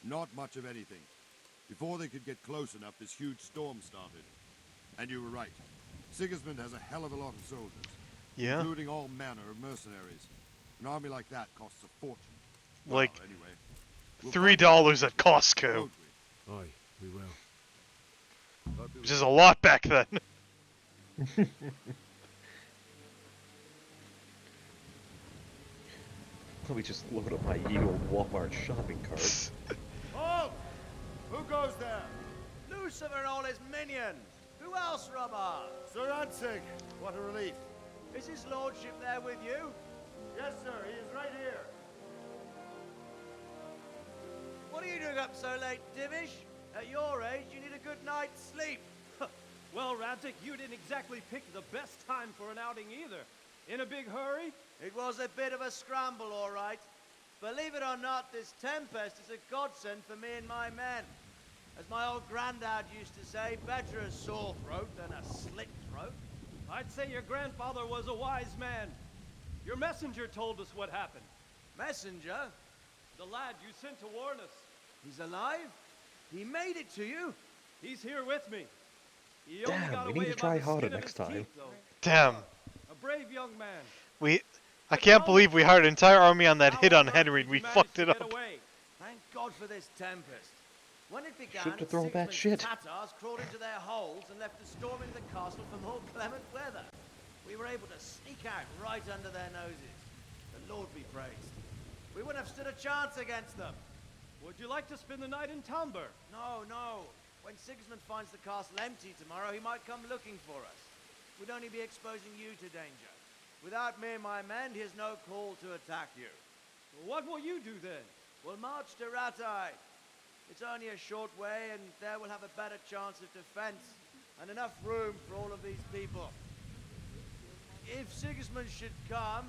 Not much of anything. Before they could get close enough, this huge storm started. And you were right. Sigismund has a hell of a lot of soldiers. Yeah. Including all manner of mercenaries. An army like that costs a fortune. Like, well, anyway, $3 at Costco. Aye, we will. Which is a lot back then. Let me just load up my ye old Walmart shopping cart. Halt! Who goes there? Lucifer and all his minions. Who else, Robber? Sir Ansig, what a relief. Is his lordship there with you? Yes, sir, he is right here. What are you doing up so late, Divish? At your age, you need a good night's sleep. Well, Radzig, you didn't exactly pick the best time for an outing either. In a big hurry? It was a bit of a scramble, all right. Believe it or not, this tempest is a godsend for me and my men. As my old granddad used to say, better a sore throat than a slit throat. I'd say your grandfather was a wise man. Your messenger told us what happened. Messenger? The lad you sent to warn us. He's alive? He made it to you? He's here with me. He only Damn, got we away need to by try the harder skin of next his time. teeth, though. Damn. A brave young man. I can't believe we hired an entire army on that hit on Henry and we fucked it up. Thank God for this tempest. When it began, Shoot to throw back Sigismund's shit. Tatars crawled into their holes and left the storming of the castle for more clement weather. We were able to sneak out right under their noses. The Lord be praised. We wouldn't have stood a chance against them. Would you like to spend the night in Talmberg? No, no. When Sigismund finds the castle empty tomorrow, he might come looking for us. We'd only be exposing you to danger. Without me and my men, he has no call to attack you. What will you do then? We'll march to Ratai. It's only a short way, and there we'll have a better chance of defense and enough room for all of these people. If Sigismund should come,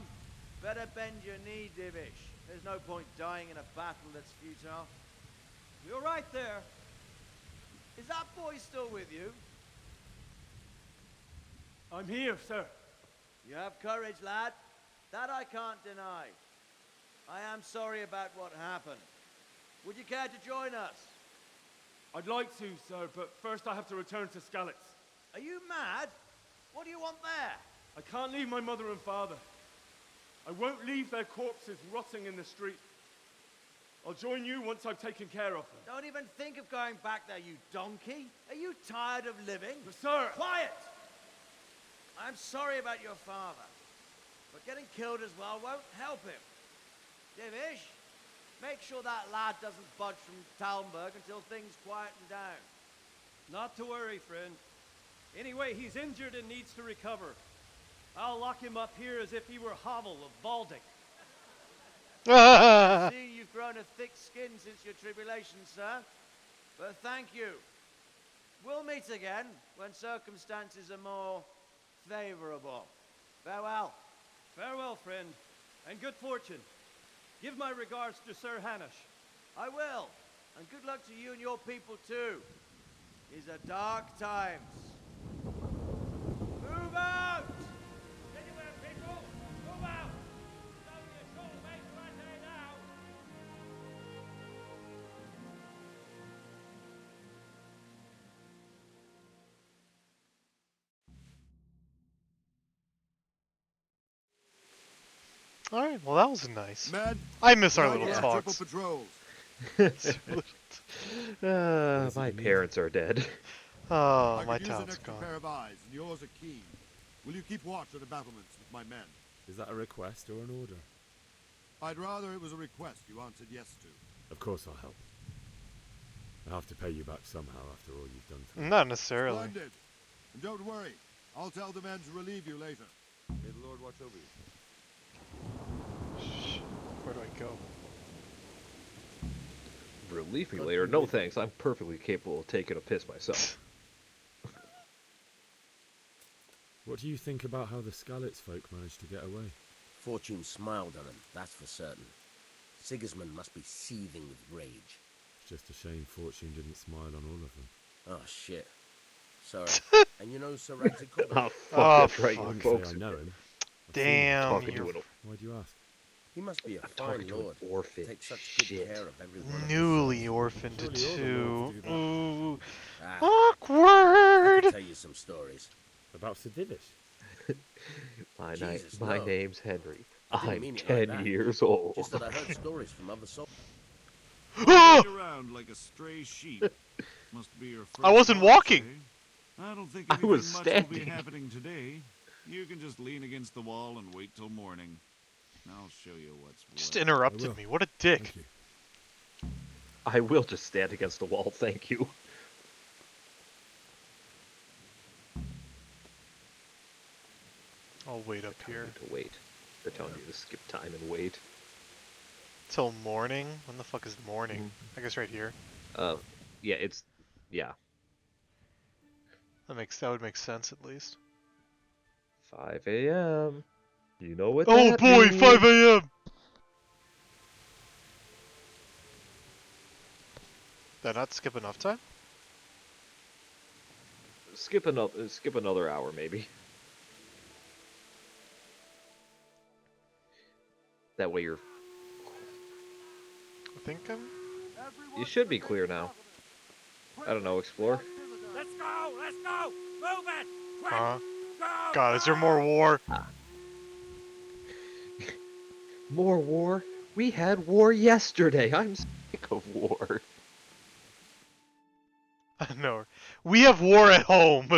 better bend your knee, Divish. There's no point dying in a battle that's futile. You're right there. Is that boy still with you? I'm here, sir. You have courage, lad. That I can't deny. I am sorry about what happened. Would you care to join us? I'd like to, sir, but first I have to return to Skalitz. Are you mad? What do you want there? I can't leave my mother and father. I won't leave their corpses rotting in the street. I'll join you once I've taken care of them. Don't even think of going back there, you donkey. Are you tired of living? But sir! Quiet! I'm sorry about your father, but getting killed as well won't help him. Divish, make sure that lad doesn't budge from Talmberg until things quieten down. Not to worry, friend. Anyway, he's injured and needs to recover. I'll lock him up here as if he were Havel of Baldic. I've seen you've grown a thick skin since your tribulation, sir. But thank you. We'll meet again when circumstances are more favorable. Farewell. Farewell, friend, and good fortune. Give my regards to Sir Hanish. I will. And good luck to you and your people too. These are dark times. Move out! Anywhere, people! Move out! It's only a short way to Rattay now. Alright, well that was nice. Men, I miss our tonight little we have talks. triple patrols. My parents are dead. Oh, I my could use an town's extra gone. pair of eyes, and yours are keen. Will you keep watch on the battlements with my men? Is that a request or an order? I'd rather it was a request you answered yes to. Of course I'll help. I have to pay you back somehow after all you've done for me. Not necessarily. Splendid. And don't worry, I'll tell the men to relieve you later. May the Lord watch over you. Where do I go? Relieve me later? No thanks, I'm perfectly capable of taking a piss myself. What do you think about how the Skalitz folk managed to get away? Fortune smiled on him, that's for certain. Sigismund must be seething with rage. It's just a shame Fortune didn't smile on all of them. Oh, shit. Sorry. And you know Sir Radzig Kobylt? That's right, you Fuck. folks. I know him. Damn, Talking to an Why do you ask? He must be a talking fine to an lord. orphan. Take such good Shit. care of everyone. Newly orphaned Surely all the too. lords do that. Ooh. I Awkward! can tell you some stories. About Sir Divish? Jesus, my no. name's Henry. I didn't I'm mean it 10 like that. years old. Just that I heard stories from other soldiers. Walking around like a stray sheep. Must be your first I wasn't march, walking. eh? I don't think I anything was much will be standing. happening today. You can just lean against the wall and wait till morning. I'll show you what's Just what. interrupted me. What a dick. Thank you. I will just stand against the wall, thank you. I'll wait up here. To wait. They're telling you to skip time and wait. Till morning? When the fuck is morning? I guess right here. Yeah, yeah. That would make sense at least. 5 a.m. You know what Oh that boy, means. 5 a.m. Did I not skip enough time? Skip another hour, maybe. That way you're... I think I'm... You should be clear now. I don't know, explore. Let's go! Let's go! Move it! Quick! Huh? Go! God, is there more war? More war? We had war yesterday. I'm sick of war. I know. We have war at home.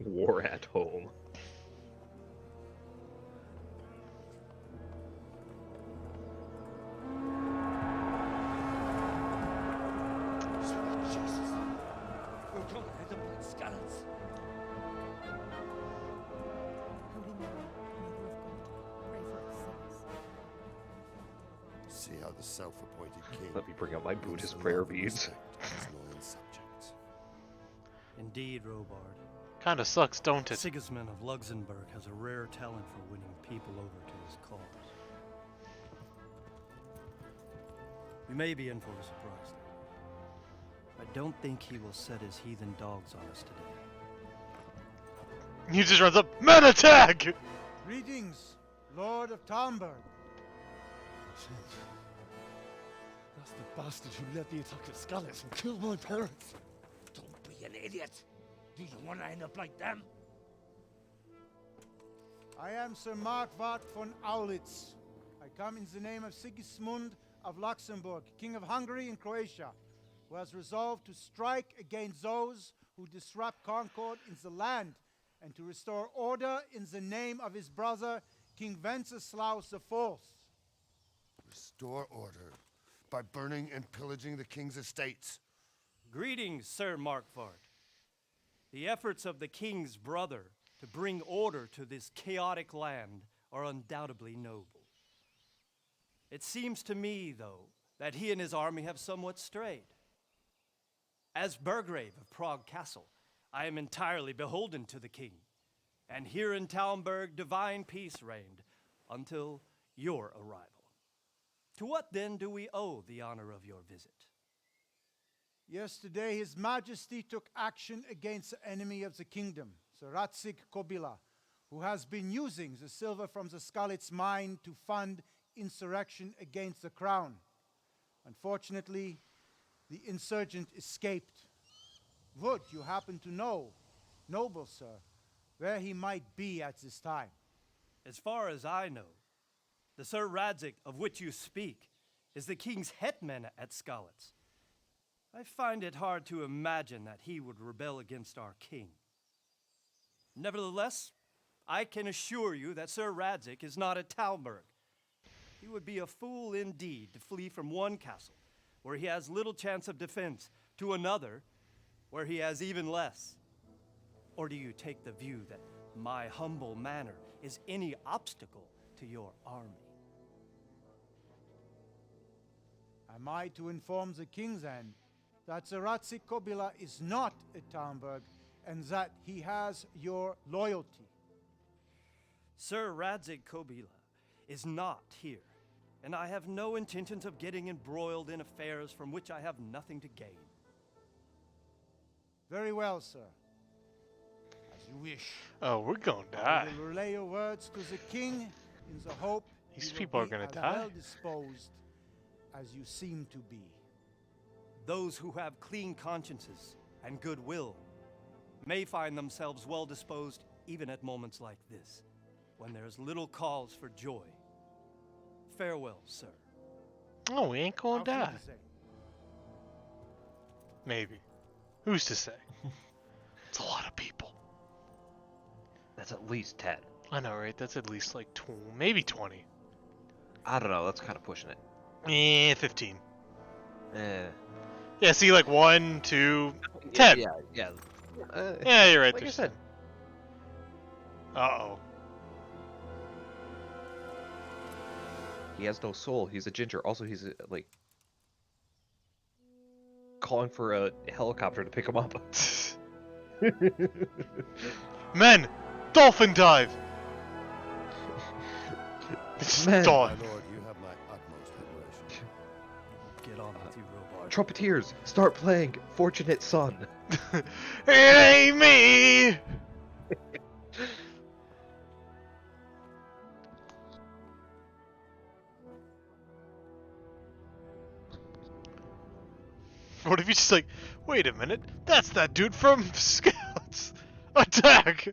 War at home. Jesus! We're gonna end up like skeletons. Holy Mary, Mother of God, pray for us sinners. See how the self-appointed king. Let me bring out my wins Buddhist the prayer love and beads. respect of his loyal subjects. Indeed, Robard. Kinda sucks, don't it? Sigismund of Luxembourg has a rare talent for winning people over to his cause. We may be in for a surprise. I don't think he will set his heathen dogs on us today. He just runs up. Men attack! Greetings, Lord of Talmberg. That's the bastard who led the attack at Skalitz and killed my parents. Don't be an idiot. Do you want to end up like them? I am Sir Markwart von Aulitz. I come in the name of Sigismund of Luxembourg, King of Hungary and Croatia, who has resolved to strike against those who disrupt concord in the land and to restore order in the name of his brother, King Wenceslaus IV. Restore order by burning and pillaging the king's estates. Greetings, Sir Markwart. The efforts of the king's brother to bring order to this chaotic land are undoubtedly noble. It seems to me, though, that he and his army have somewhat strayed. As Burgrave of Prague Castle, I am entirely beholden to the king. And here in Talmberg, divine peace reigned until your arrival. To what then do we owe the honor of your visit? Yesterday, His Majesty took action against the enemy of the kingdom, Sir Ratsig Kobila, who has been using the silver from the Skalitz mine to fund insurrection against the crown. Unfortunately, the insurgent escaped. Would you happen to know, noble sir, where he might be at this time? As far as I know, the Sir Radzik of which you speak is the king's hetman at Skalitz. I find it hard to imagine that he would rebel against our king. Nevertheless, I can assure you that Sir Radzik is not at Talmberg. He would be a fool indeed to flee from one castle, where he has little chance of defense, to another, where he has even less. Or do you take the view that my humble manner is any obstacle to your army? Am I to inform the king then that Sir Ratsig Kobila is not at Talmberg and that he has your loyalty? Sir Radzik Kobila is not here, and I have no intentions of getting embroiled in affairs from which I have nothing to gain. Very well, sir. As you wish. Oh, we're gonna I die. will relay your words to the king in the hope These you people will are gonna be die. as well disposed as you seem to be. Those who have clean consciences and goodwill may find themselves well disposed even at moments like this, when there's little cause for joy. Farewell, sir. Oh, we ain't gonna Auf die. Wiedersehen. Maybe. Who's to say? It's a lot of people. That's at least 10. I know, right? That's at least like maybe 20. I don't know, that's kind of pushing it. 15. Yeah, see, like 1, 2, 10. Yeah. Yeah, you're right. Like I there's said. 10. Uh-oh. He has no soul. He's a ginger. Also, he's like calling for a helicopter to pick him up. Men! Dolphin dive! It's Men. dawn. My lord, you have my utmost admiration. Get on with you, Robard. Trumpeters, start playing Fortunate Son. It ain't me! What if you just like, wait a minute, that's that dude from Scouts! Attack!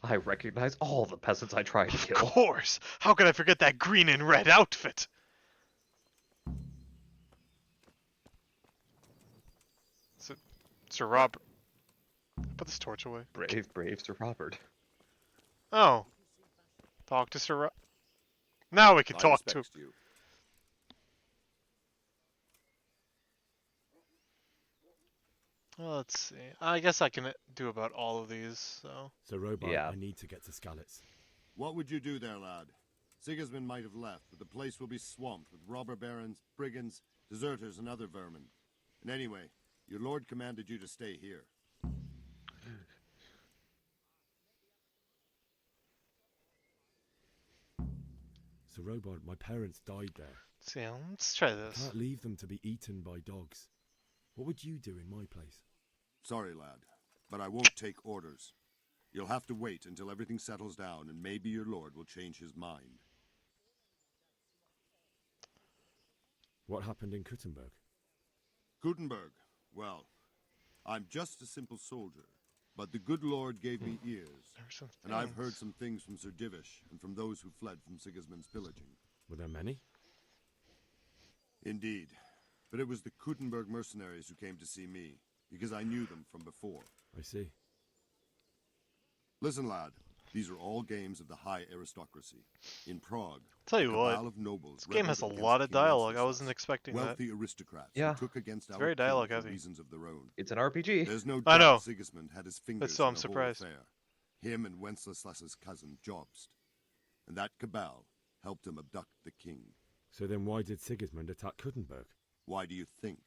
I recognize all the peasants I tried to kill. Of course! How could I forget that green and red outfit? Sir Robert. Put this torch away. Brave Sir Robert. Oh. Talk to Sir Now we can talk to him. You. Well, let's see. I guess I can do about all of these, so... So, Robot, Yeah. I need to get to Skalitz. What would you do there, lad? Sigismund might have left, but the place will be swamped with robber barons, brigands, deserters, and other vermin. And anyway, your lord commanded you to stay here. So, Robot, my parents died there. See, let's try I this. can't leave them to be eaten by dogs. What would you do in my place? Sorry, lad, but I won't take orders. You'll have to wait until everything settles down, and maybe your lord will change his mind. What happened in Kuttenberg? Gutenberg, well, I'm just a simple soldier, but the good Lord gave me ears, and I've heard some things from Sir Divish and from those who fled from Sigismund's pillaging. Were there many? Indeed, but it was the Kuttenberg mercenaries who came to see me, because I knew them from before. I see. Listen, lad, these are all games of the high aristocracy. In Prague, Tell you a what, cabal of nobles this game has a rebelled lot of against King dialogue. I Wenceslas, wasn't expecting that. wealthy aristocrats Yeah. who took against It's our very king dialogue for heavy. reasons of their own. It's an RPG. There's no I doubt know. Sigismund had his fingers So I'm in the whole surprised. affair. Him and Wenceslas's cousin, Jobst. and that cabal helped him abduct the king. So then why did Sigismund attack Kuttenberg? Why do you think?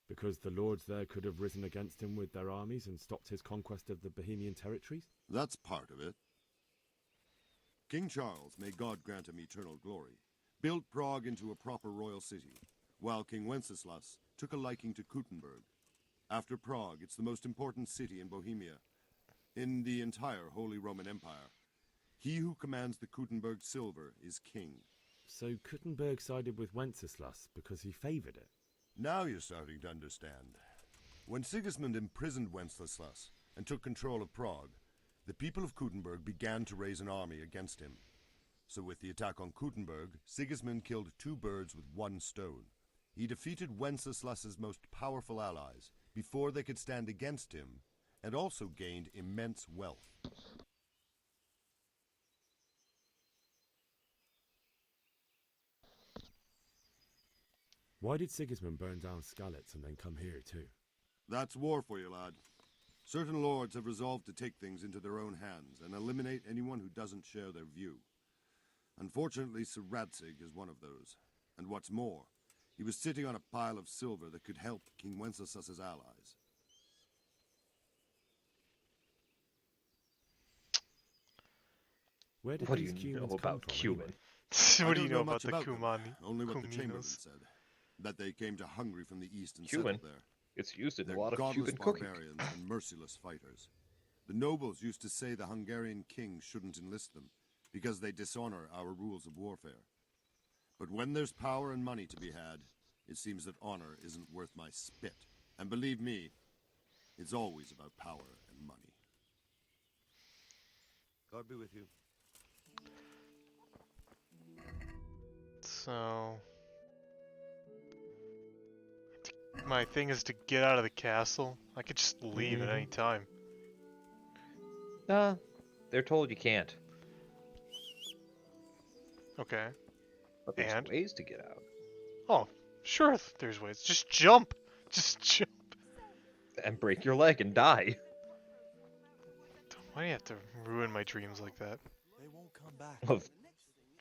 Because the lords there could have risen against him with their armies and stopped his conquest of the Bohemian territories? That's part of it. King Charles, may God grant him eternal glory, built Prague into a proper royal city, while King Wenceslas took a liking to Kuttenberg. After Prague, it's the most important city in Bohemia, in the entire Holy Roman Empire. He who commands the Kuttenberg silver is king. So Kuttenberg sided with Wenceslas because he favoured it? Now you're starting to understand. When Sigismund imprisoned Wenceslas and took control of Prague, the people of Kuttenberg began to raise an army against him. So with the attack on Kuttenberg, Sigismund killed 2 birds with 1 stone. He defeated Wenceslas's most powerful allies before they could stand against him, and also gained immense wealth. Why did Sigismund burn down Skalitz and then come here too? That's war for you, lad. Certain lords have resolved to take things into their own hands and eliminate anyone who doesn't share their view. Unfortunately, Sir Radzig is one of those. And what's more, he was sitting on a pile of silver that could help King Wenceslas's allies. Where did What do these you know Cumans about come from, Cuman? anyway? What do you know much about the them, Kumani? only what the Kuminos? chamberlain said. That they came to Hungary from the east and Cumin? settled there. It's used in They're a lot of godless Cuban cooking. barbarians and merciless fighters. The nobles used to say the Hungarian king shouldn't enlist them, because they dishonor our rules of warfare. But when there's power and money to be had, it seems that honor isn't worth my spit. And believe me, it's always about power and money. God be with you. So... my thing is to get out of the castle. I could just leave at any time. They're told you can't. Okay. But there's And? ways to get out. Oh, sure there's ways. Just jump! Just jump! And break your leg and die. Why do you have to ruin my dreams like that? They won't come back. Of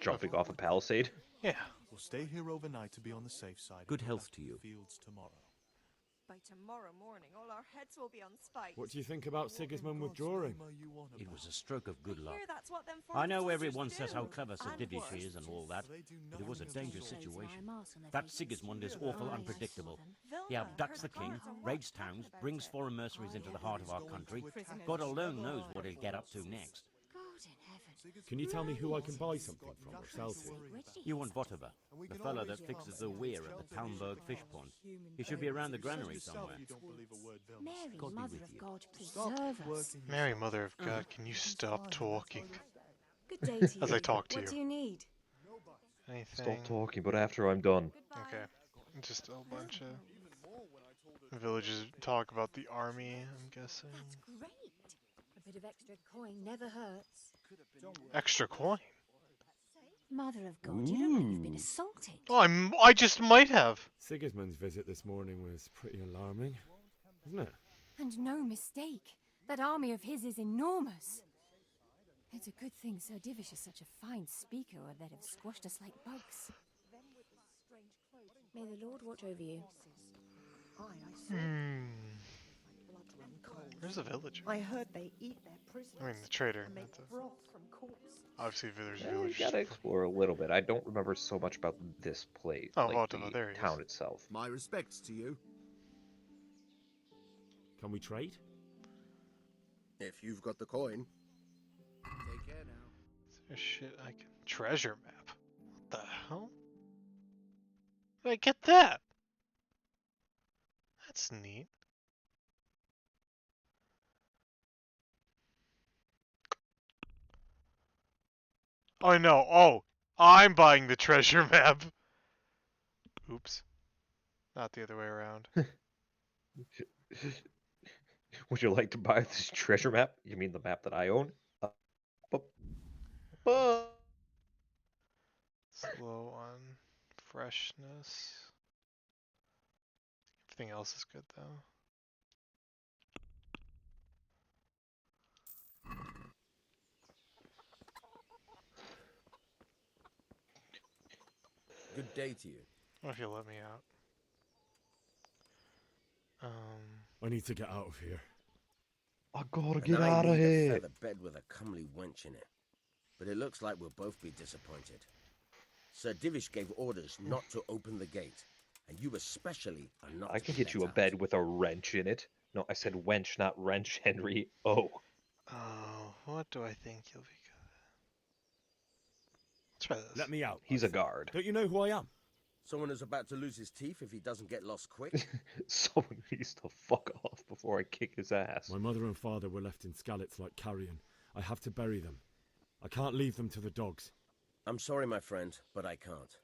jumping off a palisade. Yeah. We'll stay here overnight to be on the safe side. Good and health back to you. the fields tomorrow. By tomorrow morning, all our heads will be on spikes. What do you think about Sigismund withdrawing? It was a stroke of good luck. Hear that's what them I know foreign everyone sisters says how do. clever Sir And Divish worse. is and all that, but it was a dangerous situation. That Sigismund is awful unpredictable. He abducts the king, raids towns, brings foreign mercenaries into the heart of our country. God alone knows what he'll get up to next. Can you tell me who I can buy something from or sell to? You want Votova, the fellow that fixes the weir at the Talmberg fish pond. He should be around the granary somewhere. Mary, God be Mother with of you. God, preserve us. Mary, Mother of God, can you stop talking? Good day to you. As I talk to What do you need? Anything? Stop talking, but after I'm done. Okay. Just a bunch of villagers talk about the army, I'm guessing. That's great. A bit of extra coin never hurts. Extra coin? Mother of God, you don't know you've been assaulted. Oh, I just might have. Sigismund's visit this morning was pretty alarming, wasn't it? And no mistake. That army of his is enormous. It's a good thing Sir Divish is such a fine speaker, or they'd have squashed us like bugs. May the Lord watch over you. Where's the villager? I heard they eat their prisoners. I mean, the trader. And make not the- broth from corpses. Obviously, there's We villagers. gotta explore a little bit. I don't remember so much about this place. Oh, like Votova, the there he is. town itself. My respects to you. Can we trade? If you've got the coin. Take care now. Is there shit I can... Treasure map? What the hell? Where did I get that? That's neat. Oh no, oh! I'm buying the treasure map! Oops. Not the other way around. Would you like to buy this treasure map? You mean the map that I own? Slow on freshness. Everything else is good though. Good day to you. What if you let me out? I need to get out of here. I gotta And get I out of need a here. feather bed with a comely wench in it. But it looks like we'll both be disappointed. Sir Divish gave orders not to open the gate, and you especially are not I to can be get you a let out. bed with a wrench in it. No, I said wench, not wrench, Henry. Oh. Oh, what do I think you'll be good at? Let's try this. Let me out. He's a guard. Don't you know who I am? Someone who's about to lose his teeth if he doesn't get lost quick. Someone needs to fuck off before I kick his ass. My mother and father were left in Skalitz like carrion. I have to bury them. I can't leave them to the dogs. I'm sorry, my friend, but I can't.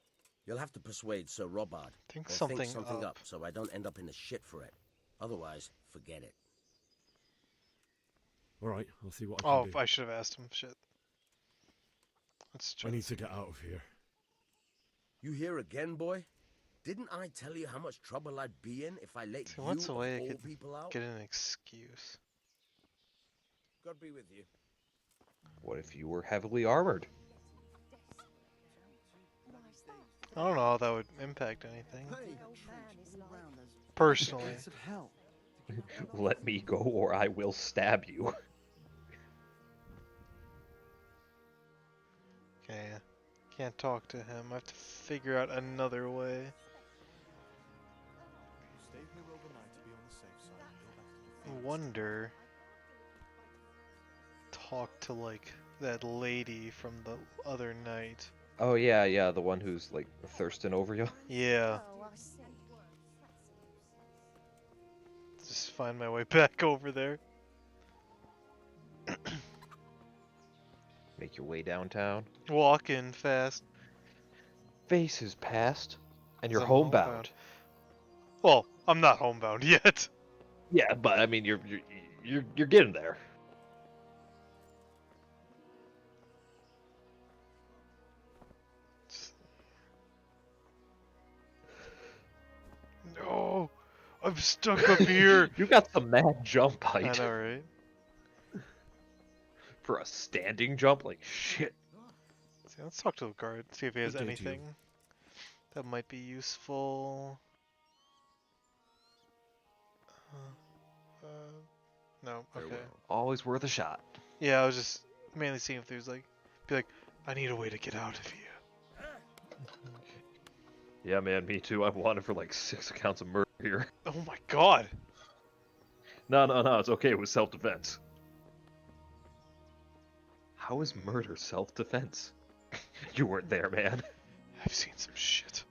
You'll have to persuade Sir Robard. Think or something think something up. up so I don't end up in the shit for it. Otherwise, forget it. All right, I'll see what I can do. I should have asked him. Shit. Let's try. I need to get out of here. You here again, boy? Didn't I tell you how much trouble I'd be in if I let See, you what's a of way I all could people out? get an excuse? God be with you. What if you were heavily armored? I don't know how that would impact anything. Personally. Let me go or I will stab you. Okay, can't talk to him. I have to figure out another way. Stay here overnight to be on the safe side and go back to the fields. Wonder. Talk to like that lady from the other night. Oh yeah, the one who's like thirsting over you. Yeah. Just find my way back over there. Make your way downtown. Walking fast. Faces past, and you're I'm homebound. Well, I'm not homebound yet. Yeah, but I mean, you're getting there. No, I'm stuck up here. You got some mad jump height. I know, right? For a standing jump, like shit. See, let's talk to the guard. See if he has Good day to you. anything that might be useful. No. Very Okay. well. Always worth a shot. Yeah, I was just mainly seeing if there's like, be like, I need a way to get out of here. Yeah, man, me too. I've wanted for like 6 accounts of murder here. Oh my god. No, it's okay. It was self-defense. How is murder self-defense? You weren't there, man. I've seen some shit.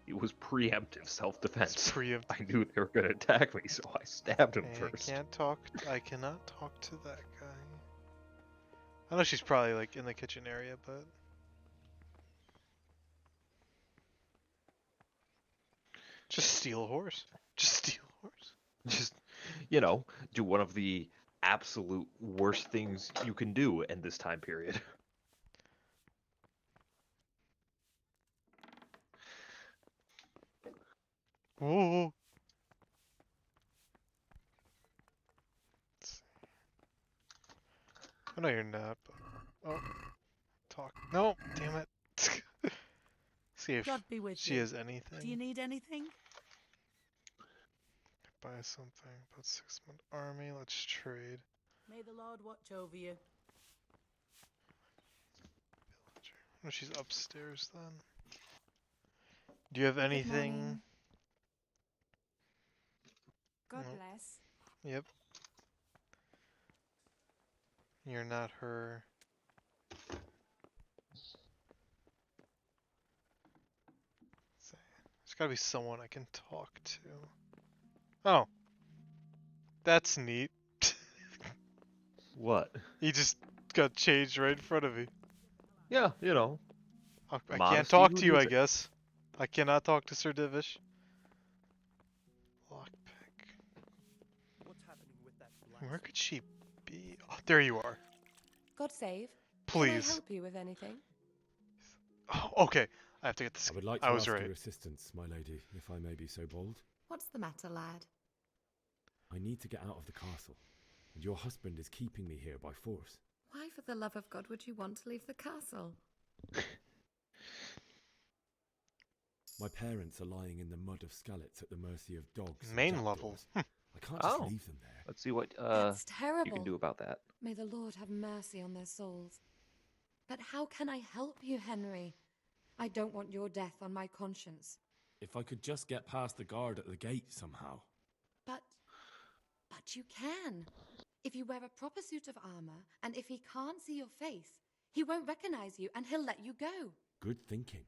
It was preemptive self-defense. Preemptive. I knew they were gonna attack me, so I stabbed him first. I cannot talk to that guy. I know she's probably like in the kitchen area, but just steal a horse. Just steal a horse. Just, do one of the absolute worst things you can do in this time period. Whoa. I know you're not, but... Oh. Talk. No, damn it. See if God be with she you. has anything. Do you need anything? Buy something. About 6-month army. Let's trade. May the Lord watch over you. Oh, she's upstairs then. Do you have anything? morning. God Nope. bless. Yep. You're not her. There's gotta be someone I can talk to. Oh. That's neat. What? He just got changed right in front of me. Yeah, I can't modesty, talk who to you, needs I it? guess. I cannot talk to Sir Divish. Lockpick. What's happening with that Where could she be? Oh, there you are. God save. Please. Can I help you with anything? Oh, okay. I have to get this. I would like to I was ask right. your assistance, my lady, if I may be so bold. What's the matter, lad? I need to get out of the castle, and your husband is keeping me here by force. Why, for the love of God, would you want to leave the castle? My parents are lying in the mud of Skalitz at the mercy of dogs. and Main jackdaws. level. I can't just Oh. leave them there. Let's see what That's you terrible. can do about that. May the Lord have mercy on their souls. But how can I help you, Henry? I don't want your death on my conscience. If I could just get past the guard at the gate somehow. But you can. If you wear a proper suit of armor, and if he can't see your face, he won't recognize you and he'll let you go. Good thinking.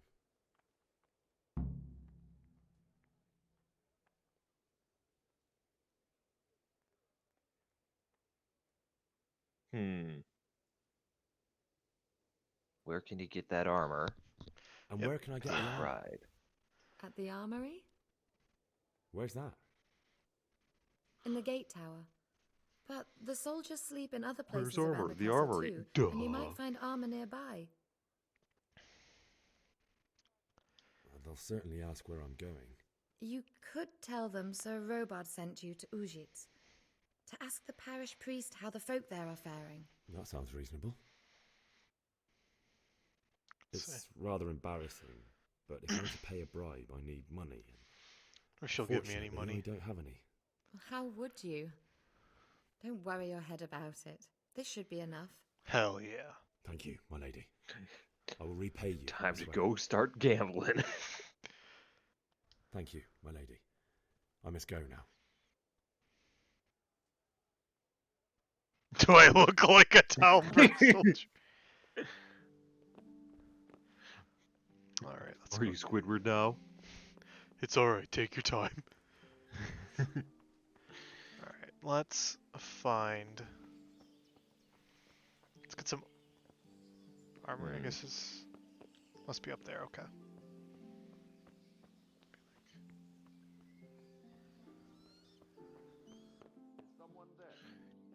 Where can you get that armor? And where can I get the armor? Right. At the armory? Where's that? In the gate tower. But the soldiers sleep in other Where's places around armor? the The castle armory. too, Duh. and you might find armor nearby. They'll certainly ask where I'm going. You could tell them Sir Robard sent you to Ujitz to ask the parish priest how the folk there are faring. That sounds reasonable. It's rather embarrassing, but if I'm to pay a bribe, I need money. Or she'll give me any Fortunately, money. I don't have any. How would you? Don't worry your head about it. This should be enough. Hell yeah. Thank you, my lady. I will repay you. Time to elsewhere. go start gambling. Thank you, my lady. I must go now. Do I look like a Talbot soldier? Alright, let's Are you Squidward now? It's alright, take your time. Alright, let's find... Let's get some armor, I guess is... Must be up there, okay.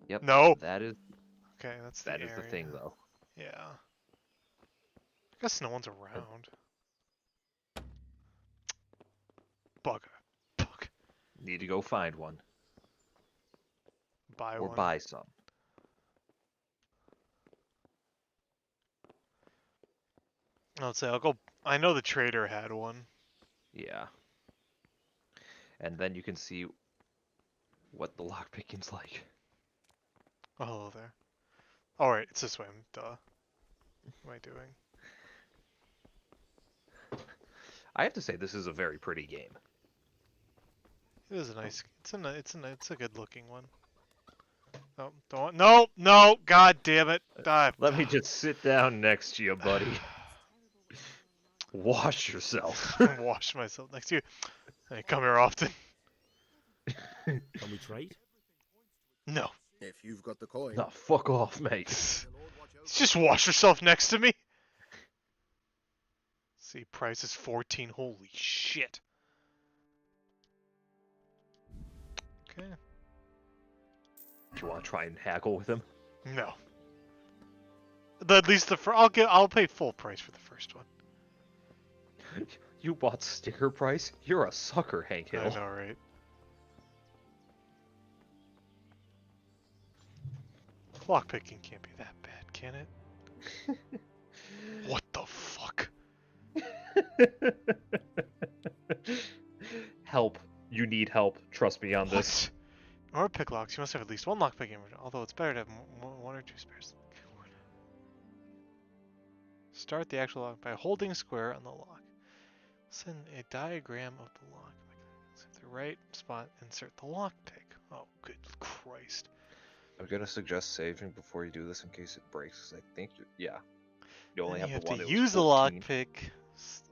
Yep. No! That is... Okay, that's the That is the area. thing, though. Yeah. I guess no one's around. Bugger. Need to go find one. Buy or one. buy some. Let's say I'll go. I know the trader had one. Yeah. And then you can see what the lockpicking's like. Oh, hello there. Alright, it's this way. Duh. What am I doing? I have to say, this is a very pretty game. It is a nice. It's a good looking one. No, don't. No, no. God damn it. Let me just sit down next to you, buddy. Wash yourself. Wash myself next to you. I come here often. Can we trade? No. If you've got the coin. No, fuck off, mate. Just wash yourself next to me. See, price is 14. Holy shit. Okay. Do you want to try and haggle with him? No. At least I'll pay full price for the first one. You bought sticker price? You're a sucker, Hank Hill. I know, right? Lockpicking can't be that bad, can it? What the fuck? Help. You need help. Trust me on this. In order to pick locks, you must have at least one lockpicking, although it's better to have one or two spares. Start the actual lock by holding square on the lock. Send a diagram of the lock. At the right spot, insert the lockpick. Oh, good Christ. I'm gonna suggest saving before you do this in case it breaks, because I think you only Then have you the one. to It was use the 14. lockpick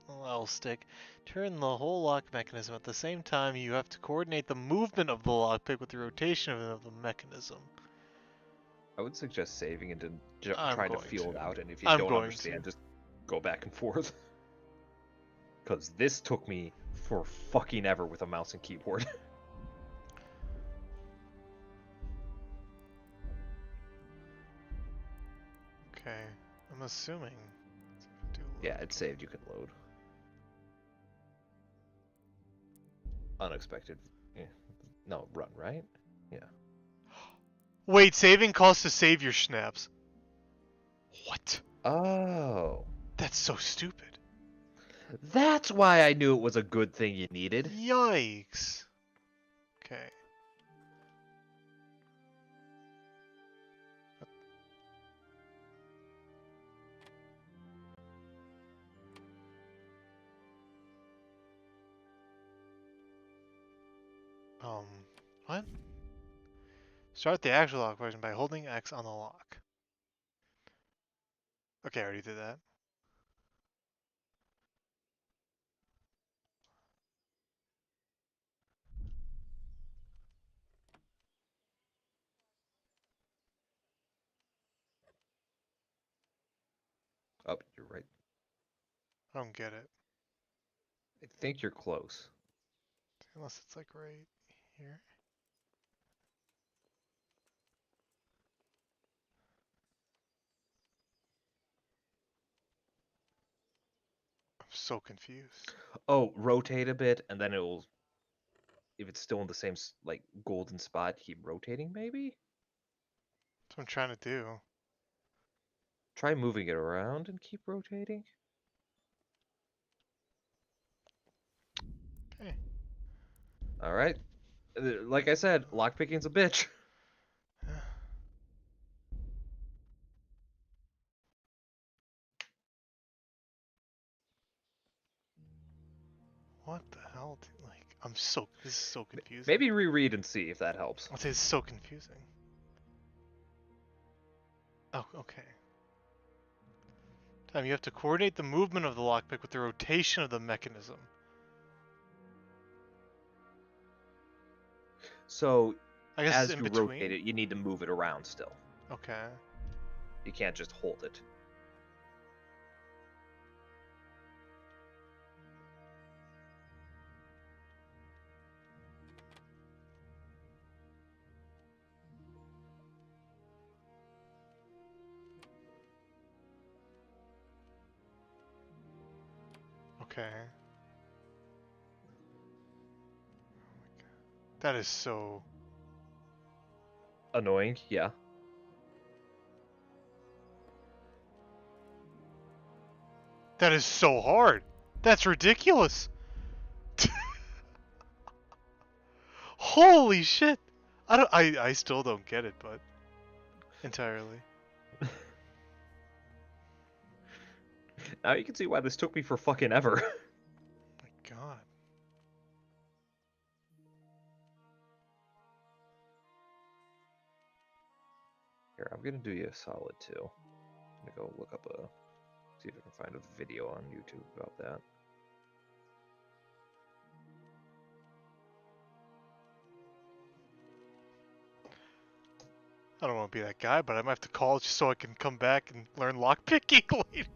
L stick. Turn the whole lock mechanism. At the same time, you have to coordinate the movement of the lockpick with the rotation of the mechanism. I would suggest saving and then I'm trying to going feel to. it out, and if you I'm don't going understand, to. just go back and forth. Because this took me for fucking ever with a mouse and keyboard. Okay, I'm assuming. Yeah, it saved. You can load. Unexpected. Yeah. No, run, right? Yeah. Wait, saving costs to save your snaps. What? Oh. That's so stupid. That's why I knew it was a good thing you needed. Yikes. Okay. What? Start the actual lock version by holding X on the lock. Okay, I already did that. Oh, you're right. I don't get it. I think you're close. Unless it's like right here. I'm so confused. Oh, rotate a bit, and then it will. If it's still in the same like golden spot, keep rotating. Maybe. That's what I'm trying to do. Try moving it around and keep rotating. Okay. All right. Like I said, lockpicking's a bitch. What the hell? Like, this is so confusing. Maybe reread and see if that helps. I'll say it's so confusing. Oh, okay. You have to coordinate the movement of the lockpick with the rotation of the mechanism. So, I guess as it's in you between. rotate it, you need to move it around still. Okay. You can't just hold it. Okay. That is so annoying, yeah. That is so hard. That's ridiculous. Holy shit. I still don't get it, but entirely. Now you can see why this took me for fucking ever. My god. Here, I'm gonna do you a solid too. I'm gonna go look up see if I can find a video on YouTube about that. I don't want to be that guy, but I might have to call just so I can come back and learn lockpicking later.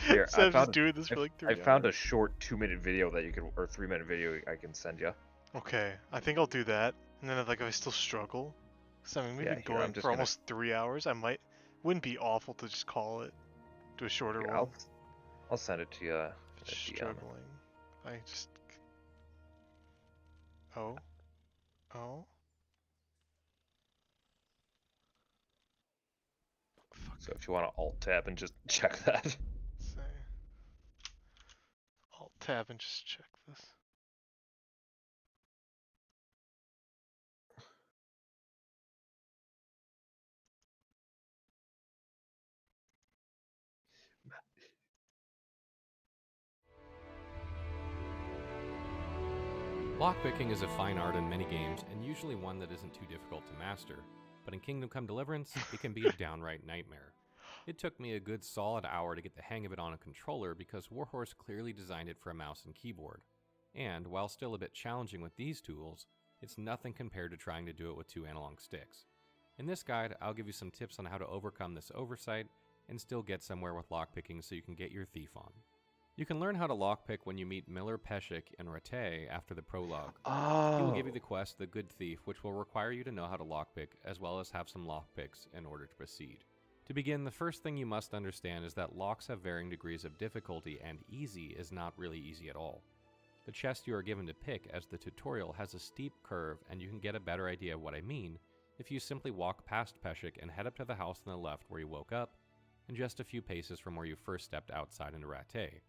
Here, Instead of just doing this for like 3 hours. I found a short 2-minute video that you can, or 3-minute video I can send you. Okay, I think I'll do that. And then if I still struggle, because I mean we've been going for almost 3 hours, wouldn't be awful to just call it, do a shorter one. I'll send it to you. Struggling. I just. Oh. So if you want to alt tab and just check that. Say. Alt tab and just check this. Lockpicking is a fine art in many games, and usually one that isn't too difficult to master, but in Kingdom Come Deliverance, it can be a downright nightmare. It took me a good solid hour to get the hang of it on a controller because Warhorse clearly designed it for a mouse and keyboard. And, while still a bit challenging with these tools, it's nothing compared to trying to do it with 2 analog sticks. In this guide, I'll give you some tips on how to overcome this oversight and still get somewhere with lockpicking so you can get your thief on. You can learn how to lockpick when you meet Miller Peshek and Rattay after the prologue. Oh. He will give you the quest, The Good Thief, which will require you to know how to lockpick, as well as have some lockpicks in order to proceed. To begin, the first thing you must understand is that locks have varying degrees of difficulty, and easy is not really easy at all. The chest you are given to pick as the tutorial has a steep curve, and you can get a better idea of what I mean if you simply walk past Peshek and head up to the house on the left where you woke up, and just a few paces from where you first stepped outside into Rattay.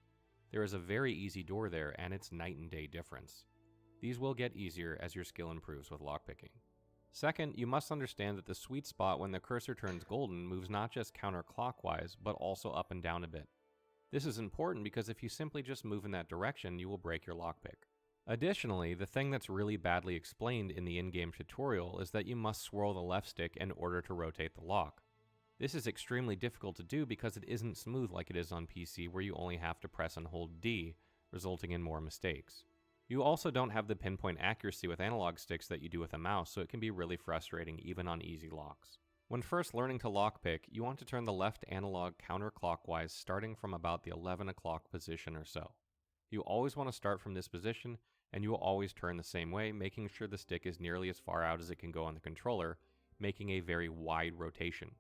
There is a very easy door there, and it's night and day difference. These will get easier as your skill improves with lockpicking. Second, you must understand that the sweet spot when the cursor turns golden moves not just counterclockwise, but also up and down a bit. This is important because if you simply just move in that direction, you will break your lockpick. Additionally, the thing that's really badly explained in the in-game tutorial is that you must swirl the left stick in order to rotate the lock. This is extremely difficult to do because it isn't smooth like it is on PC where you only have to press and hold D, resulting in more mistakes. You also don't have the pinpoint accuracy with analog sticks that you do with a mouse, so it can be really frustrating even on easy locks. When first learning to lockpick, you want to turn the left analog counterclockwise starting from about the 11 o'clock position or so. You always want to start from this position, and you will always turn the same way, making sure the stick is nearly as far out as it can go on the controller, making a very wide rotation.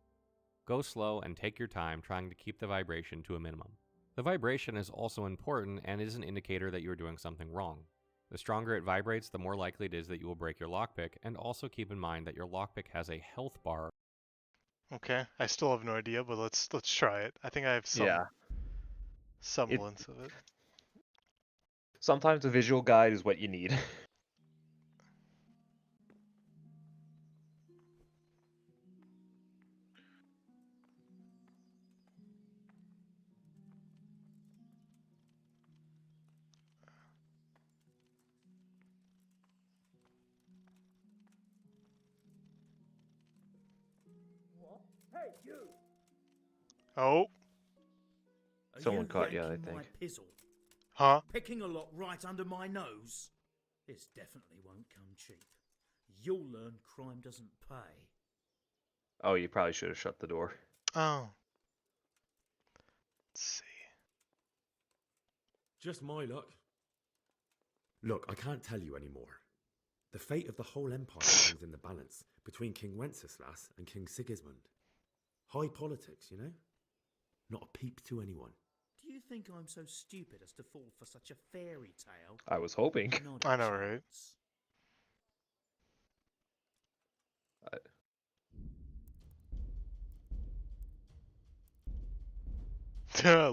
Go slow and take your time trying to keep the vibration to a minimum. The vibration is also important and is an indicator that you are doing something wrong. The stronger it vibrates, the more likely it is that you will break your lockpick, and also keep in mind that your lockpick has a health bar. Okay, I still have no idea, but let's try it. I think I have some semblance of it. Sometimes a visual guide is what you need. Hey, you! Oh. Someone caught you, I think. My pizzle? Huh? Picking a lot right under my nose? This definitely won't come cheap. You'll learn crime doesn't pay. Oh, you probably should have shut the door. Oh. Let's see. Just my luck. Look, I can't tell you anymore. The fate of the whole empire hangs in the balance between King Wenceslas and King Sigismund. High politics, you know? Not a peep to anyone. Do you think I'm so stupid as to fall for such a fairy tale? I was hoping. I know, right?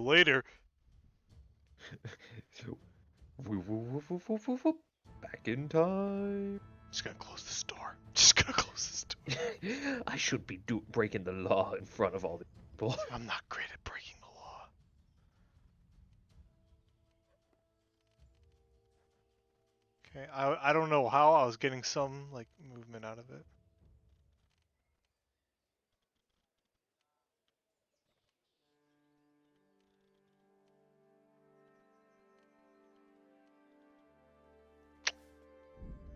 Later. Back in time. Just gonna close this door. Just gonna close this door. I should be breaking the law in front of all the people. I'm not great at breaking the law. Okay, I don't know how I was getting some like movement out of it.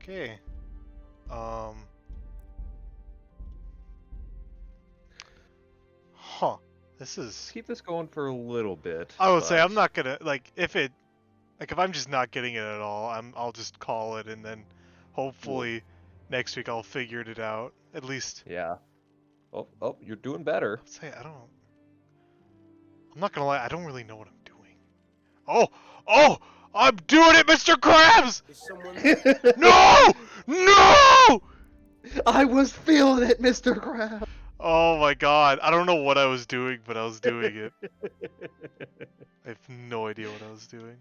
Okay. Huh. This is... Let's keep this going for a little bit. I would say I'm not gonna if I'm just not getting it at all, I'll just call it and then hopefully next week I'll figure it out. At least. Yeah. Oh, you're doing better. I'd say I'm not gonna lie, I don't really know what I'm doing. Oh! I'm doing it, Mr. Krabs! No! No! I was feeling it, Mr. Krabs. Oh my god. I don't know what I was doing, but I was doing it. I have no idea what I was doing.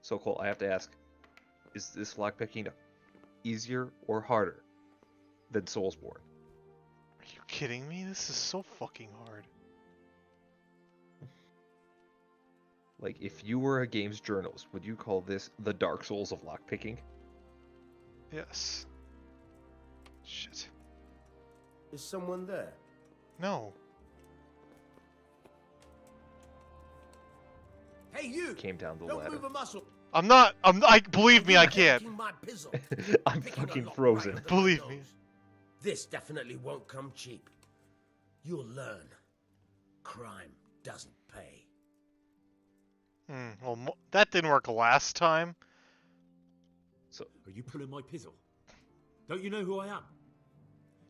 So Cole, I have to ask, is this lockpicking easier or harder than Soulsborne? Are you kidding me? This is so fucking hard. Like, if you were a games journalist, would you call this the Dark Souls of lockpicking? Yes. Shit. Is someone there? No. Hey, you! Came down the Don't ladder. move a muscle. I'm not. Believe me, I can't. I'm fucking frozen. Believe me. This definitely won't come cheap. You'll learn. Crime doesn't pay. Well, that didn't work last time. So, are you pulling my pizzle? Don't you know who I am?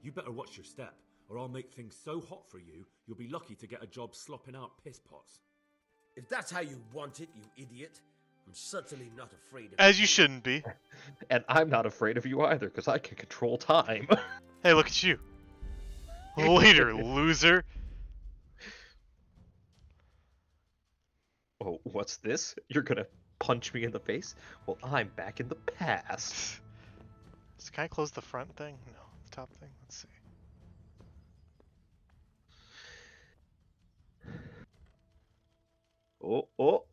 You better watch your step, or I'll make things so hot for you, you'll be lucky to get a job slopping out piss pots. If that's how you want it, you idiot, I'm certainly not afraid of As you shouldn't be. And I'm not afraid of you either, because I can control time. Hey, look at you. Later, loser. Oh, what's this? You're gonna punch me in the face? Well, I'm back in the past. Can I close the front thing? No, the top thing. Let's see. Oh, oh.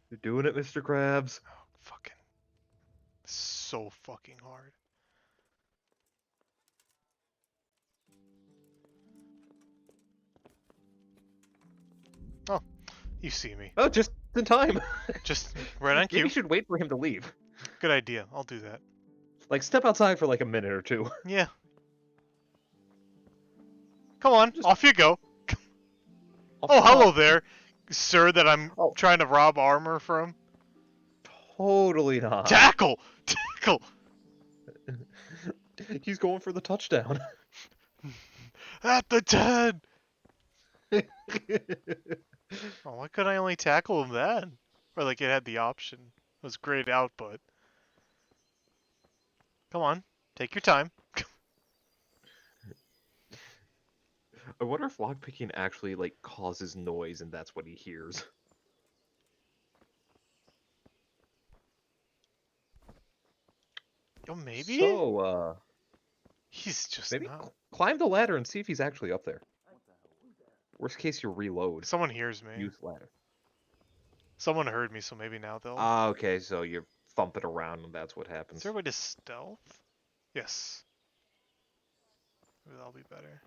You're doing it, Mr. Krabs. Oh, fucking. So fucking hard. Oh, you see me. Oh, just in time. Just right on cue. Maybe you should wait for him to leave. Good idea. I'll do that. Like, step outside for like a minute or two. Yeah. Come on, off you go. Oh, hello there, sir, that I'm trying to rob armor from. Totally not. Tackle! Tackle! He's going for the touchdown. At the 10! Oh, why could I only tackle him then? Or like it had the option. It was great output. Come on, take your time. I wonder if lockpicking actually like causes noise and that's what he hears. Oh, maybe? So, he's just maybe not. Climb the ladder and see if he's actually up there. Worst case, you reload. Someone hears me. Use ladder. Someone heard me, so maybe now they'll... Ah, okay, so you're thumping around and that's what happens. Is there a way to stealth? Yes. Maybe that'll be better.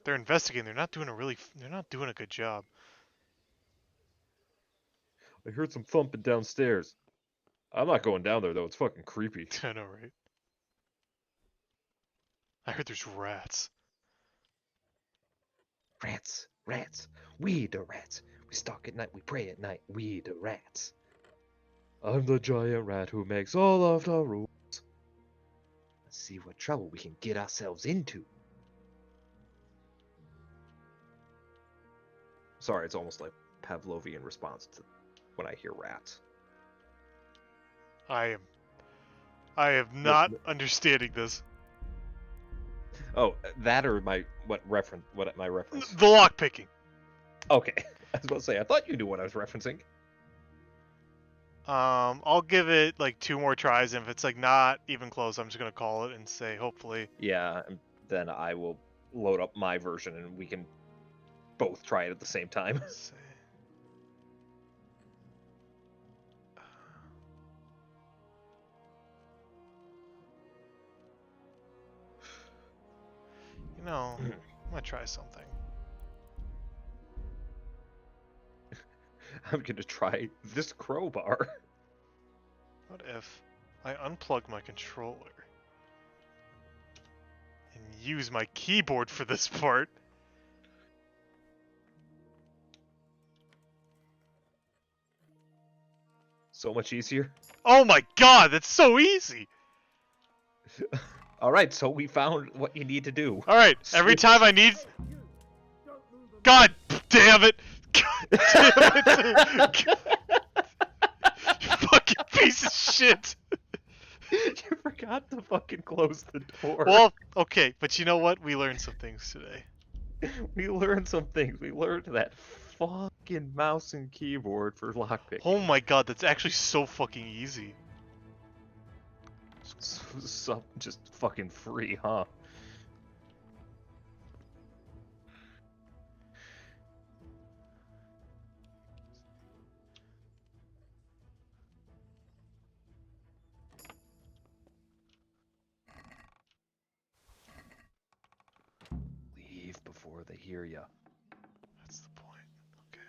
They're investigating. They're not doing a good job. I heard some thumping downstairs. I'm not going down there though. It's fucking creepy. I know, right? I heard there's rats. Rats, rats. We the rats. We stalk at night. We pray at night. We the rats. I'm the giant rat who makes all of the rules. Let's see what trouble we can get ourselves into. Sorry, it's almost like Pavlovian response to when I hear rats. I am not understanding this. Oh, that or my reference? The lockpicking. Okay, I was about to say I thought you knew what I was referencing. I'll give it like 2 more tries, and if it's like not even close, I'm just gonna call it and say hopefully. Yeah, and then I will load up my version and we can both try it at the same time. You know, I'm gonna try something. I'm gonna try this crowbar. What if I unplug my controller and use my keyboard for this part? So much easier. Oh my god, that's so easy! Alright, so we found what you need to do. Alright, every time I need... God damn it! God damn it! You fucking piece of shit! You forgot to fucking close the door. Well, okay, but you know what? We learned some things today. We learned some things. We learned that fucking mouse and keyboard for lockpicking. Oh my god, that's actually so fucking easy. So just fucking free, huh? Leave before they hear ya. That's the point. Okay.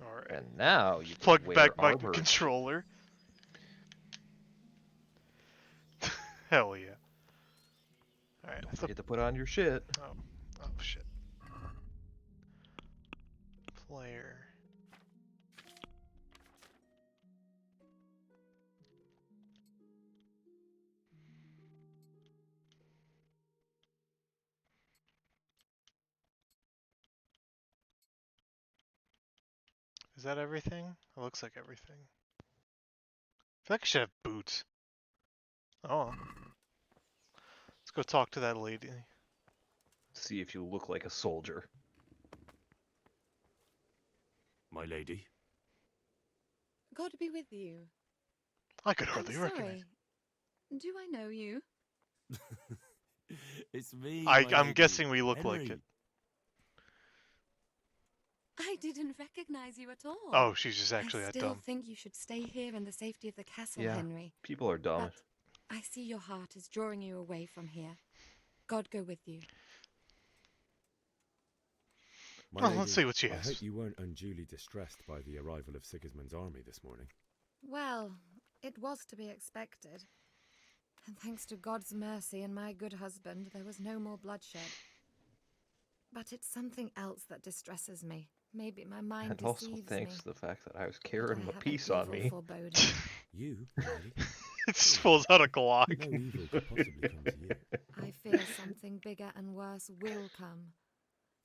Alright. And now you plug can wear back my armor. controller. Hell yeah. Alright. Don't forget to put on your shit. Oh shit. Player. Is that everything? It looks like everything. I feel like I should have boots. Oh. Let's go talk to that lady. See if you look like a soldier. My lady. God be with you. I could I'm hardly recognize. sorry. Do I know you? It's me. I'm guessing we look like it. I didn't recognize you at all. Oh, she's just actually I that still dumb. think you should stay here in the safety of the castle, Yeah, Henry. people are dumb. But I see your heart is drawing you away from here. God go with you. My Well, lady, let's see what she I has. hope you weren't unduly distressed by the arrival of Sigismund's army this morning. Well, it was to be expected. And thanks to God's mercy and my good husband, there was no more bloodshed. But it's something else that distresses me. Maybe my mind And also deceives thanks me. to the fact that I was carrying I my have piece an on evil me. foreboding. You, lady? It just pulls out a Glock. No evil could possibly come to you. I fear something bigger and worse will come.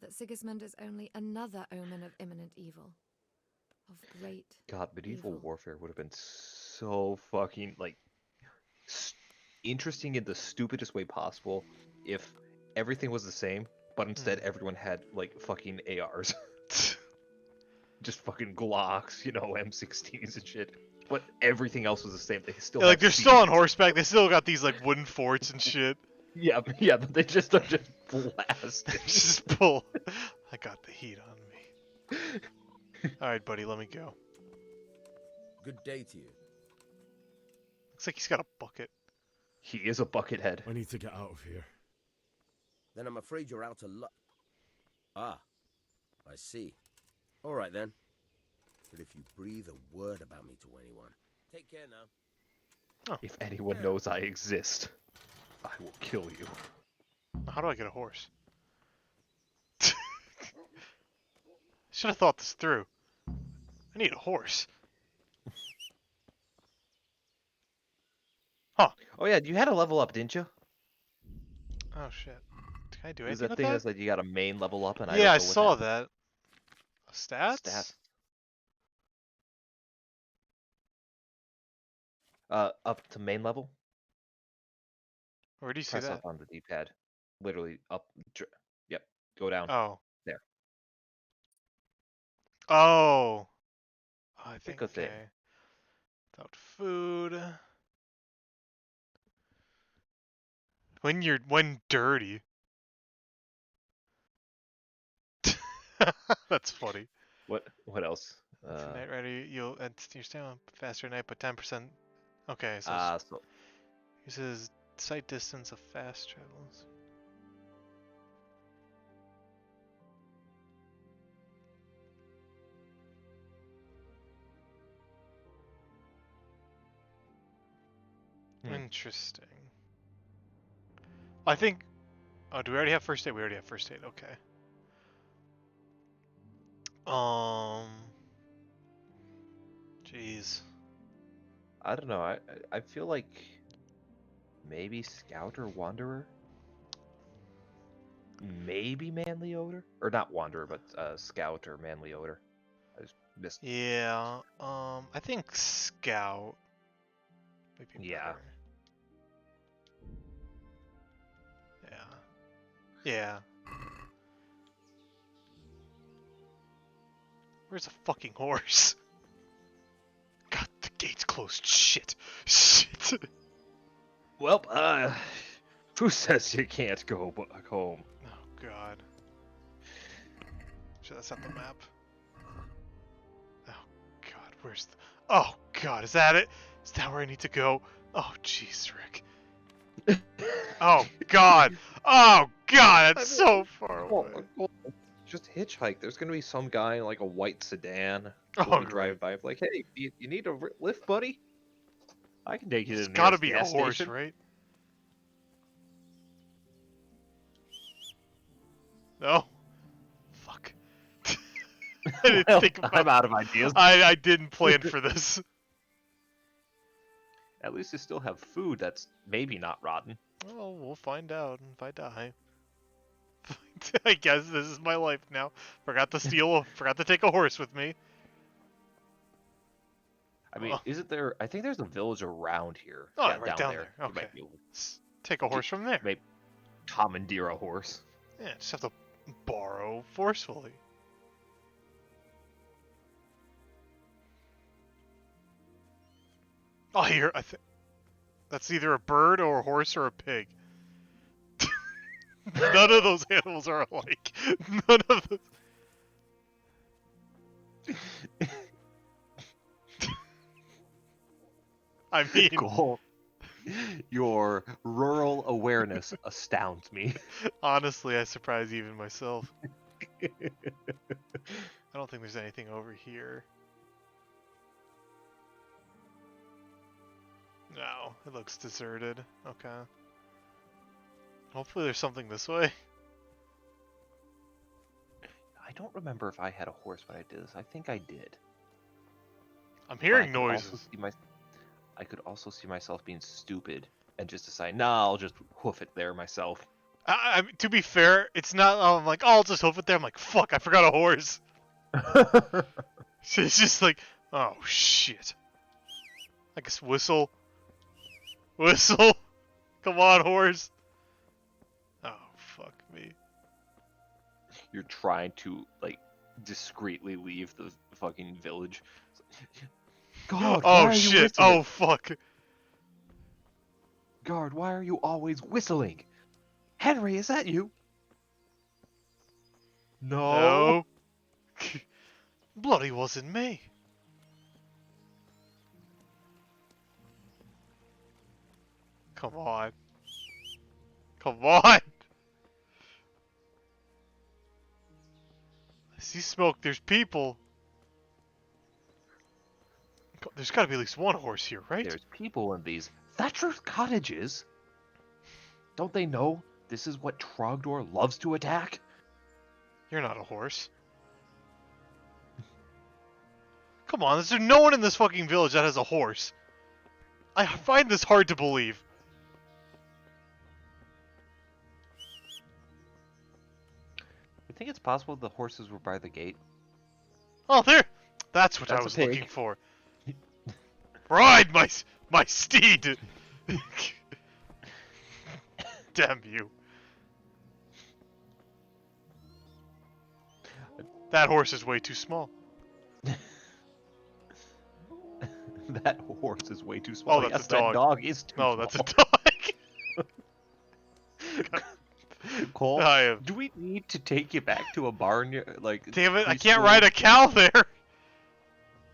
That Sigismund is only another omen of imminent evil. Of great God, medieval evil. warfare would have been so fucking, like, interesting in the stupidest way possible if everything was the same, but instead everyone had, like, fucking ARs. Just fucking Glocks, you know, M16s and shit. But everything else was the same. They still Yeah, like have they're still on siege. horseback. They still got these like wooden forts and shit. Yeah, but they just are just blasting. Just pull. I got the heat on me. All right, buddy, let me go. Good day to you. Looks like he's got a bucket. He is a bucket head. I need to get out of here. Then I'm afraid you're out of luck. Ah, I see. All right then. But if you breathe a word about me to anyone, take care now. If anyone knows I exist, I will kill you. How do I get a horse? Should have thought this through. I need a horse. Huh. Oh yeah, you had a level up, didn't you? Oh shit. Can I do There's anything that with thing that? that's like you got a main level up, and Yeah, I don't know what saw that. Stats? Stats. Up to main level. Where do you see Press that? up on the D-pad. Literally up. Yep. Go down. Oh. There. Oh. I think Pick a thing. okay. Without food. When dirty. That's funny. What else? For night ready, you'll your stamina faster at night, but 10%. Okay, so so uses sight distance of fast travels. Interesting. I think. Oh, do we already have first aid? We already have first aid. Okay. Jeez. I don't know. I feel like maybe Scout or Wanderer. Maybe Manly Odor, or not Wanderer, but Scout or Manly Odor. I just missed. Yeah. I think Scout. Maybe Yeah. better. Yeah. Yeah. Where's a fucking horse? God, the gate's closed. Shit. Shit. Well, who says you can't go back home? Oh god. Sure, that's not the map. Oh god, where's the... Oh god, is that it? Is that where I need to go? Oh jeez, Rick. Oh god. Oh god, that's so far away. Just hitchhike. There's gonna be some guy in like a white sedan. Oh, Be driving by, like, hey, you need a lift, buddy? I can take you to the It's gotta nearest be a gas horse, station. right? No. Fuck. I didn't Well, think about I'm out of ideas. I didn't plan for this. At least you still have food that's maybe not rotten. Well, we'll find out if I die. I guess this is my life now. Forgot to take a horse with me. I mean, isn't there? I think there's a village around here. Oh, yeah, right down there. You Okay. might be able Take a horse from there. Maybe commandeer a horse. Yeah, just have to borrow forcefully. Oh, here, I think that's either a bird or a horse or a pig. None of those animals are alike. None of those. I mean, Cole, your rural awareness astounds me. honestly, I surprise even myself. I don't think there's anything over here. No, it looks deserted. Okay. Hopefully there's something this way. I don't remember if I had a horse when I did this. I think I did. I'm hearing noises. I could also see myself being stupid and just decide, nah, I'll just hoof it there myself. I mean, to be fair, it's not. I'm like, oh, I'll just hoof it there. I'm like, fuck, I forgot a horse. So it's just like, oh shit. I guess whistle. Whistle. Come on, horse. Oh fuck me. You're trying to like discreetly leave the fucking village. God, why oh are you shit. whistling? Oh fuck. Guard, why are you always whistling? Henry, is that you? No. No. Bloody wasn't me. Come on. Come on. I see smoke. There's people. There's got to be at least one horse here, right? There's people in these thatched cottages. Don't they know this is what Trogdor loves to attack? You're not a horse. Come on, there's no one in this fucking village that has a horse. I find this hard to believe. You think it's possible the horses were by the gate? Oh, there! That's what I was looking for. Ride my steed! Damn you. That horse is way too small. That horse is way too small. Oh, that's yes, a dog. That dog is too small. No, that's a dog. Cole, I am... do we need to take you back to a barn? Like, damn it, I can't ride a cow there.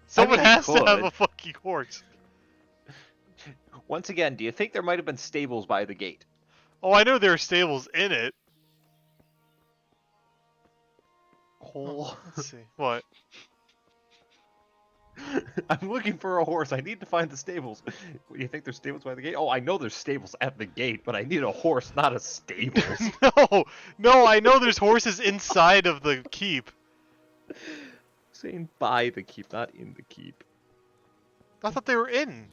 Someone has to have a fucking horse. Once again, do you think there might have been stables by the gate? Oh, I know there are stables in it. Cole. Oh, let's see. What? I'm looking for a horse. I need to find the stables. Do you think there's stables by the gate? Oh, I know there's stables at the gate, but I need a horse, not a stables. No, I know there's horses inside of the keep. Saying by the keep, not in the keep. I thought they were in.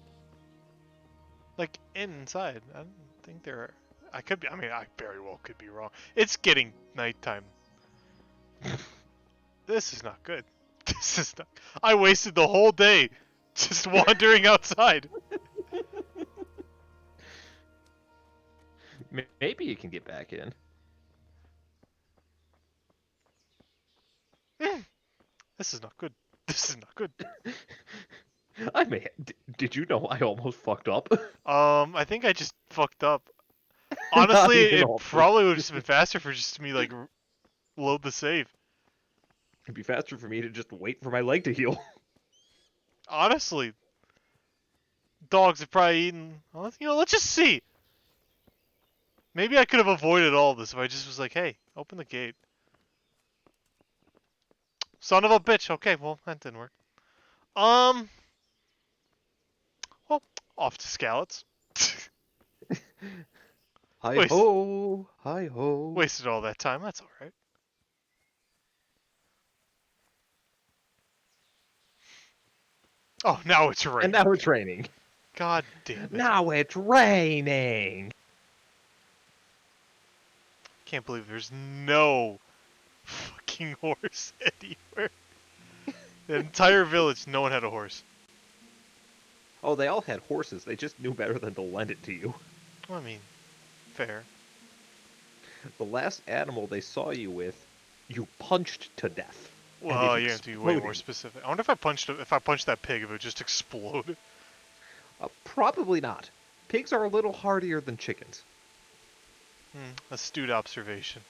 Like, inside. I don't think they're... I could be... I mean, I very well could be wrong. It's getting nighttime. This is not good. This is not... I wasted the whole day just wandering outside. Maybe you can get back in. This is not good. This is not good. I may. Did you know I almost fucked up? I think I just fucked up. Honestly, it probably would have just been faster for just me, like, load the save. It'd be faster for me to just wait for my leg to heal. Honestly. Dogs have probably eaten... Well, you know, let's just see. Maybe I could have avoided all this if I just was like, hey, open the gate. Son of a bitch. Okay, well, that didn't work. Well, off to Scallots. Hi-ho! Hi-ho! Wasted all that time. That's alright. Oh, now it's raining. And now it's raining. God damn it. Now it's raining! Can't believe there's no fucking horse anywhere. The entire village, no one had a horse. Oh, they all had horses. They just knew better than to lend it to you. Well, I mean, fair. The last animal they saw you with, you punched to death. Well, and you it have to be way more exploded. specific. I wonder if I punched that pig, if it would just explode. Probably not. Pigs are a little hardier than chickens. Astute observation.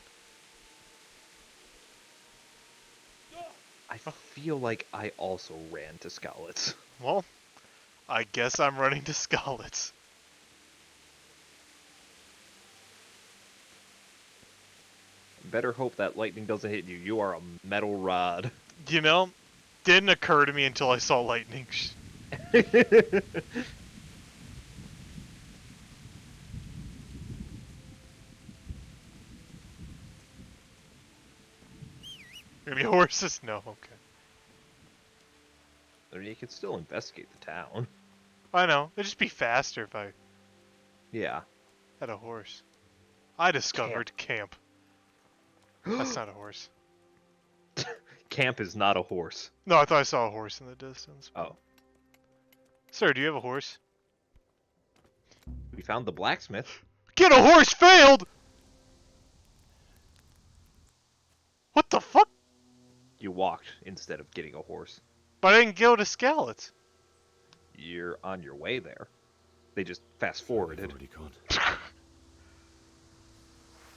I feel like I also ran to Skalitz. Well, I guess I'm running to Skalitz. Better hope that lightning doesn't hit you. You are a metal rod. You know, didn't occur to me until I saw lightning. Any horses? No, okay. I mean, you can still investigate the town. I know. It'd just be faster if I Yeah. had a horse. I discovered camp. That's not a horse. Camp is not a horse. No, I thought I saw a horse in the distance. Oh. Sir, do you have a horse? We found the blacksmith. Get a horse failed! What the fuck? You walked instead of getting a horse. But I didn't go to Skalitz. You're on your way there. They just fast forwarded.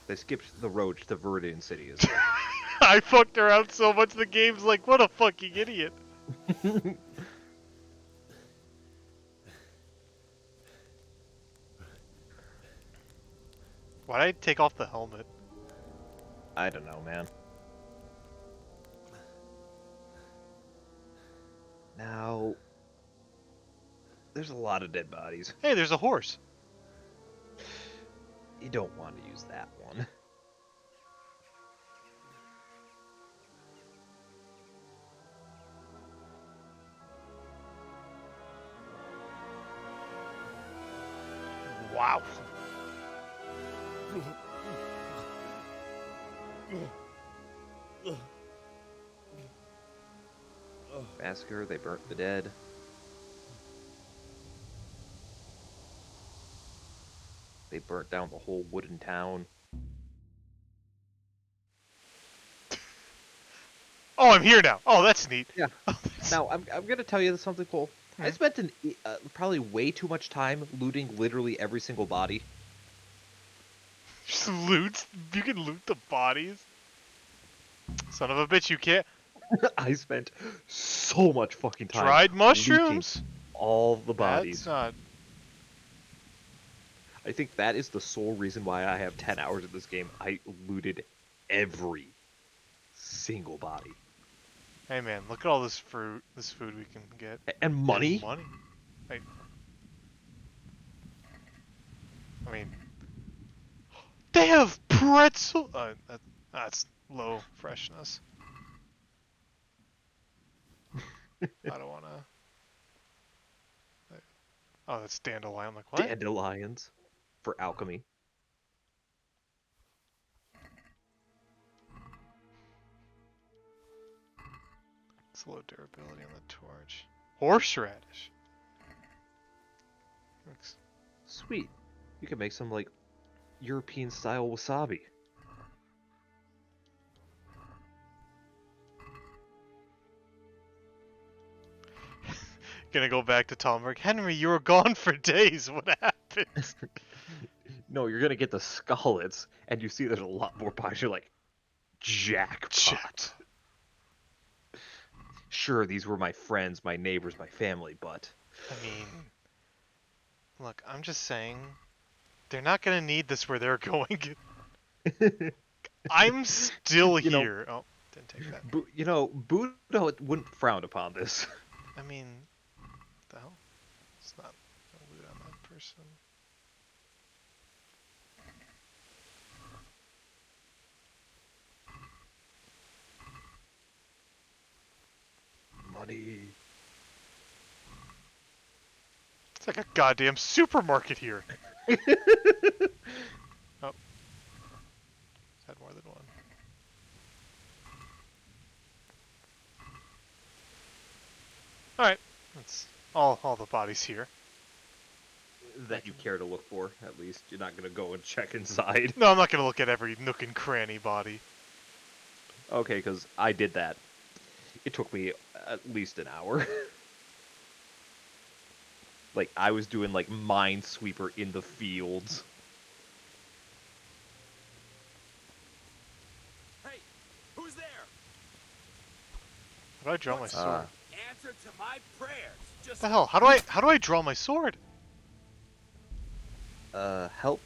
They skipped the road to Viridian City as well. I fucked around so much the game's like, what a fucking idiot. Why'd I take off the helmet? I don't know, man. Now, there's a lot of dead bodies. Hey, there's a horse. You don't want to use that one. Wow. Massacre, they burnt the dead. They burnt down the whole wooden town. Oh, I'm here now. Oh, that's neat. Yeah. Now, I'm going to tell you something cool. I spent probably way too much time looting literally every single body. Just loot? You can loot the bodies? Son of a bitch, you can't. I spent so much fucking time. Dried mushrooms? All the bodies. That's not. I think that is the sole reason why I have 10 hours of this game. I looted every single body. Hey man, look at all this fruit, this food we can get. And money? And money. Wait. I mean, they have pretzel. That's low freshness. I don't wanna. Oh, that's dandelion. I'm like, what? Dandelions for alchemy. It's low durability on the torch. Horseradish. Looks... Sweet. You can make some like European style wasabi. Gonna go back to Talmberg. Henry, you were gone for days. What happened? No, you're gonna get the Skalitz, and you see there's a lot more bodies. You're like, jackpot. Sure, these were my friends, my neighbors, my family, but... I mean... Look, I'm just saying... They're not gonna need this where they're going. I'm still here. Oh, didn't take that. You know, Buddha wouldn't frown upon this. I mean... What the hell? It's not a loot on that person. Money. It's like a goddamn supermarket here. Oh. Had more than one. Alright. That's all the bodies here. that you care to look for, at least. You're not gonna go and check inside. No, I'm not gonna look at every nook and cranny body. Okay, because I did that. It took me at least an hour. Like, I was doing, like, Minesweeper in the fields. Hey, who's there? How do I draw my sword? Answer to my prayers. Just What the hell? How do I draw my sword? Help.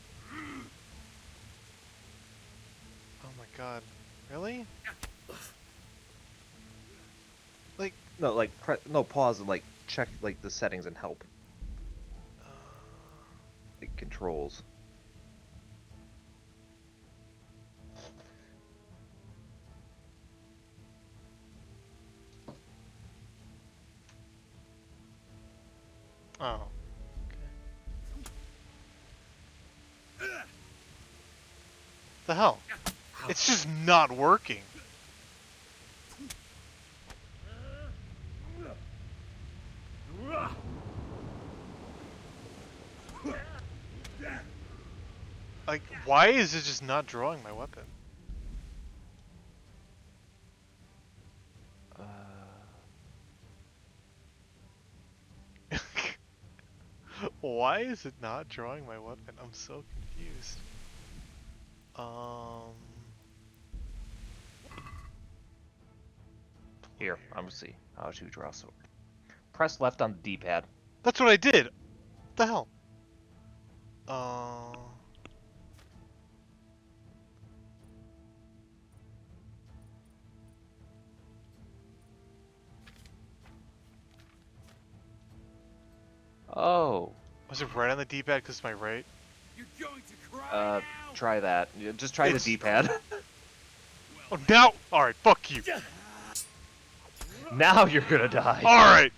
Oh my god. Really? Like No, like no, pause and like check like the settings and help. Like controls. Oh. The hell? It's just not working. Like, why is it just not drawing my weapon? Why is it not drawing my weapon? I'm so confused. Here, I'm gonna see how to draw a sword. Press left on the D-pad. That's what I did. What the hell? Oh. Was it right on the D-pad because it's my right? You're going to cry Try that. Just try the D-pad. Oh, now! Alright, fuck you. Now you're gonna die. Alright!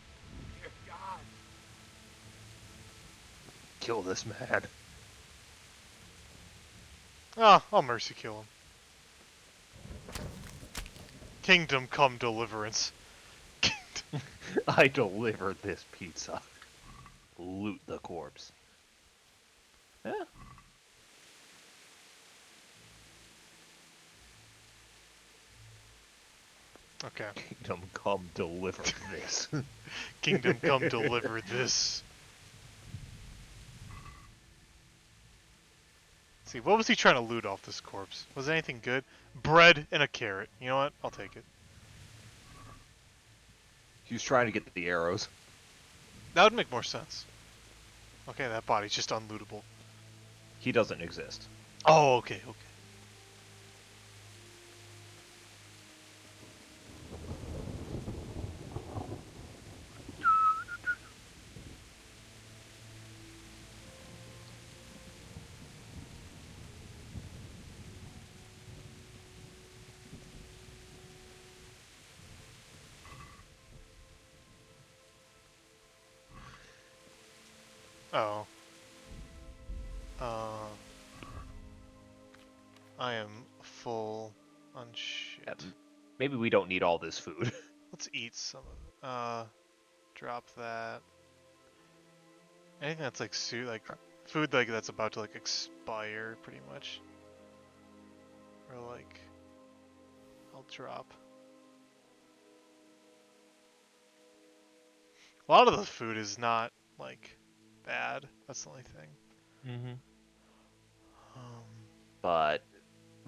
Kill this man. Ah, I'll mercy kill him. Kingdom come deliverance. I delivered this pizza. Loot the corpse. Yeah. Okay. Kingdom come deliver this. Kingdom come deliver this. See, what was he trying to loot off this corpse? Was it anything good? Bread and a carrot. You know what? I'll take it. He was trying to get the arrows. That would make more sense. Okay, that body's just unlootable. He doesn't exist. Oh, okay, okay. Oh. I am full on shit. Maybe we don't need all this food. Let's eat some of it. Drop that. Anything that's like food like that's about to like expire pretty much. Or like I'll drop. A lot of the food is not like bad. That's the only thing. Mm-hmm. But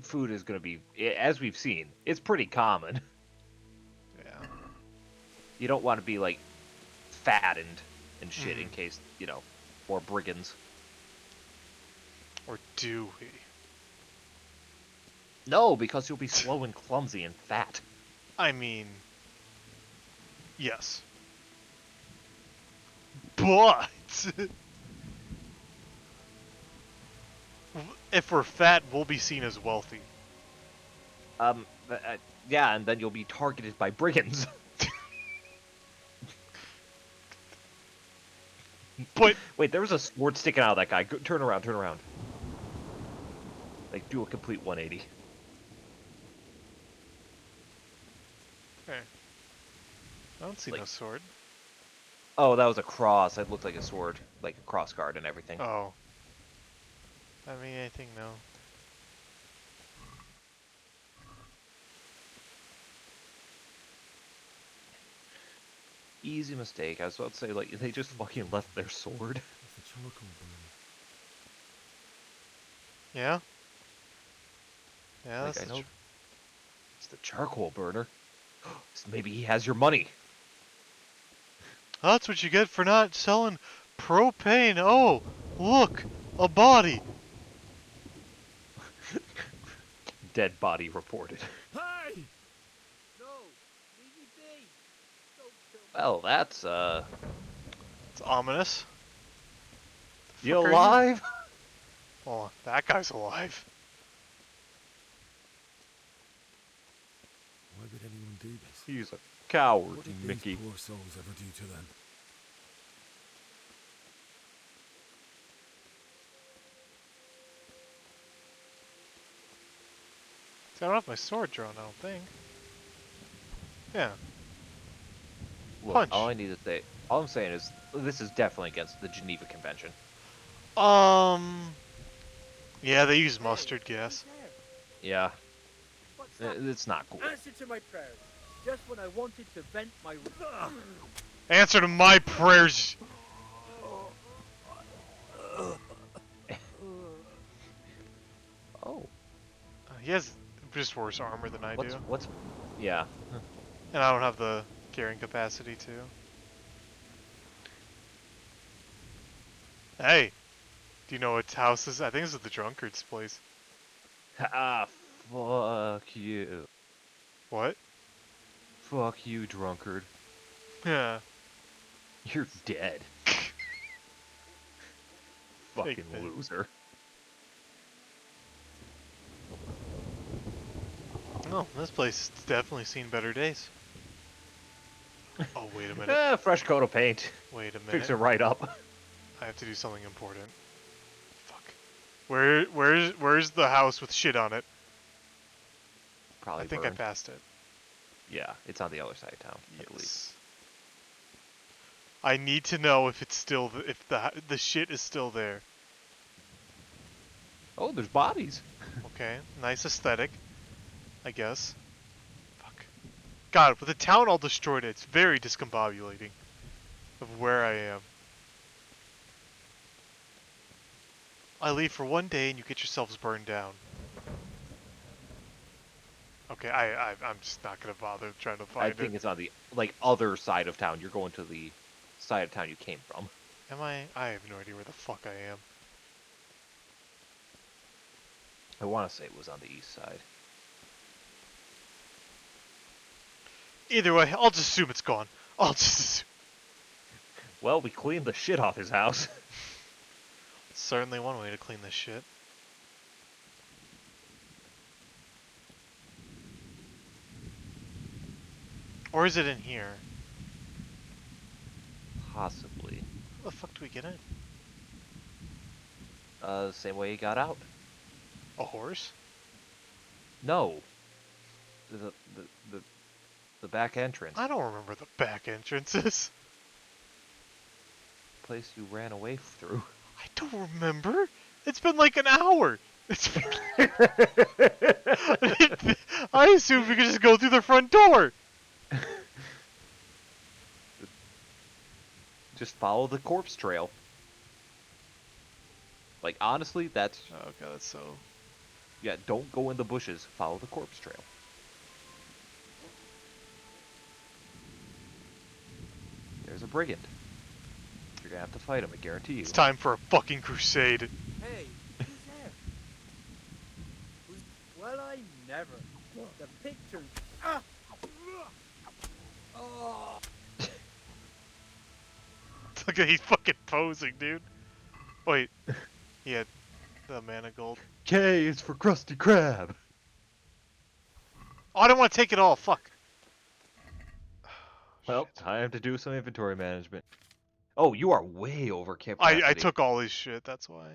food is going to be, as we've seen, it's pretty common. Yeah. You don't want to be like fattened and shit in case, you know, more brigands. Or do we? No, because you'll be slow and clumsy and fat. I mean, yes. But if we're fat, we'll be seen as wealthy. Yeah, and then you'll be targeted by brigands. But wait, there was a sword sticking out of that guy. Go, turn around, turn around. Like, do a complete 180. Okay. I don't see no sword. Oh, that was a cross. It looked like a sword, like a cross guard and everything. Oh. I mean, anything, no. Easy mistake. I was about to say, like, they just fucking left their sword. It's the charcoal burner. Yeah? Yeah, Like, that's I know it's the charcoal burner. Maybe he has your money. That's what you get for not selling propane. Oh, look, a body. Dead body reported. Hey! No, leave me be. Don't kill me. Well, that's It's ominous. You alive? Oh, that guy's alive. Why would anyone do this? He's a coward, What did Mickey. these poor souls ever do to them? See, I don't have my sword drawn, I don't think. Yeah. Look, Punch. all I'm saying is, this is definitely against the Geneva Convention. Yeah, they use mustard gas. Yeah. What's that? It's not cool. Answer to my prayers. Just when I wanted to vent my... Answer to my prayers. Oh. He has just worse armor than I do. Yeah. And I don't have the carrying capacity too. Hey, do you know what house is? I think this is the drunkard's place. Ah, fuck you. What? Fuck you, drunkard. Yeah. You're dead. Fucking that. loser. Oh, this place has definitely seen better days. Oh, wait a minute. Fresh coat of paint. Wait a minute. Fix it right up. I have to do something important. Fuck. Where's the house with shit on it? Probably I think burned. I passed it. Yeah, it's on the other side of town, I believe. Yes. I need to know if it's still if the shit is still there. Oh, there's bodies. Okay, nice aesthetic, I guess. Fuck. God, with the town all destroyed, it's very discombobulating of where I am. I leave for one day and you get yourselves burned down. Okay, I'm just not gonna bother trying to find I it. think it's on the other side of town. You're going to the side of town you came from. Am I? I have no idea where the fuck I am. I want to say it was on the east side. Either way, I'll just assume it's gone. I'll just assume. Well, we cleaned the shit off his house. Certainly one way to clean this shit. Or is it in here? Possibly. How the fuck do we get in? The same way he got out. A horse? No. The back entrance. I don't remember the back entrances. Place you ran away through. I don't remember. It's been like an hour. It's been... I assumed we could just go through the front door. Just follow the corpse trail. Like, honestly, that's... Oh god, that's so... Yeah, don't go in the bushes. Follow the corpse trail. There's a brigand. You're gonna have to fight him, I guarantee you. It's time for a fucking crusade. Hey, who's there? Well, I never. The pictures. Ah! Oh! Look at he's fucking posing, dude. Wait. He had the mana gold. K is for Krusty Krab. Oh, I don't want to take it all. Fuck. Well, time to do some inventory management. Oh, you are way over capacity. I took all his shit, that's why.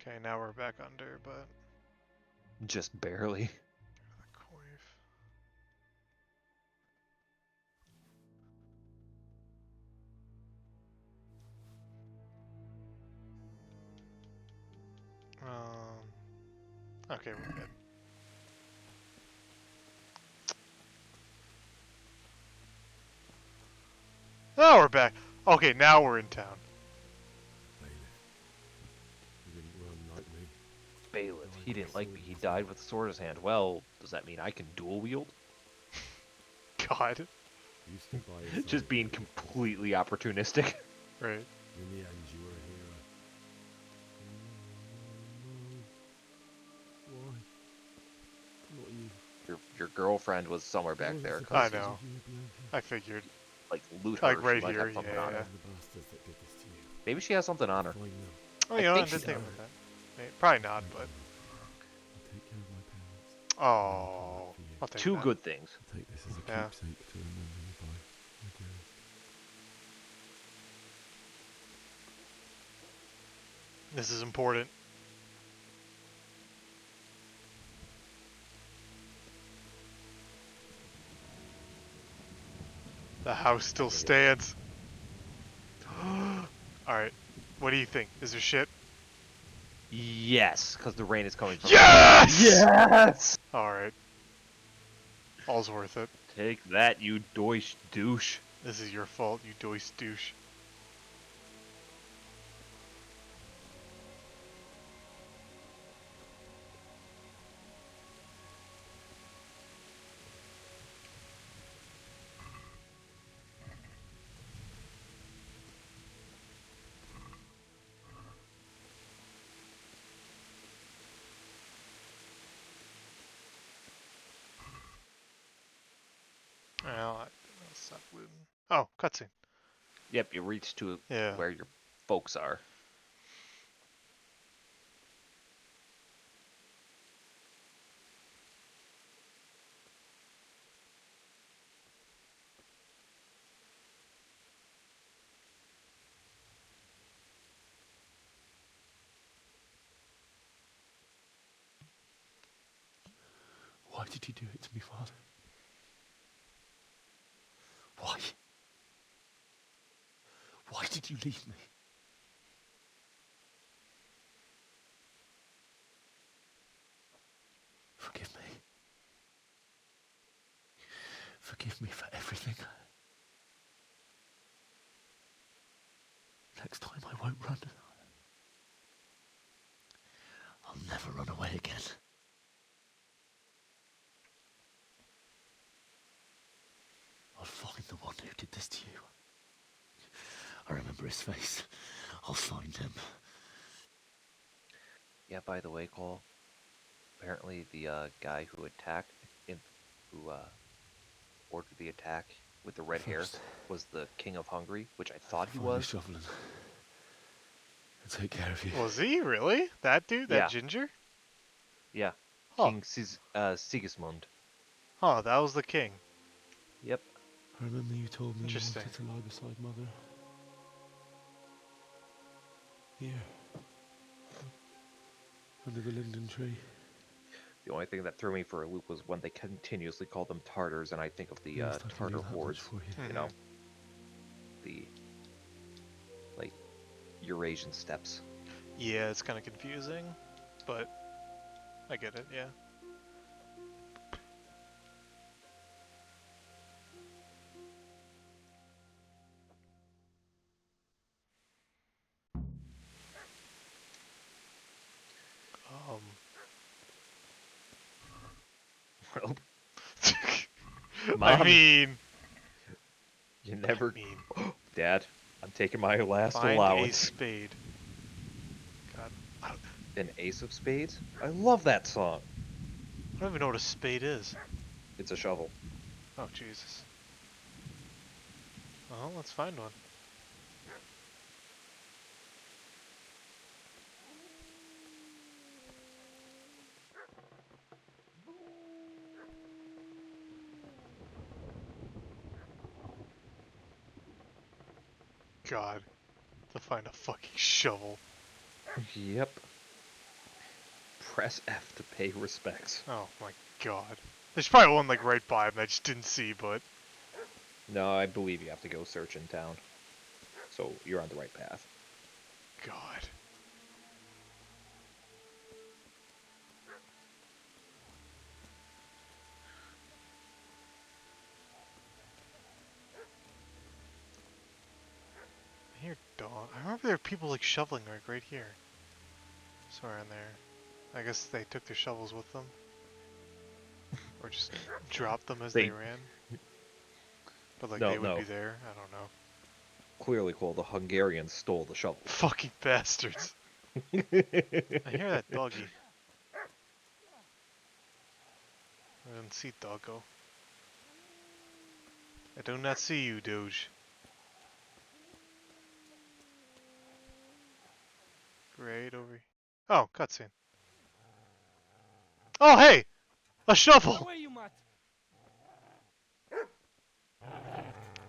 Okay, now we're back under, but Just barely. Okay, we're good. Now we're back. Okay, now we're in town. Bailiff, he didn't like me. He died with a sword in his hand. Well, does that mean I can dual wield? God. Just being completely opportunistic. Right. In the end, you were a hero. Why? Not you. Your girlfriend was somewhere back there. I know. I figured. Like, loot her. Like She right might here, have something on yeah. her. Maybe she has something on her. Oh yeah, I think did she think does. about that. Probably not, but. Oh, I'll take Two that. good things. Take this as a Yeah. keepsake to remember you by, my dearest. This is important. The house still stands. Alright. What do you think? Is there shit? Yes, because the rain is coming from. Yes! Yes! Alright. All's worth it. Take that, you douche. This is your fault, you douche. Well, I'll stop looting. Oh, cutscene. Yep, you reach to where your folks are. Why did you do it to me, Father? Why? Why did you leave me? Forgive me. Forgive me for everything. Next time I won't run. I'll never run away again. I'll find the one who did this to you. I remember his face. I'll find him. Yeah, by the way, Cole, apparently the guy who attacked, who ordered the attack with the red hair was the King of Hungary, which I thought he was. Shoveling. I'll take care of you. Was he really? That dude? That Yeah. ginger? Yeah. Huh. King Sigismund. Oh, that was the king. Yep. I remember you told me you Interesting. wanted to lie beside Mother. Here. Under the linden tree. The only thing that threw me for a loop was when they continuously called them Tartars, and I think of the Least I can do Tartar that much hordes. for you. You know, the like Eurasian steppes. Yeah, it's kind of confusing, but I get it, yeah. Well, I Mom, mean, you never. Dad, I'm taking my last find allowance. a spade. God, An ace of spades? I love that song. I don't even know what a spade is. It's a shovel. Oh, Jesus. Well, let's find one. God, to find a fucking shovel. Yep. Press F to pay respects. Oh my god. There's probably one like right by him that I just didn't see, but... No, I believe you have to go search in town. So you're on the right path. God. I hear dog. I remember there were people like shoveling right here. Somewhere in there. I guess they took their shovels with them. Or just dropped them as they ran. But like they would be there. I don't know. Clearly, Cole, the Hungarians stole the shovel. Fucking bastards. I hear that doggy. I don't see doggo. I do not see you, Doge. Right over. Oh, cutscene. Oh, hey! A shovel!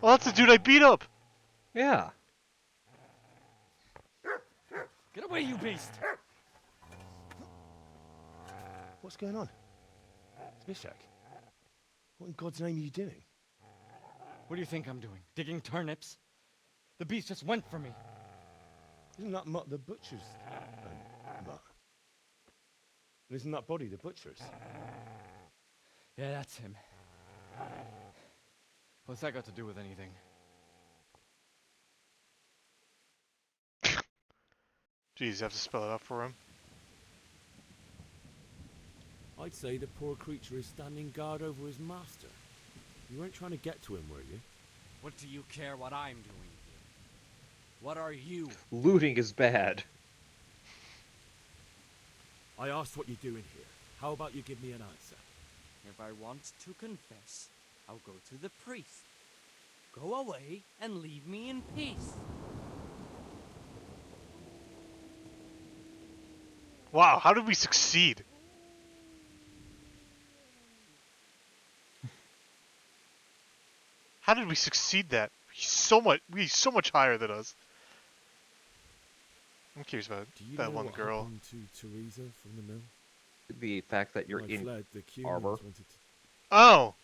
Oh, that's the dude I beat up! Yeah. Get away, you beast! What's going on? Smishak? What in God's name are you doing? What do you think I'm doing? Digging turnips? The beast just went for me. Isn't that Mutt the butcher's? Mutt. And isn't that body the butcher's? Yeah, that's him. What's that got to do with anything? Jeez, you have to spell it out for him. I'd say the poor creature is standing guard over his master. You weren't trying to get to him, were you? What do you care what I'm doing here? What are you? Looting is bad. I asked what you're doing here. How about you give me an answer? If I want to confess, I'll go to the priest. Go away and leave me in peace. Wow, how did we succeed? How did we succeed that? He's so much higher than us. I'm curious about that one girl. To Teresa from the mill? The fact that you're in armor. Oh!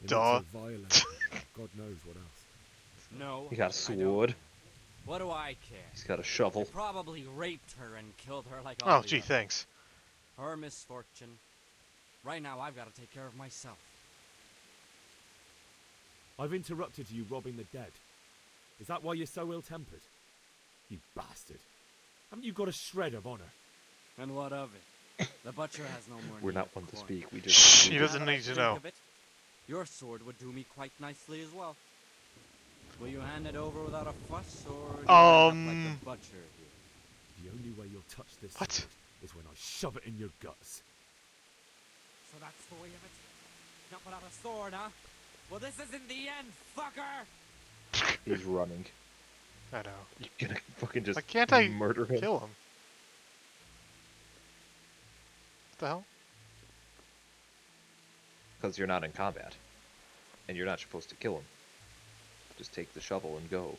Duh. God knows what else. No. He got a sword. What do I care? He's got a shovel. They probably raped her and killed her like all Oh, gee, thanks. Her misfortune. Right now, I've got to take care of myself. I've interrupted you robbing the dead. Is that why you're so ill-tempered? You bastard. Haven't you got a shred of honor? And what of it? The butcher has no more. We're not one to speak. We just. Shh, he doesn't need to know. Your sword would do me quite nicely as well. Will you hand it over without a fuss, or do you end up like the butcher here? The only way you'll touch this sword is when I shove it in your guts. So that's the way of it? Not without a sword, huh? Well, this isn't the end, fucker! He's running. I know. You're gonna fucking just Why can't I murder him? kill him? What the hell? Because you're not in combat. And you're not supposed to kill him. Just take the shovel and go.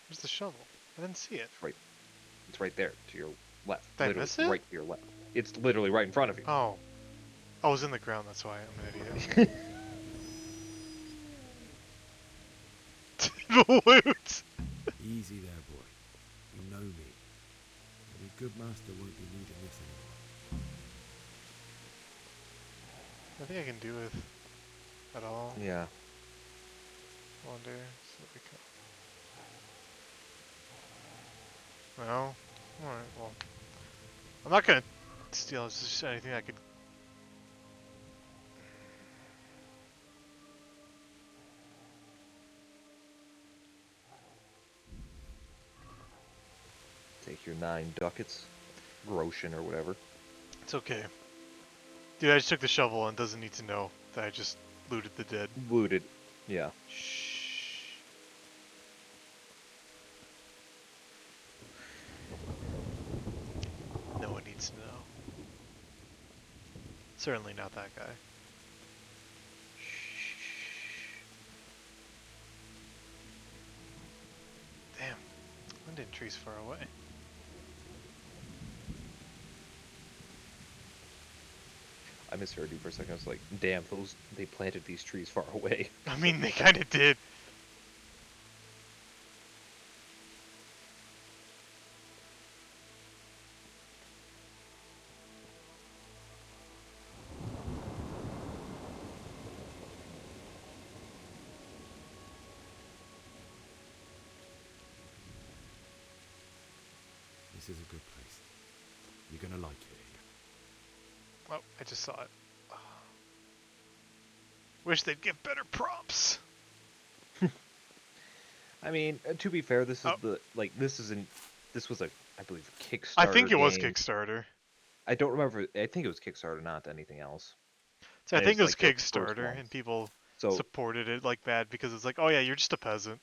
Where's the shovel? I didn't see it. It's right there, to your left. Did I literally miss it? right to your left. It's literally right in front of you. Oh. I was in the ground, that's why I'm an idiot. Loot! Easy there, boy. You know me. Your good master won't be needing this anymore. Nothing I can do with at all. Yeah. Wonder. So we can... No? Alright, well. I'm not gonna steal just anything I could. Take your 9 ducats. Groschen or whatever. It's okay. Dude, I just took the shovel and doesn't need to know that I just looted the dead. Looted. Yeah. Shh. No one needs to know. Certainly not that guy. Damn. Linden tree's far away. I misheard you for a second. I was like, damn, they planted these trees far away. I mean, they kind of did. This is a good place. You're gonna like it here. Oh, I just saw it. Wish they'd give better props. I mean, to be fair, this is this was a, I believe, Kickstarter. I think it was game. Kickstarter. I don't remember. I think it was Kickstarter, not anything else. So I think it was like the first Kickstarter, one. and people So supported it like bad because it's like, oh yeah, you're just a peasant.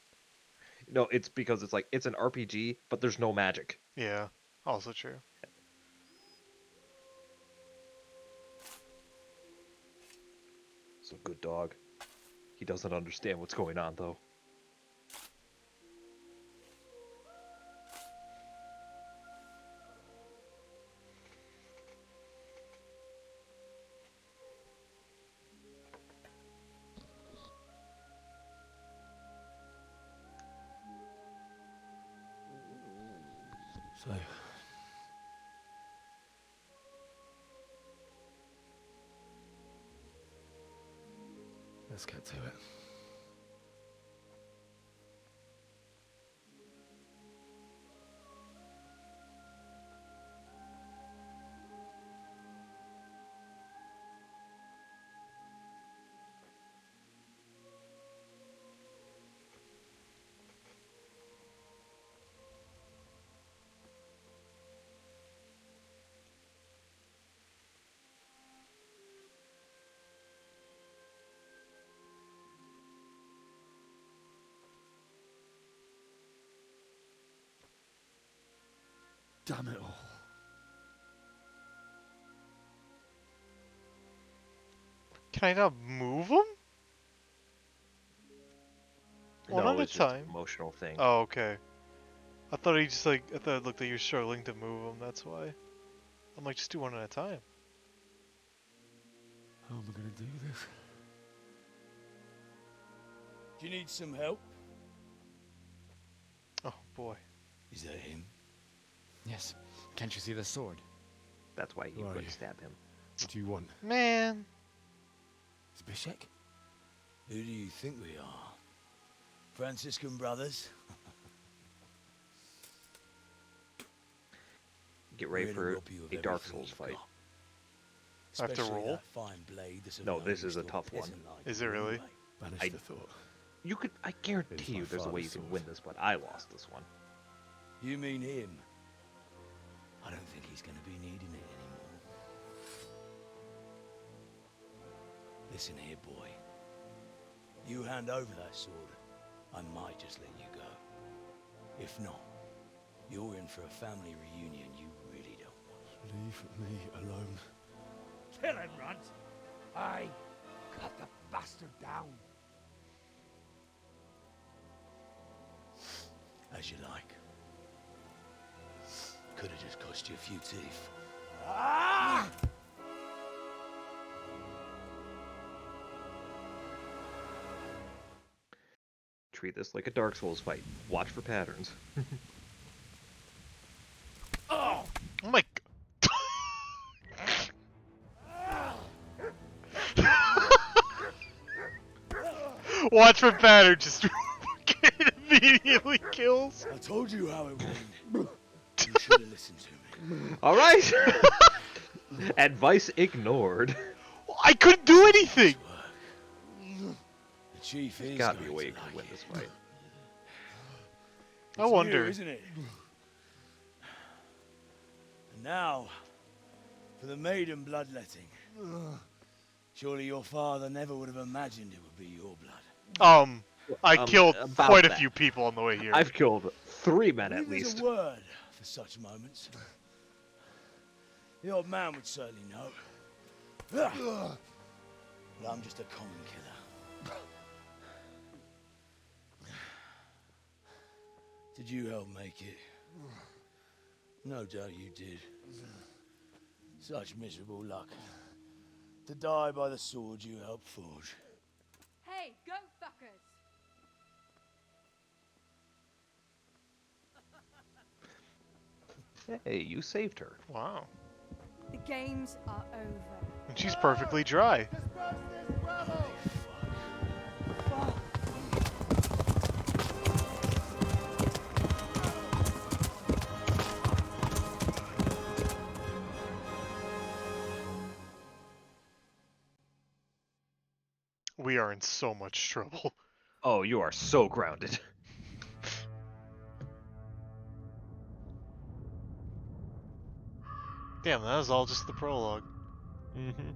no, it's because it's like it's an RPG, but there's no magic. Yeah, also true. So good dog. He doesn't understand what's going on though. So, let's get to it. Damn it all. Can I not move them? One No, at a it's just time. an emotional thing. Oh, okay. I thought he just I thought it looked like you were struggling to move them. That's why. I'm like, just do one at a time. How am I gonna do this? Do you need some help? Oh boy. Is that him? Yes. Can't you see the sword? That's why you Who are couldn't you? stab him. What do you want? Man. Zbyszek? Who do you think we are? Franciscan brothers? Get ready We're to for rob you of a Dark everything Souls you've fight. got. I have to Especially roll? that fine blade that's of No, no this is use a to tough one. peasant like Is it you really? anyway. Banish I- the thought. You could, I guarantee It's you my there's a way you father's can sword. win this, but I lost this one. You mean him? I don't think he's going to be needing it anymore. Listen here, boy. You hand over that sword, I might just let you go. If not, you're in for a family reunion you really don't want. Leave me alone. Kill him, Runt! Aye, cut the bastard down. As you like. Could have just cost you a few teeth. Ah! Treat this like a Dark Souls fight. Watch for patterns. Oh my. Watch for pattern. Just immediately kills. I told you how it went. You should have listened to me. All right. Advice ignored. I couldn't do anything. The chief is Gotta be a going way to you can like win it. this fight. I It's wonder. you, isn't it? And now, for the maiden bloodletting. Surely your father never would have imagined it would be your blood. I killed about quite a that. few people on the way here. I've killed 3 men at Believe there's least. a word for such moments. The old man would certainly know. But I'm just a common killer. Did you help make it? No doubt you did. Such miserable luck. To die by the sword you helped forge. Hey, go fuckers! Hey, you saved her. Wow. The games are over. And she's perfectly dry. We are in so much trouble. Oh, you are so grounded. Damn, that was all just the prologue. Mm-hmm.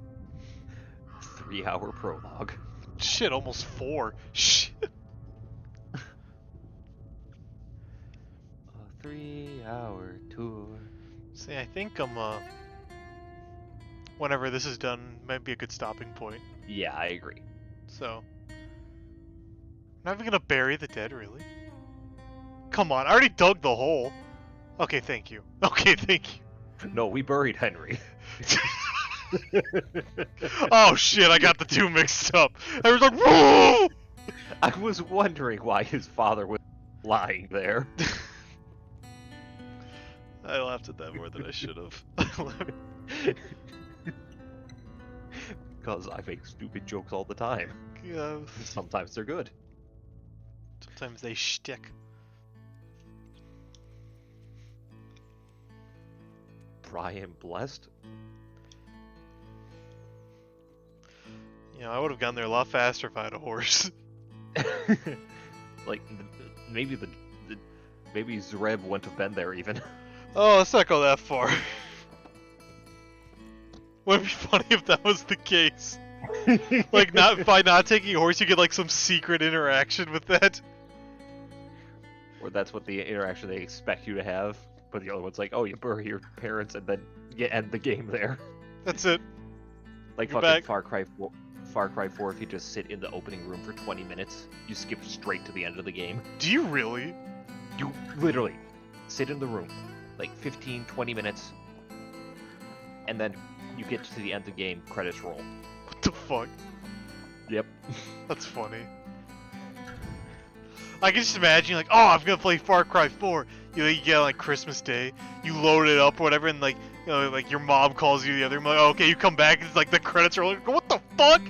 3-hour prologue. Shit, almost 4. Shit. A 3-hour tour. See, I think whenever this is done, might be a good stopping point. Yeah, I agree. So, not even gonna bury the dead, really? Come on, I already dug the hole. Okay, thank you. Okay, thank you. No, we buried Henry. Oh shit, I got the two mixed up. I was like, whoa! I was wondering why his father was lying there. I laughed at that more than I should have. Because I make stupid jokes all the time. Yeah. Sometimes they're good. Sometimes they shtick. Brian blessed? Yeah, I would have gone there a lot faster if I had a horse. Like, maybe maybe Zreb wouldn't have been there even. Oh, let's not go that far. Wouldn't it be funny if that was the case? Like, not by not taking a horse, you get like some secret interaction with that. Or that's what the interaction they expect you to have, but the other one's like, oh, you bury your parents and then you end the game there. That's it. Like You're fucking back. Far Cry 4, if you just sit in the opening room for 20 minutes, you skip straight to the end of the game. Do you really? You literally sit in the room, like 15, 20 minutes, and then you get to the end of the game, credits roll. What the fuck? Yep. That's funny. I can just imagine, like, oh, I'm gonna play Far Cry 4. You get like Christmas Day, you load it up or whatever, and like, you know, like your mom calls you the other, like, oh, okay, you come back, it's like the credits are like, what the fuck?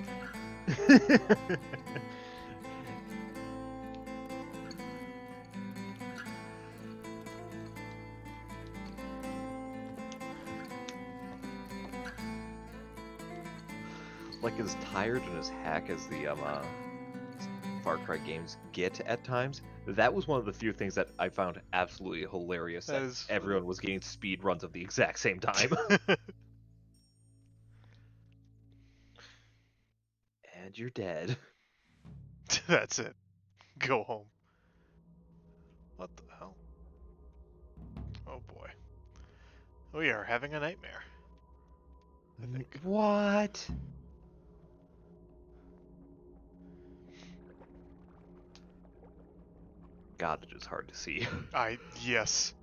Like, as tired and as hack as the Far Cry games get at times, that was one of the few things that I found absolutely hilarious. That everyone was getting speed runs of the exact same time. And you're dead. That's it. Go home. What the hell? Oh boy. We are having a nightmare. I think. What? God, it is hard to see. Yes.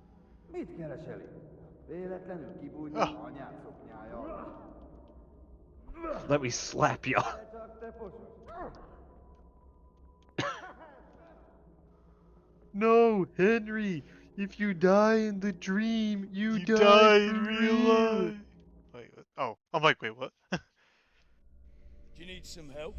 Let me slap you. No, Henry. If you die in the dream, you die in for real life. Wait, oh, I'm like, wait, what? Do you need some help?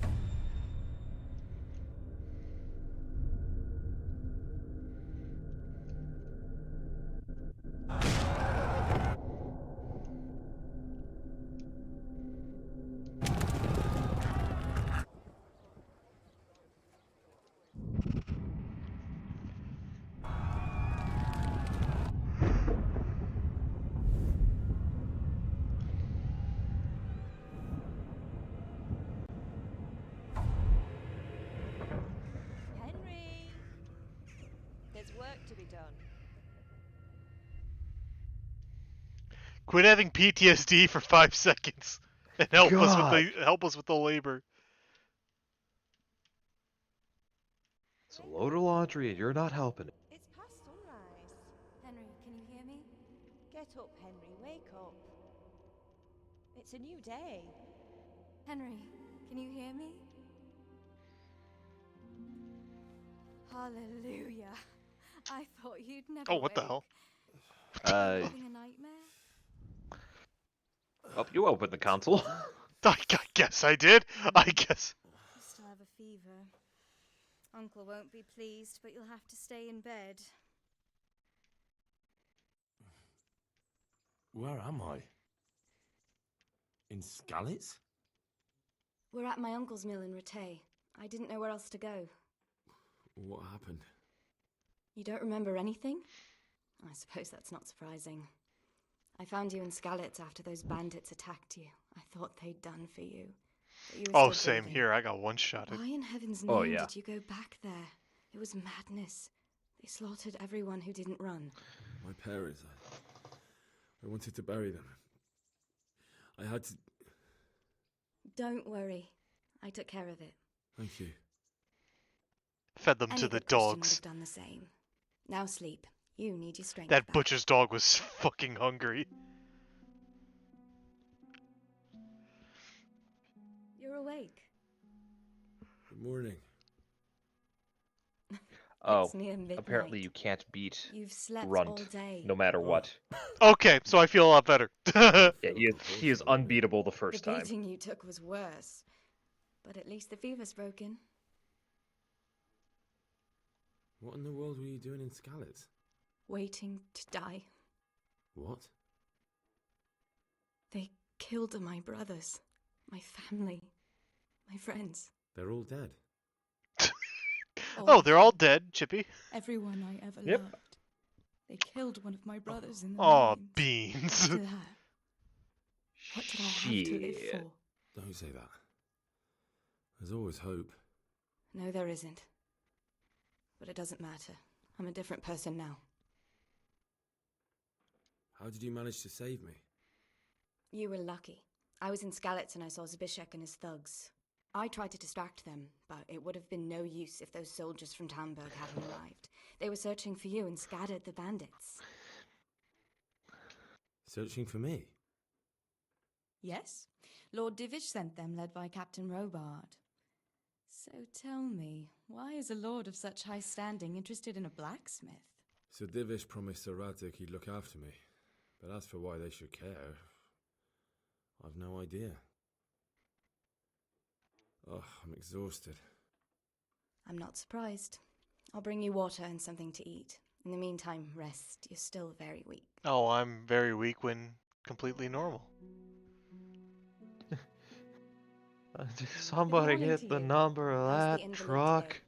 Henry! There's work to be done. Quit having PTSD for 5 seconds and help us with the labor. It's a load of laundry and you're not helping it. It's past sunrise. Henry, can you hear me? Get up, Henry. Wake up. It's a new day. Henry, can you hear me? Hallelujah. I thought you'd never Oh, what the wake. hell? Having a nightmare? Oh, you opened the console. I guess I did. I guess. You still have a fever. Uncle won't be pleased, but you'll have to stay in bed. Where am I? In Skalitz? We're at my uncle's mill in Rattay. I didn't know where else to go. What happened? You don't remember anything? I suppose that's not surprising. I found you in Skalitz after those bandits attacked you. I thought they'd done for you. But you were Oh, still same breathing. here. I got one-shotted. Why in heaven's Oh, name yeah. did you go back there? It was madness. They slaughtered everyone who didn't run. My parents. I wanted to bury them. I had to... Don't worry. I took care of it. Thank you. Fed them Any to the good Christian would dogs. have done the same. Now sleep. You need your strength That back. butcher's dog was fucking hungry. You're awake. Good morning. Oh, It's near midnight. apparently you can't beat You've slept Runt, all day. no matter what. Okay, so I feel a lot better. Yeah, he is unbeatable the first The time. beating you took was worse. But at least the fever's broken. What in the world were you doing in Skalitz? Waiting to die. What? They killed my brothers. My family. My friends. They're all dead. Oh, they're all dead, Chippy. Everyone I ever Yep. loved. They killed one of my brothers in the Aw, mines. beans. After that, what did I have to live for? Don't say that. There's always hope. No, there isn't. But it doesn't matter. I'm a different person now. How did you manage to save me? You were lucky. I was in Skalitz and I saw Zbyszek and his thugs. I tried to distract them, but it would have been no use if those soldiers from Tamberg hadn't arrived. They were searching for you and scattered the bandits. Searching for me? Yes, Lord Divish sent them, led by Captain Robard. So tell me, why is a lord of such high standing interested in a blacksmith? Sir Divish promised Sir Radzik he'd look after me. But as for why they should care, I've no idea. Oh, I'm exhausted. I'm not surprised. I'll bring you water and something to eat. In the meantime, rest. You're still very weak. Oh, I'm very weak when completely normal. Somebody get the number of How's the that invalid truck.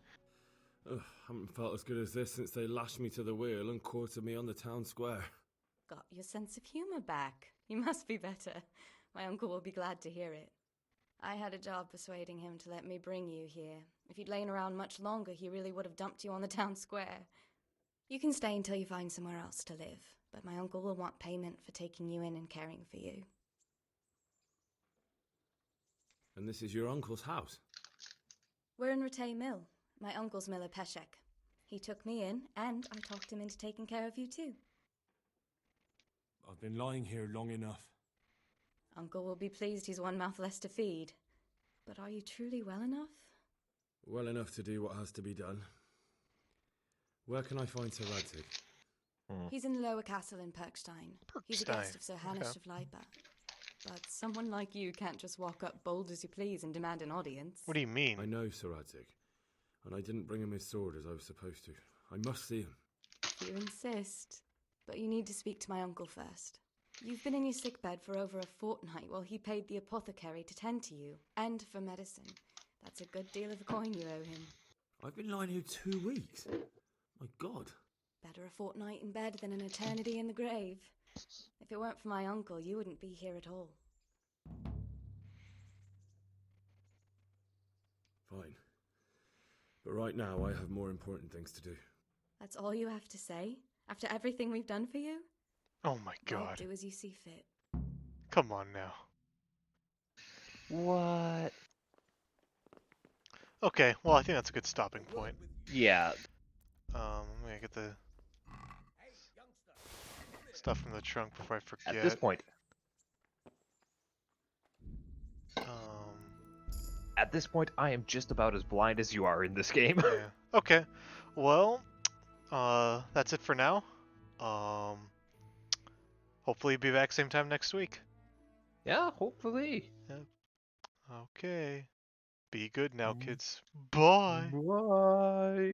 Ugh, haven't felt as good as this since they lashed me to the wheel and quartered me on the town square. Got your sense of humour back. You must be better. My uncle will be glad to hear it. I had a job persuading him to let me bring you here. If you'd lain around much longer, he really would have dumped you on the town square. You can stay until you find somewhere else to live, but my uncle will want payment for taking you in and caring for you. And this is your uncle's house? We're in Rattay Mill, my uncle's mill at Peshek. He took me in, and I talked him into taking care of you too. I've been lying here long enough. Uncle will be pleased he's one mouth less to feed. But are you truly well enough? Well enough to do what has to be done. Where can I find Sir Radzik? He's in the lower castle in Perkstein. He's a guest of Sir Hanush of Leipa. But someone like you can't just walk up bold as you please and demand an audience. What do you mean? I know Sir Radzik, and I didn't bring him his sword as I was supposed to. I must see him. You insist. But you need to speak to my uncle first. You've been in your sickbed for over a fortnight while he paid the apothecary to tend to you, and for medicine. That's a good deal of coin you owe him. I've been lying here 2 weeks. My God. Better a fortnight in bed than an eternity in the grave. If it weren't for my uncle, you wouldn't be here at all. Fine. But right now I have more important things to do. That's all you have to say? After everything we've done for you? Oh my Well, god. do as you see fit. Come on now. What? Okay, well I think that's a good stopping point. Yeah. I'm gonna get the stuff from the trunk before I forget. At this point. At this point, I am just about as blind as you are in this game. Yeah. Okay. Well, that's it for now. Hopefully be back same time next week. Yeah, hopefully. Yep. Okay. Be good now, kids. Bye. Bye.